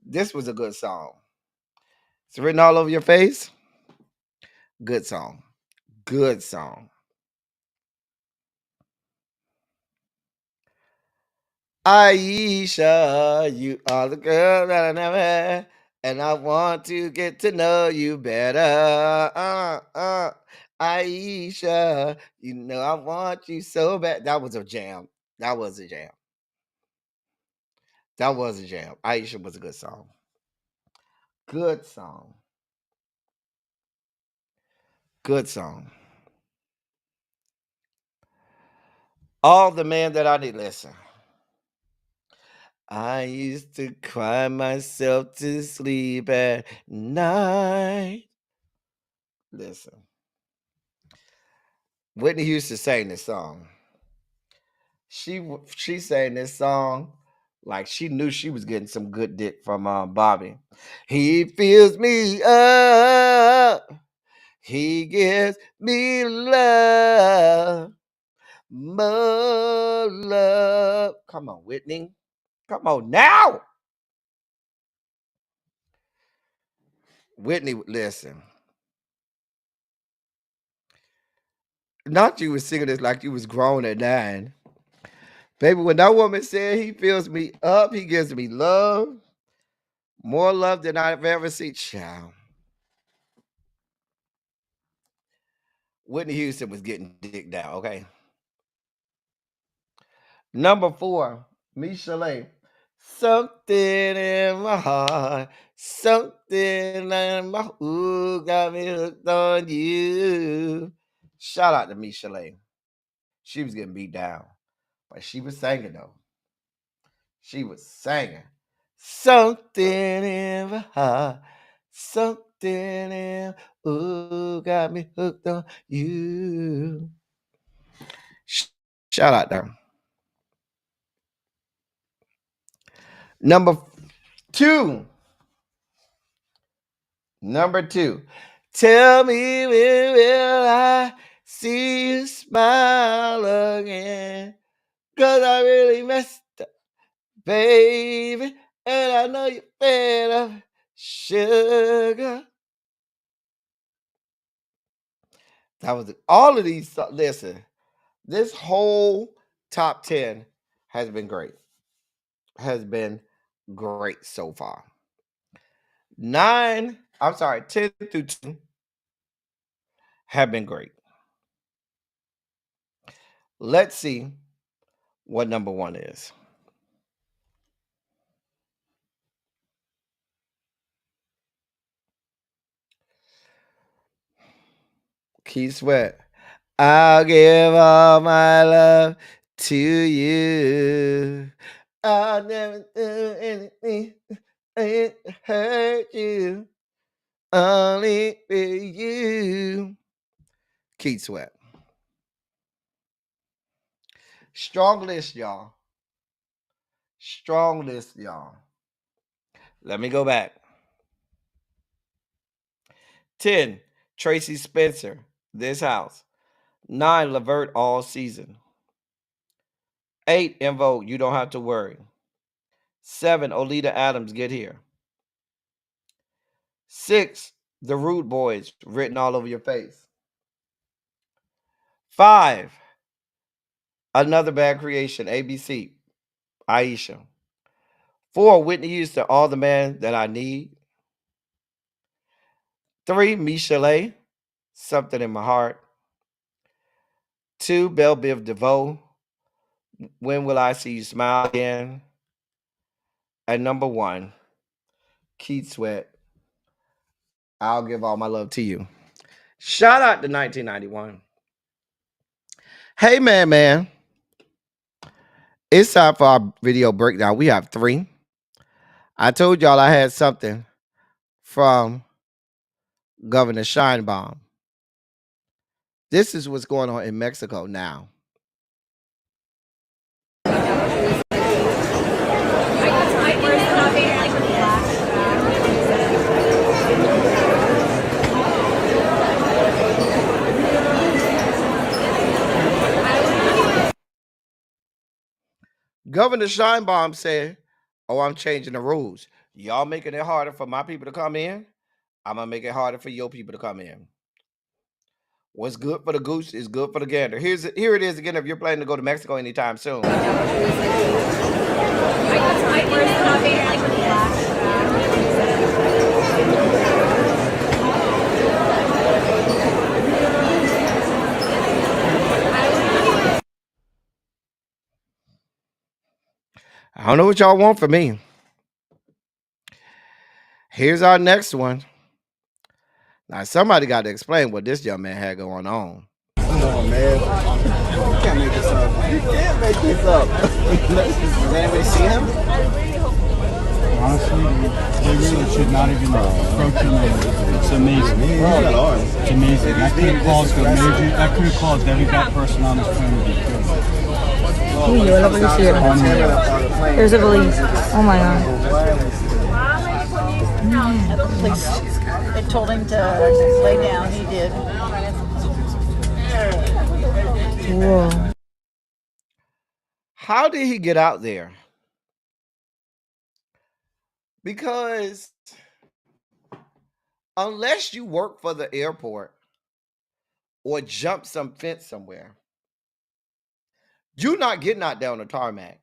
This was a good song. It's written all over your face. Good song. Good song. Aisha, you are the girl that I never had, and I want to get to know you better. Aisha, you know I want you so bad. That was a jam. That was a jam. That was a jam. Aisha was a good song. Good song. Good song. All the man that I need. Listen. I used to cry myself to sleep at night. Listen. Whitney Houston sang this song. She sang this song like she knew she was getting some good dick from Bobby. He fills me up. He gives me love. More love. Come on, Whitney. Come on now. Whitney, listen. Not you was singing this like you was grown at 9. Baby, when that woman said he fills me up, he gives me love. More love than I've ever seen. Child. Whitney Houston was getting dick down, okay? Number 4, Michelet. Something in my heart, something in my ooh got me hooked on you. Shout out to Michelet. She was getting beat down, but she was singing though. She was singing. Something in my heart, something in ooh got me hooked on you. Shout out there. Number 2, Number 2. Tell me when will I see you smile again? 'Cause I really messed up, baby. And I know you're fed up, sugar. That was all of these. Listen, this whole top 10 has been great. Has been great so far. 10 through 2 have been great. Let's see what number 1 is. Keith Sweat. I'll give all my love to you. I'll never do anything to hurt you. Only for you. Keith Sweat. Strong list, y'all. Strong list, y'all. Let me go back. 10, Tracy Spencer, This House. 9, Levert, All Season. 8, En Vogue, You Don't Have to Worry. 7, Olita Adams, Get Here. 6, The Rude Boys, Written All Over Your Face. 5, Another Bad Creation, ABC, Aisha. 4, Whitney Houston, All the Man That I Need. 3, Michelet, Something in My Heart. 2, Belle Biv DeVoe, When Will I See You Smile Again? And number 1, Keith Sweat, I'll Give All My Love to You. Shout out to 1991. Hey, man. It's time for our video breakdown. We have 3. I told y'all I had something from Governor Scheinbaum. This is what's going on in Mexico now. Governor Scheinbaum said, I'm changing the rules. Y'all making it harder for my people to come in. I'm going to make it harder for your people to come in. What's good for the goose is good for the gander. Here it is again if you're planning to go to Mexico anytime soon. I don't know what y'all want from me. Here's our next one. Now, somebody got to explain what this young man had going on. Come on, man. You can't make this up. You can't make this up. Did anybody see him? Honestly, they really should not even approach him. It's amazing. It's amazing. That could have caused a major. That could have caused every bad person on this planet to be killed. There's a police. Oh my god. At the police, they told him to lay down. He did. Whoa. How did he get out there? Because unless you work for the airport or jump some fence somewhere, you're not getting out there on the tarmac.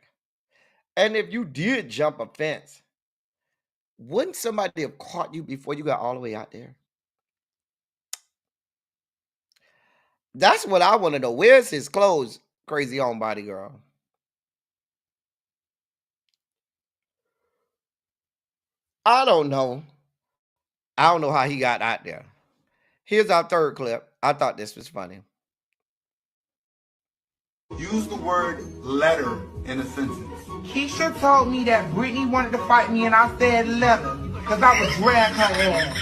And if you did jump a fence, wouldn't somebody have caught you before you got all the way out there? That's what I want to know. Where's his clothes, crazy homebody girl? I don't know. I don't know how he got out there. Here's our third clip. I thought this was funny. Use the word letter in a sentence. Keisha told me that Brittany wanted to fight me and I said letter because I would drag her ass.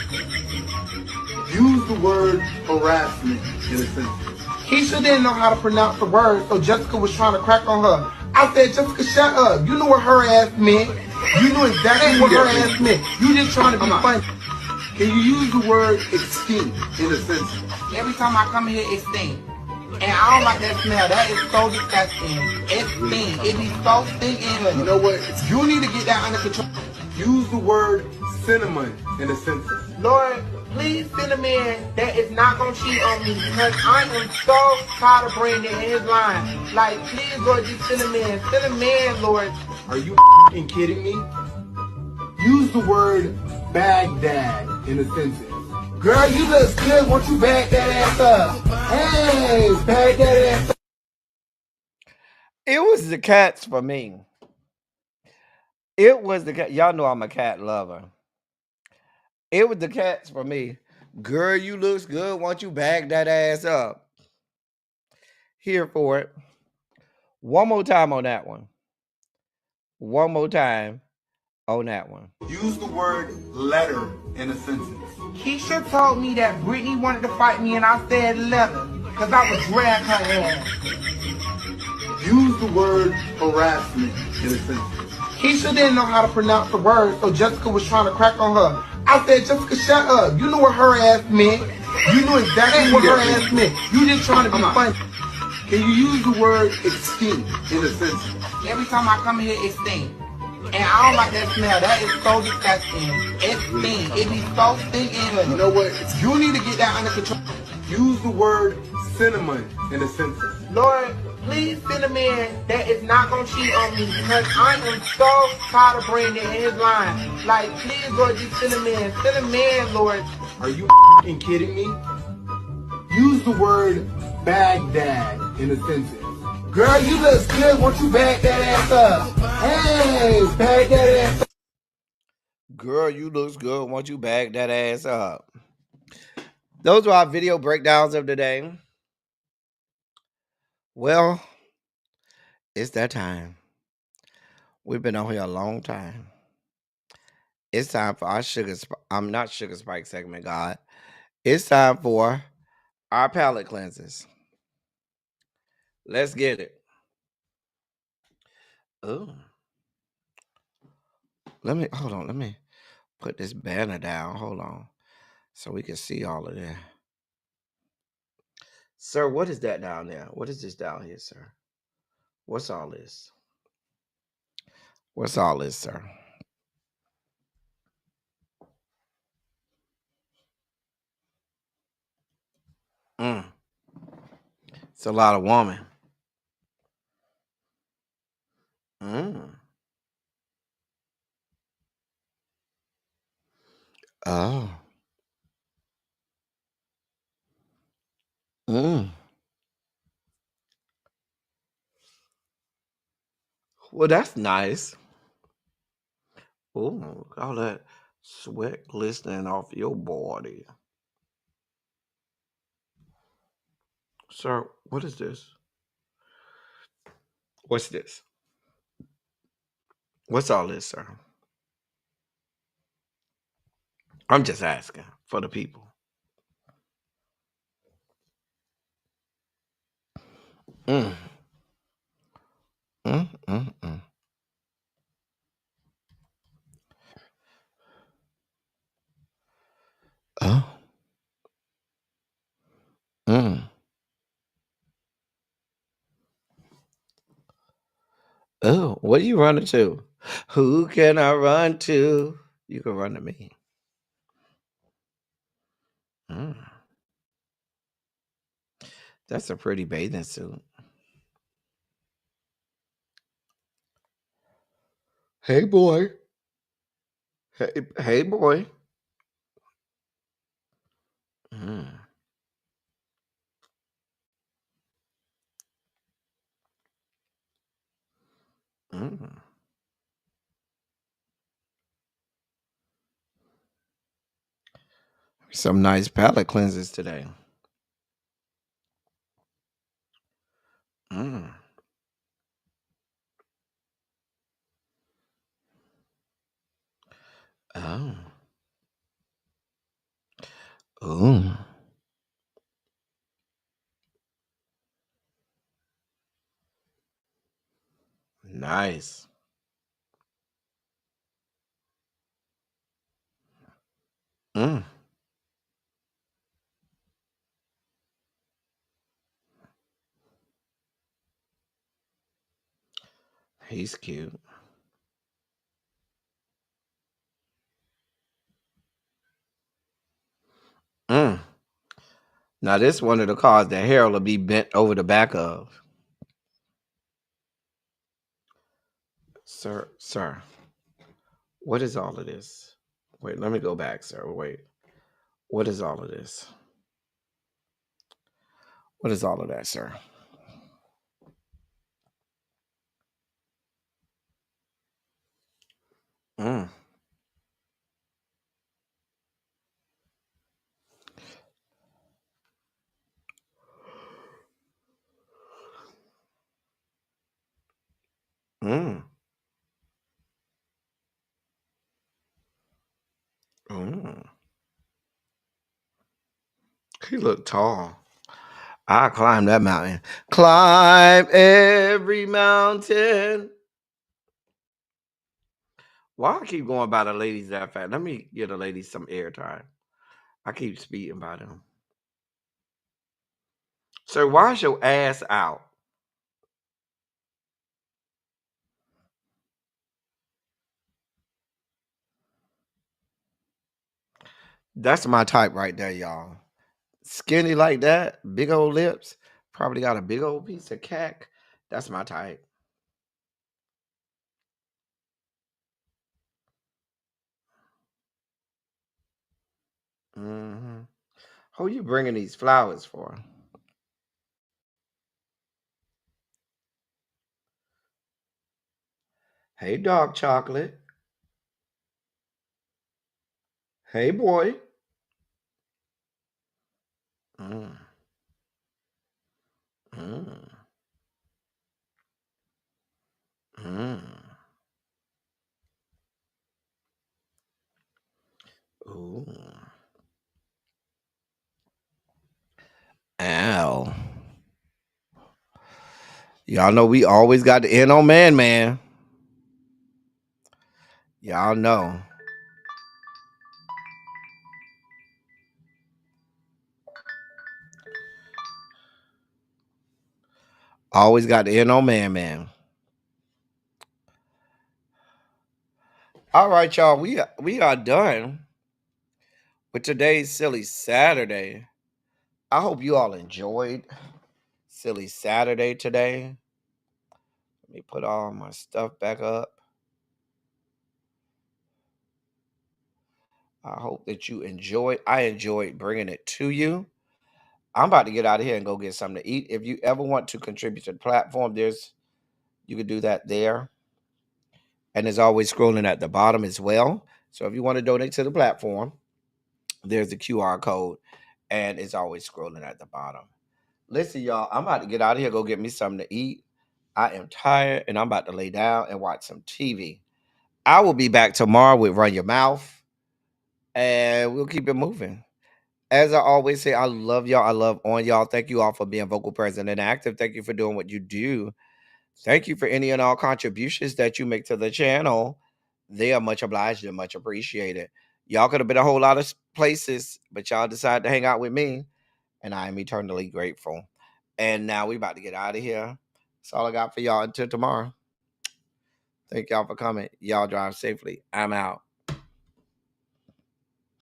Use the word harassment in a sentence. Keisha didn't know how to pronounce the word, so Jessica was trying to crack on her. I said, Jessica, shut up. You knew what her ass meant. You knew exactly what her ass meant. You just trying to be funny. Can you use the word extinct in a sentence? Every time I come here, it stinks. And I don't like that smell. That is so disgusting. It stinks. It be so stinking. You know what? You need to get that under control. Use the word cinnamon in a sentence. Lord, please send a man that is not going to cheat on me because I am so tired of Brandon and his line. Like, please, Lord, just send a man. Send a man, Lord. Are you f***ing kidding me? Use the word Baghdad in a sentence. Girl, you look good. Won't you bag that ass up? Hey, bag that ass up. It was the cats for me. It was the cat. Y'all know I'm a cat lover. It was the cats for me. Girl, you looks good. Won't you bag that ass up? Here for it. One more time on that one. One more time on that one. Use the word letter in a sentence. Keisha told me that Brittany wanted to fight me and I said leather because I would drag her ass. Use the word harassment in a sentence. Keisha didn't know how to pronounce the word, so Jessica was trying to crack on her. I said, Jessica, shut up. You knew what her ass meant. You knew exactly what her ass meant. You just trying to be funny. Can you use the word extinct in a sentence? Every time I come here, it stinks. And I don't like that smell. That is so disgusting. It stinks. It be so stinking. You know what? You need to get that under control. Use the word cinnamon in a sentence. Lord, please send a man that is not going to cheat on me because I am so tired of Brandon and his line. Like, please, Lord, just send a man. Send a man, Lord. Are you f***ing kidding me? Use the word Baghdad in a sentence. Girl, you look good. Won't you bag that ass up? Hey, bag that ass up. Girl, you looks good. Won't you bag that ass up? Those were our video breakdowns of the day. Well, it's that time. We've been on here a long time. It's time for our I'm not sugar spike segment, God. It's time for our palate cleanses. Let's get it. Oh. Let me put this banner down. Hold on. So we can see all of that. Sir, what is that down there? What is this down here, sir? What's all this? What's all this, sir? It's a lot of woman. Oh. Well, that's nice. Oh, all that sweat glistening off your body. Sir, what is this? What's this? What's all this, sir? I'm just asking for the people. Oh. Oh, what are you running to? Who can I run to? You can run to me. That's a pretty bathing suit. Hey, boy. Hey, boy. Some nice palate cleansers today. Oh. Oh. Nice. Mm. He's cute. Mm. Now, this one of the cars that Harold will be bent over the back of. Sir, what is all of this? Wait, let me go back, sir. Wait. What is all of this? What is all of that, sir? Mm. Mm. Mm. He looked tall. I climb that mountain. Climb every mountain. Why I keep going by the ladies that fast? Let me get the ladies some airtime. I keep speeding by them. Sir, why's your ass out? That's my type right there, y'all. Skinny like that, big old lips, probably got a big old piece of cack. That's my type. Mm-hmm. Who you bringing these flowers for? Hey, dog chocolate. Hey, boy. Mm. Mm. Mm. Ooh. Ow. Y'all know we always got the end on man. Y'all know. Always got the end on man. All right, y'all. We are done with today's Silly Saturday. I hope you all enjoyed Silly Saturday today. Let me put all my stuff back up. I hope that you enjoyed. I enjoyed bringing it to you. I'm about to get out of here and go get something to eat. If you ever want to contribute to the platform, you can do that there. And there's always scrolling at the bottom as well. So if you want to donate to the platform, there's the QR code, and it's always scrolling at the bottom. Listen, y'all, I'm about to get out of here, go get me something to eat. I am tired, and I'm about to lay down and watch some TV. I will be back tomorrow with Run Your Mouth, and we'll keep it moving. As I always say, I love y'all. I love on y'all. Thank you all for being vocal, present, and active. Thank you for doing what you do. Thank you for any and all contributions that you make to the channel. They are much obliged and much appreciated. Y'all could have been a whole lot of places, but y'all decided to hang out with me, and I am eternally grateful. And now we about to get out of here. That's all I got for y'all until tomorrow. Thank y'all for coming. Y'all drive safely. I'm out.